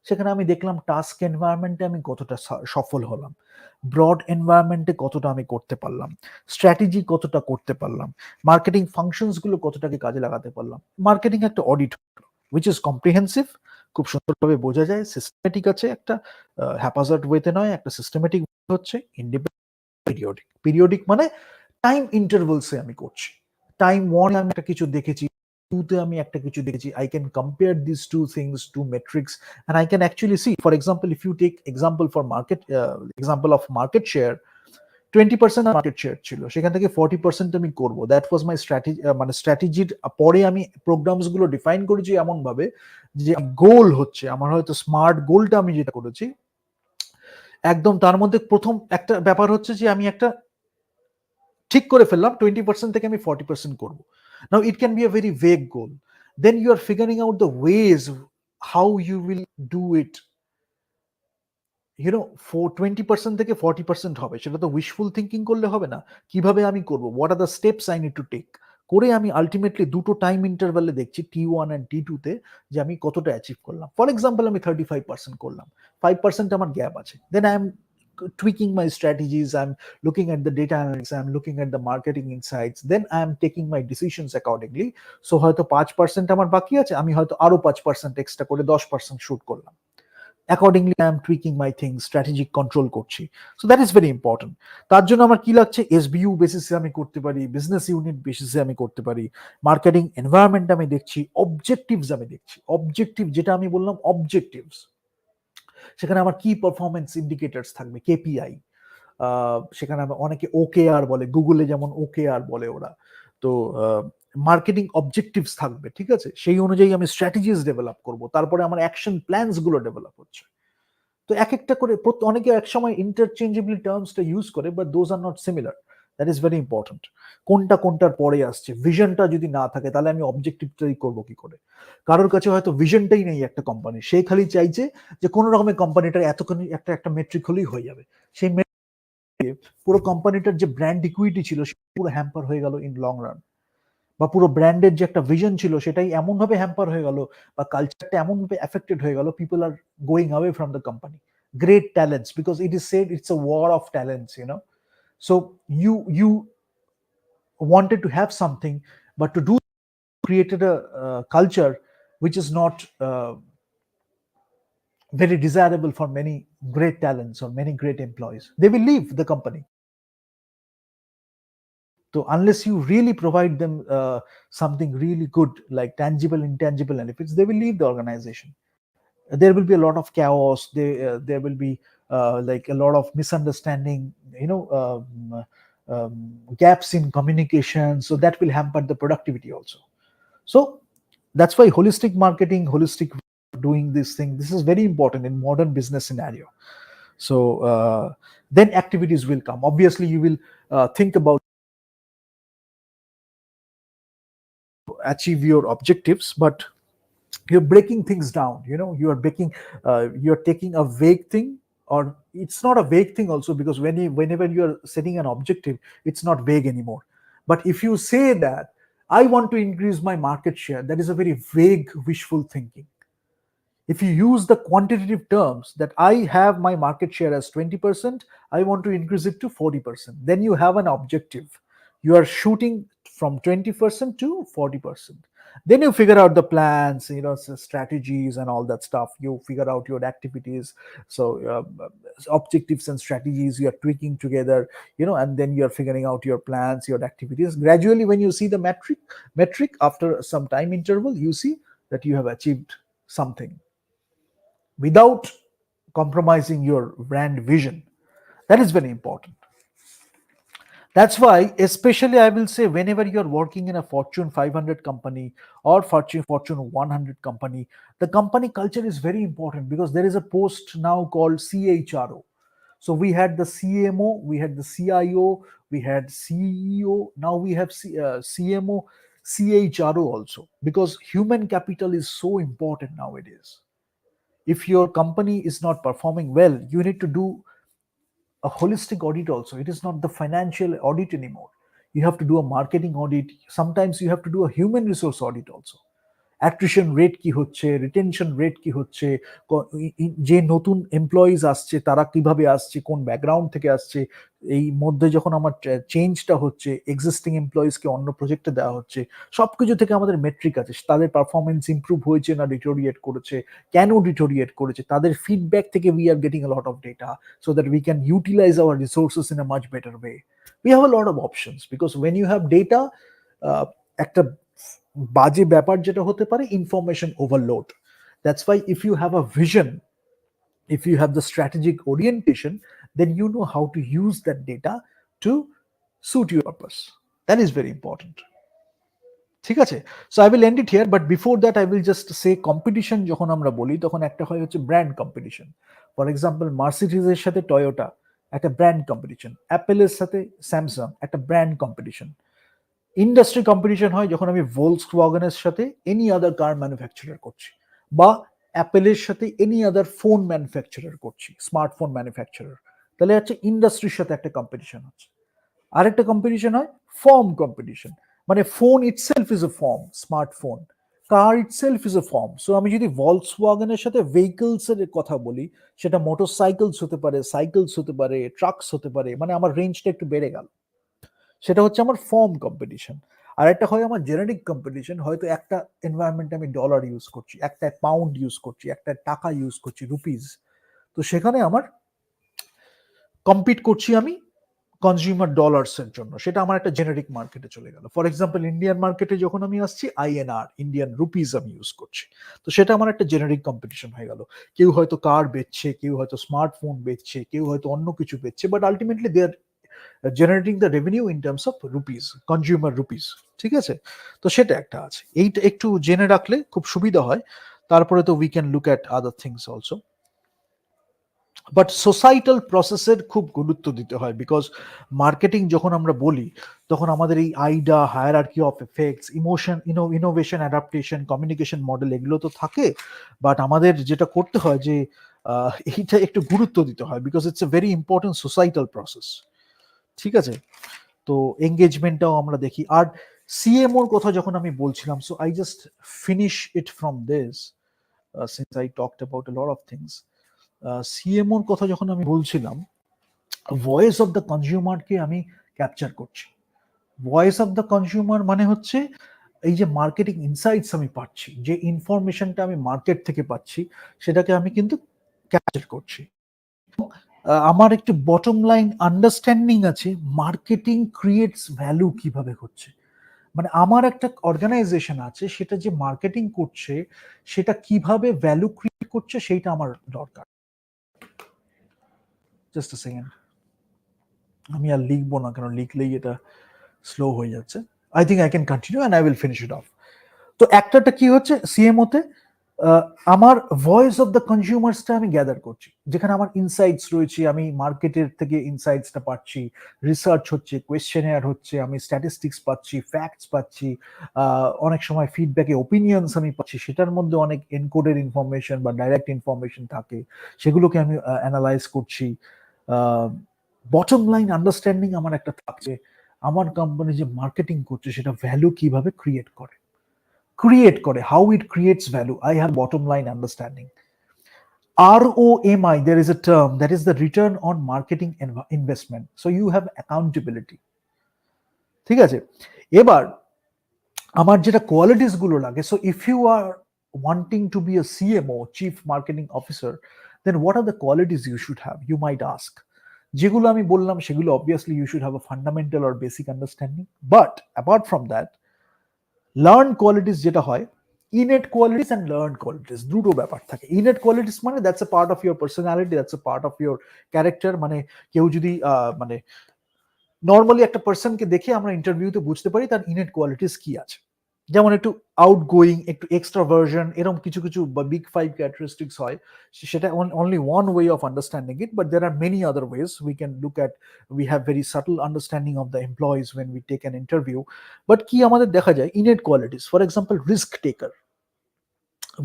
সেখানে আমি দেখলাম টাস্ক এনভায়রনমেন্টে আমি কতটা সফল হলাম, ব্রড এনভায়রনমেন্টে কতটা আমি করতে পারলাম, স্ট্র্যাটেজি কতটা করতে পারলাম, মার্কেটিং ফাংশনস গুলো কতটাকে কাজে লাগাতে পারলাম। মার্কেটিং একটা অডিট হলো, which is comprehensive, খুব সুন্দরভাবে বোঝা যায় সিস্টেমেটিক আছে একটা, হ্যাপাজার্ড ওয়েতে নয়, একটা সিস্টেমেটিক হচ্ছে ইন্ডিপেন্ডেন্ট পিরিয়ডিক। পিরিয়ডিক মানে টাইম ইন্টারভালসে আমি করছি। টাইম ওয়ান আমি একটা কিছু দেখেছি, টুতে আমি একটা কিছু দেখেছি, I can compare this two things, two metrics, and I can actually see, for example, if you take example for market, example of market share, 20% market share ছিল, সেখান থেকে 40% আমি করব। That was my strategy. মানে স্ট্র্যাটেজির পরে আমি programs গুলো define করেছি এমন ভাবে যে গোল হচ্ছে আমার, হয়তো স্মার্ট গোলটা আমি যেটা করেছি একদম তার মধ্যে প্রথম একটা ব্যাপার হচ্ছে যে আমি একটা ঠিক করে ফেললাম 20% থেকে আমি 40% করবো। Now it can be a very vague goal, then you are figuring out the ways how you will do it. 20% থেকে 40% হবে, সেটা তো উইশফুল থিঙ্কিং করলে হবে না। কিভাবে আমি করব, what are the steps I need to take, করে আমি আলটিমেটলি দুটো টাইম ইন্টারভ্যালে দেখছি T1 অ্যান্ড T2 তে যে আমি কতটা অ্যাচিভ করলাম। ফর এক্সাম্পল আমি 35% করলাম, 5% আমার গ্যাপ আছে, then I am tweaking my strategies, I'm looking at the data analytics, I'm looking at the marketing insights, then I am taking my decisions accordingly. So হয়তো 5% আমার বাকি আছে, আমি হয়তো আরো 5% এক্সট্রা করে 10% শুট করলাম। accordingly I am tweaking my things, strategic control করছি। so that is very important। তার জন্য আমার কি লাগছে, SBU বেসিসে আমি করতে পারি, বিজনেস ইউনিট বেসিসে আমি করতে পারি, মার্কেটিং এনভায়রনমেন্ট আমি দেখছি, অবজেক্টিভস আমি দেখছি। অবজেক্টিভ যেটা আমি বললাম অবজেক্টিভস, সেখানে আমার কি পারফরমেন্স ইন্ডিকেটরস থাকবে, KPI, সেখানে অনেকে OKR বলে, গুগলে যেমন OKR বলে ওরা। তো মার্কেটিং অবজেক্টিভস থাকবে, ঠিক আছে, সেই অনুযায়ী আমি স্ট্র্যাটেজিস ডেভেলপ করব, তারপরে আমার অ্যাকশন প্ল্যানস গুলো ডেভেলপ হচ্ছে। তো এক একটা করে অনেকে এক সময় ইন্টারচেঞ্জেবলি টার্মসটা ইউজ করে, but those are not similar. That is very important. কোনটা কোনটার পরে আসছে, ভিশনটা যদি না থাকে তাহলে আমি অবজেক্টিভটাই করবো কি করে। কারোর কাছে হয়তো ভিশনটাই নেই একটা কোম্পানি, সে খালি চাইছে যে কোনো রকমের কোম্পানিটার এতখানি একটা একটা মেট্রিক হলেই হয়ে যাবে। সেই পুরো কোম্পানিটার যে ব্র্যান্ড ইকুইটি ছিল পুরো হ্যাম্পার হয়ে গেল ইন লং রান, বা পুরো ব্র্যান্ডের যে একটা ভিশন ছিল সেটাই এমন ভাবে হ্যাম্পার হয়ে গেল, বা কালচারটা এমন ভাবে এফেক্টেড হয়ে গেল, people are going away from the company. Great talents, because it is said it's a war of talents, so you wanted to have something, but to do created a culture which is not very desirable for many great talents or many great employees. They will leave the company. So unless you really provide them something really good, like tangible, intangible benefits, they will leave the organization. There will be a lot of chaos. There will be like a lot of misunderstanding, gaps in communication. So that will hamper the productivity also. So that's why holistic marketing, holistic doing this thing, this is very important in modern business scenario. So then activities will come. Obviously, you will think about achieve your objectives, but you're breaking things down. You're taking a vague thing, or it's not a vague thing also, because whenever you're setting an objective, it's not vague anymore. But if you say that I want to increase my market share, that is a very vague wishful thinking. If you use the quantitative terms that I have my market share as 20%, I want to increase it to 40%, then you have an objective. You are shooting from 20% to 40%. Then you figure out the plans, strategies and all that stuff. You figure out your activities. So objectives and strategies you are tweaking together, and then you are figuring out your plans, your activities. Gradually, when you see the metric after some time interval, you see that you have achieved something without compromising your brand vision. That is very important. That's why, especially I will say, whenever you're working in a Fortune 500 company or Fortune 100 company, the company culture is very important, because there is a post now called CHRO. So we had the CMO, we had the CIO, we had CEO, now we have CMO, CHRO also, because human capital is so important nowadays. If your company is not performing well, you need to do a holistic audit also. It is not the financial audit anymore. You have to do a marketing audit. Sometimes you have to do a human resource audit also. Attrition rate কি হচ্ছে, retention rate কি হচ্ছে, যে নতুন employees আসছে তারা কিভাবে আসছে, কোন ব্যাকগ্রাউন্ড থেকে আসছে, এই মধ্যে যখন আমার চেঞ্জটা হচ্ছে, এক্সিস্টিং এমপ্লয়িজকে অন্য প্রজেক্টে দেওয়া হচ্ছে, সবকিছু থেকে আমাদের মেট্রিক আছে, তাদের পারফরমেন্স ইমপ্রুভ হয়েছে না ডিটোরিয়েট করেছে, কেন ডিটোরিয়েট করেছে, তাদের ফিডব্যাক থেকে we are getting a lot of data so that we can utilise our resources in a much better way. We have a lot of options because when you have data, একটা বাজে ব্যাপার যেটা হতে পারে information overload. That's why if you have a vision, if you have the strategic orientation, then you know how to use that data to suit your purpose. That is very important. ঠিক আছে, so I will end it here, but before that I will just say competition যখন আমরা বলি তখন একটা হয় হচ্ছে brand competition. For example মার্সিডিজের সাথে টয়োটা একটা ব্র্যান্ড কম্পিটিশন, অ্যাপেলের সাথে স্যামসাং একটা ব্র্যান্ড কম্পিটিশন। ইন্ডাস্ট্রি কম্পিটিশন হয় যখন আমি ভোলক্সওয়াগনের সাথে এনি আদার কার ম্যানুফ্যাকচারার করছি, বা অ্যাপেলের সাথে এনি আদার ফোন ম্যানুফ্যাকচারার করছি, স্মার্টফোন ম্যানুফ্যাকচারার, তাহলে হচ্ছে ইন্ডাস্ট্রির সাথে একটা কম্পিটিশন হচ্ছে। আরেকটা কম্পিটিশন হয় ফর্ম কম্পিটিশন, মানে phone itself is a form, smartphone, car itself is a form. So আমি যদি ভলক্সওয়াগনের সাথে ভেহিকলস এর কথা বলি, সেটা মোটরসাইকেলস হতে পারে, সাইকেলস হতে পারে, ট্রাকস হতে পারে, মানে আমার রেঞ্জটা একটু বেড়ে গেল, সেটা হচ্ছে আমার ফর্ম কম্পিটিশন। আর একটা হয় আমার জেনেরিক কম্পিটিশন, হয়তো একটা এনভায়রনমেন্টে আমি ডলার ইউজ করছি, একটা পাউন্ড ইউজ করছি, একটা টাকা ইউজ করছি, রুপিজ, তো সেখানে আমার কম্পিট করছি আমি কনজিউমার ডলার্স এর জন্য, সেটা আমার একটা জেনেরিক মার্কেটে চলে গেল। ফর এক্সাম্পল ইন্ডিয়ান মার্কেটে যখন আমি আসছি আইএনআর, ইন্ডিয়ান রুপিজ আমি ইউজ করছি, তো সেটা আমার একটা জেনেরিক কম্পিটিশন হয়ে গেল। কেউ হয়তো কার বেচছে, কেউ হয়তো স্মার্টফোন বেচছে, কেউ হয়তো অন্য কিছু বেচছে, but ultimately they are generating the revenue in terms of rupees, consumer rupees. ঠিক আছে, তো সেটা একটা আছে, এইটা একটু জেনে রাখলে খুব সুবিধা হয়। তারপরে তো we can look at other things also, but societal প্রসেসের খুব গুরুত্ব দিতে হয়, বিকজ মার্কেটিং যখন আমরা বলি তখন আমাদের এই AIDA, hierarchy of effects, emotion, innovation, adaptation, communication model, এগুলো তো থাকে, বাট আমাদের যেটা করতে হয় যে এইটা একটু গুরুত্ব দিতে হয়, because it's a very important societal process. ঠিক আছে, তো এঙ্গেজমেন্টটাও আমরা দেখি। আর সিএমওর কথা যখন আমি বলছিলাম, so I just finish it from this, since I talked about a lot of things. সিএমওর কথা যখন আমি বলছিলাম, ভয়েস অফ দ্য কনজিউমারকে আমি ক্যাপচার করছি। ভয়েস অফ দ্য কনজিউমার মানে হচ্ছে এই যে মার্কেটিং ইনসাইটস আমি পাচ্ছি, যে ইনফরমেশনটা আমি মার্কেট থেকে পাচ্ছি, সেটাকে আমি কিন্তু ক্যাপচার করছি। আমার একটু বটম লাইন আন্ডারস্ট্যান্ডিং আছে মার্কেটিং ক্রিয়েটস ভ্যালু কিভাবে হচ্ছে, মানে আমার একটা অর্গানাইজেশন আছে, সেটা যে মার্কেটিং করছে সেটা কিভাবে ভ্যালু ক্রিয়েট করছে সেইটা আমার দরকার। জাস্ট আ সেকেন্ড, আমি আর লিখবো না, কারণ লিখলেই এটা স্লো হয়ে যাচ্ছে। I think I can continue and I will finish it off. তো একটাটা কি হচ্ছে সিএমওতে, আমার ভয়েস অফ দ্য কনজিউমার্সটা আমি গ্যাদার করছি, যেখানে আমার ইনসাইটস রয়েছে, আমি মার্কেটের থেকে ইনসাইটসটা পাচ্ছি, রিসার্চ হচ্ছে, কোয়েশ্চেনিয়ার হচ্ছে, আমি স্ট্যাটিস্টিক্স পাচ্ছি, ফ্যাক্টস পাচ্ছি, অনেক সময় ফিডব্যাকে ওপিনিয়ন্স আমি পাচ্ছি, সেটার মধ্যে অনেক এনকোডেড ইনফরমেশন বা ডাইরেক্ট ইনফরমেশন থাকে, সেগুলোকে আমি অ্যানালাইজ করছি। বটম লাইন আন্ডারস্ট্যান্ডিং আমার একটা থাকছে, আমার কোম্পানি যে মার্কেটিং করছে সেটা ভ্যালু কিভাবে ক্রিয়েট করে, how it creates value. I have bottom line understanding. ROMI, there is a term that is the return on marketing investment. So you have accountability. ঠিক আছে, এবার আমার যেটা কোয়ালিটিস গুলো লাগে, so if you are wanting to be a CMO, chief marketing officer, then what are the qualities you should have, you might ask. যেগুলো আমি বললাম সেগুলো obviously you should have a fundamental or basic understanding, but apart from that, learn qualities যেটা হয়, innate qualities and learn qualities, দুটো ব্যাপার থাকে। Innate qualities মানে that's a part of your personality, that's a part of your character. মানে কেউ যদি মানে নর্মালি একটা পার্সনকে দেখে আমরা ইন্টারভিউতে বুঝতে পারি তার ইনেট কোয়ালিটিস কি আছে, যেমন একটু আউটগোয়িং, একটু এক্সট্রাভার্জন, এরকম কিছু কিছু বিগ ফাইভ ক্যারেক্টারিস্টিক্স হয়। সেটা only one way of understanding it, but there are many other ways we can look at. We have very subtle understanding of the employees when we take an interview. But কি আমাদের দেখা যায় innate qualities, for example risk taker,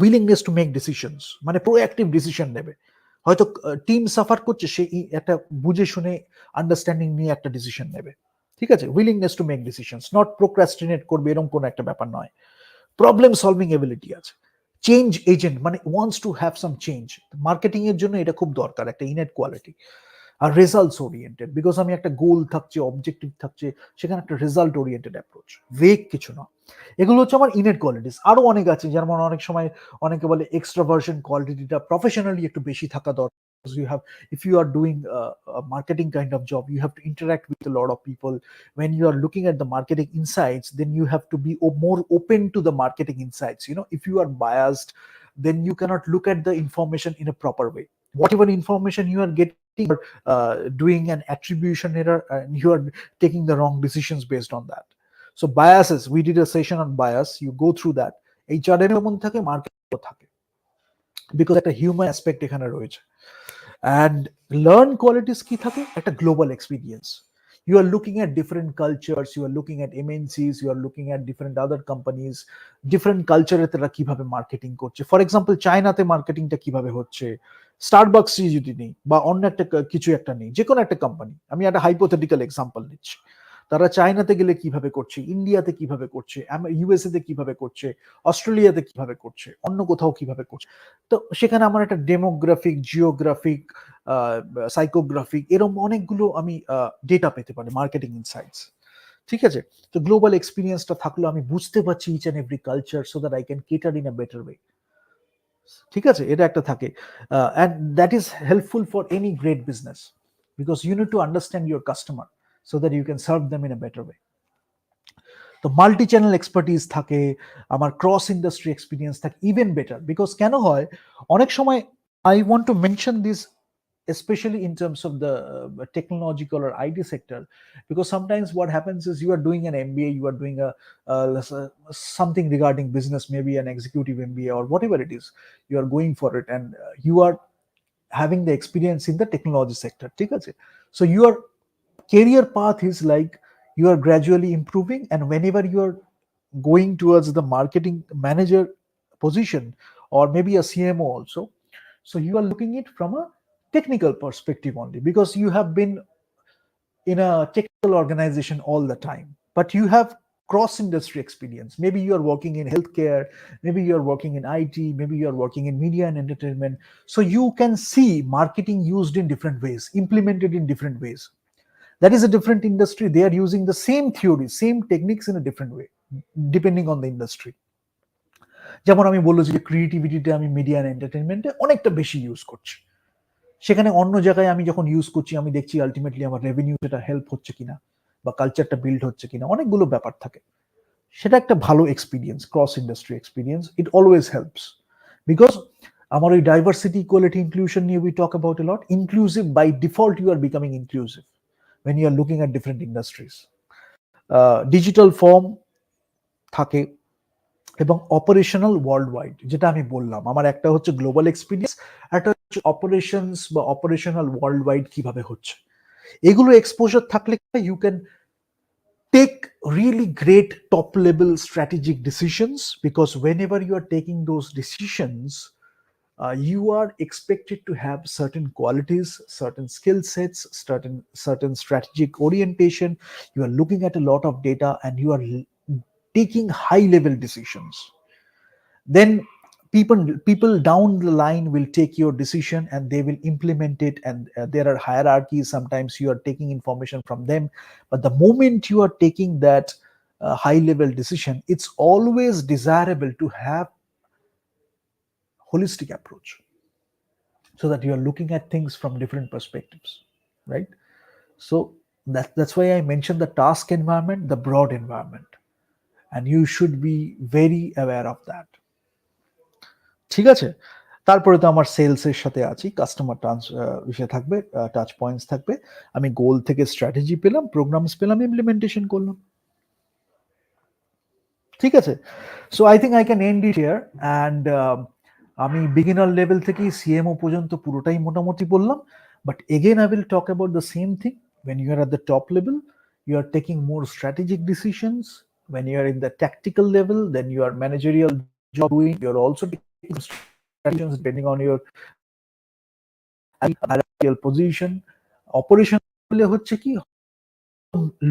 willingness to make decisions, মানে proactive decision নেবে। হয়তো team suffer করছে, সে একটা বুঝে শুনে আন্ডারস্ট্যান্ডিং নিয়ে একটা ডিসিশন নেবে। ঠিক আছে, willingness to make decisions, not procrastinate করবে, এরকম কোনো একটা ব্যাপার নয়। প্রবলেম সলভিং এবিলিটি আছে, চেঞ্জ এজেন্ট, মানে wants to have some change. Marketing এর জন্য এটা খুব দরকার, একটা ইনেট কোয়ালিটি। আর রেজাল্টস ওরিয়েন্টেড, বিকজ আমি একটা গোল থাকছে, অবজেক্টিভ থাকছে, সেখানে একটা রেজাল্ট ওরিয়েন্টেড অ্যাপ্রোচ, ভেগ কিছু না। এগুলো হচ্ছে আমার ইনেট কোয়ালিটিস। আরো অনেক আছে, যেমন অনেক সময় অনেকে বলে এক্সট্রাভার্সন কোয়ালিটিটা প্রফেশনালি একটু বেশি থাকা দরকার। You have, if you are doing a marketing kind of job, you have to interact with a lot of people. When you are looking at the marketing insights, then you have to be more open to the marketing insights. You know, if you are biased, then you cannot look at the information in a proper way. Whatever information you are getting, doing an attribution error, and you are taking the wrong decisions based on that. So biases, we did a session on bias, you go through that. HR এর মধ্যে থাকে, মার্কেটও থাকে, because একটা human aspect এখানে রয়েছে। And learn qualities কি থাকে, একটা global experience. You are looking at different cultures, you are looking at MNCs, you are looking at different other companies, different culture তারা কিভাবে মার্কেটিং করছে। ফর এক্সাম্পল চায়নাতে মার্কেটিংটা কিভাবে হচ্ছে, স্টারবাকস যদি নেই বা অন্য একটা কিছু একটা নেই, যে কোনো একটা কোম্পানি, আমি একটা হাইপোথেটিক্যাল এক্সাম্পল নিচ্ছি, তারা চায়নাতে গেলে কিভাবে করছে, ইন্ডিয়াতে কিভাবে করছে, ইউএসএ তে কিভাবে করছে, অস্ট্রেলিয়াতে কিভাবে করছে, অন্য কোথাও কিভাবে করছে। তো সেখানে আমার একটা ডেমোগ্রাফিক, জিওগ্রাফিক, সাইকোগ্রাফিক, এরকম অনেকগুলো আমি ডেটা পেতে পারি, মার্কেটিং ইনসাইটস। ঠিক আছে, তো গ্লোবাল এক্সপিরিয়েন্সটা থাকলো, আমি বুঝতে পারছি each and every culture, so that I can cater in a better way. ঠিক আছে, এটা একটা থাকে, and that is helpful for any great business, because you need to understand your customer so that you can serve them in a better way. তো multi channel expertise থাকে, আমার cross industry experience থাকে, even better. Because কেন হয়, অনেক সময় I want to mention this especially in terms of the technological or IT sector, because sometimes what happens is you are doing an MBA, you are doing something regarding business, maybe an executive MBA or whatever it is, you are going for it, and you are having the experience in the technology sector, ঠিক আছে? So your career path is like you are gradually improving, and whenever you are going towards the marketing manager position or maybe a CMO also, so you are looking it from a technical perspective only, because you have been in a technical organization all the time, but you have cross industry experience. Maybe you are working in healthcare, maybe you are working in IT, maybe you are working in media and entertainment. So you can see marketing used in different ways, implemented in different ways. That is a different industry. They are using the same theories, same techniques in a different way, depending on the industry. যেমন আমি বললো যে ক্রিয়েটিভিটিতে আমি media and এন্টারটেনমেন্টে অনেকটা বেশি use করছি, সেখানে অন্য জায়গায় আমি যখন ইউজ করছি, আমি দেখছি আলটিমেটলি আমার রেভিনিউ সেটা হেল্প হচ্ছে কিনা, বা কালচারটা বিল্ড হচ্ছে কিনা, অনেকগুলো ব্যাপার থাকে। সেটা একটা ভালো experience, cross industry experience, it always helps. Because আমার ওই ডাইভার্সিটি, ইকুয়ালিটি, ইনক্লুশন নিয়ে we talk about a lot. Inclusive by default, you are becoming inclusive when you are looking at different industries. Digital form থাকে এবং operational world wide, যেটা আমি বললাম, আমার একটা হচ্ছে গ্লোবাল এক্সপিরিয়েন্স, একটা হচ্ছে অপারেশনস বা অপারেশনাল ওয়ার্ল্ড ওয়াইড কিভাবে হচ্ছে। এগুলো এক্সপোজার থাকলে you can take really great top level strategic decisions, because whenever you are taking those decisions, you are expected to have certain qualities, certain skill sets, certain strategic orientation. You are looking at a lot of data, and you are taking high level decisions. Then people down the line will take your decision and they will implement it, and there are hierarchies. Sometimes you are taking information from them, but the moment you are taking that high level decision, it's always desirable to have holistic approach, so that you are looking at things from different perspectives, right? So that's why I mentioned the task environment, the broad environment, and you should be very aware of that. ঠিক আছে, তারপরে তো আমার সেলসের সাথে আছি, customer বিষয় থাকবে, touch points থাকবে, আমি গোল থেকে স্ট্র্যাটেজি পেলাম, প্রোগ্রামস পেলাম, ইমপ্লিমেন্টেশন করলাম। ঠিক আছে, so I think I can end it here. And আমি বিগিনার লেভেল থেকেই সিএমও পর্যন্ত পুরোটাই মোটামুটি বললাম, but again I will talk about the same thing. when you are at the top level, you are taking more strategic decisions. When you are in the tactical level, then you are managerial job doing, you are also taking strategies depending on your hierarchical position. Operation হচ্ছে কি,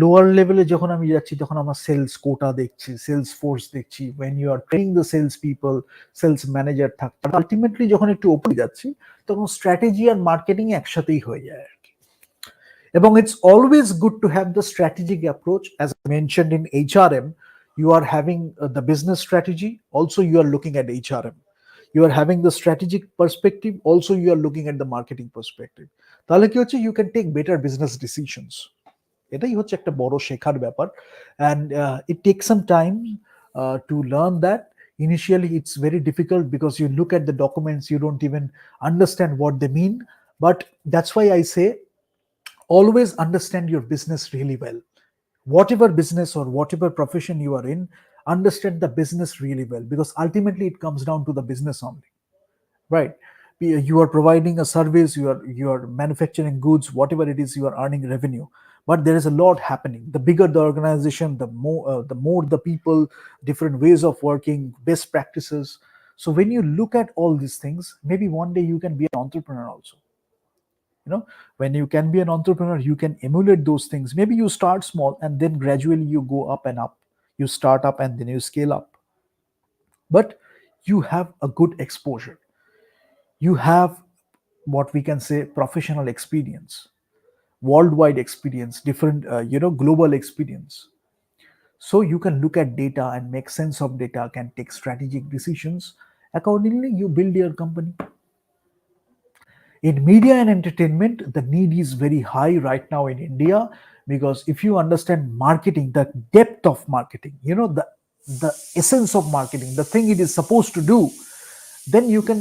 lower লেভেলে যখন আমি যাচ্ছি তখন আমার sales quota দেখছি, sales force দেখছি, when you are training the sales people, sales manager থাকছে। আলটিমেটলি যখন একটু ওপরে যাচ্ছি তখন স্ট্র্যাটেজি আর মার্কেটিং একসাথেই হয়ে যায় আর কি। এবং it's always good to have the strategic approach. As I mentioned in HRM, you are having the business strategy, also you are looking at HRM. You are having the strategic perspective, also you are looking at the marketing perspective. তাহলে কি হচ্ছে, you can take better business decisions. এটাই হচ্ছে একটা বড় শেখার ব্যাপার। And it takes some time to learn that. Initially it's very difficult because you look at the documents, you don't even understand what they mean. But that's why I say always understand your business really well. Whatever business or whatever profession you are in, understand the business really well, because ultimately it comes down to the business only, right? You are providing a service, you are manufacturing goods, whatever it is, you are earning revenue. But there is a lot happening. The bigger the organization, the more the people, different ways of working, best practices. So when you look at all these things, maybe one day you can be an entrepreneur also. When you can be an entrepreneur, you can emulate those things. Maybe you start small and then gradually you go up and up. You start up and then you scale up. But you have a good exposure. You have what we can say professional experience, worldwide experience, different global experience. So you can look at data and make sense of data, can take strategic decisions. Accordingly, you build your company. In media and entertainment, the need is very high right now in India, because if you understand marketing, the depth of marketing, the essence of marketing, the thing it is supposed to do, then you can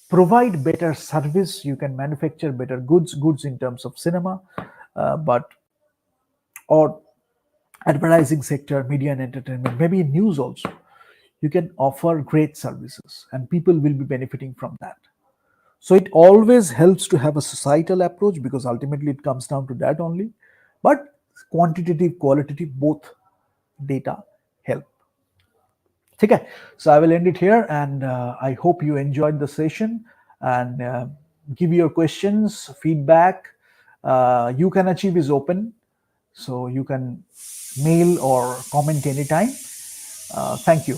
provide better service, you can manufacture better goods in terms of cinema, but or advertising sector, media and entertainment, maybe in news also. You can offer great services and people will be benefiting from that. So it always helps to have a societal approach, because ultimately it comes down to that only. But quantitative, qualitative, both data help. Okay, so I will end it here, and I hope you enjoyed the session. And give your questions, feedback. You can achieve is open, so you can mail or comment anytime. Thank you.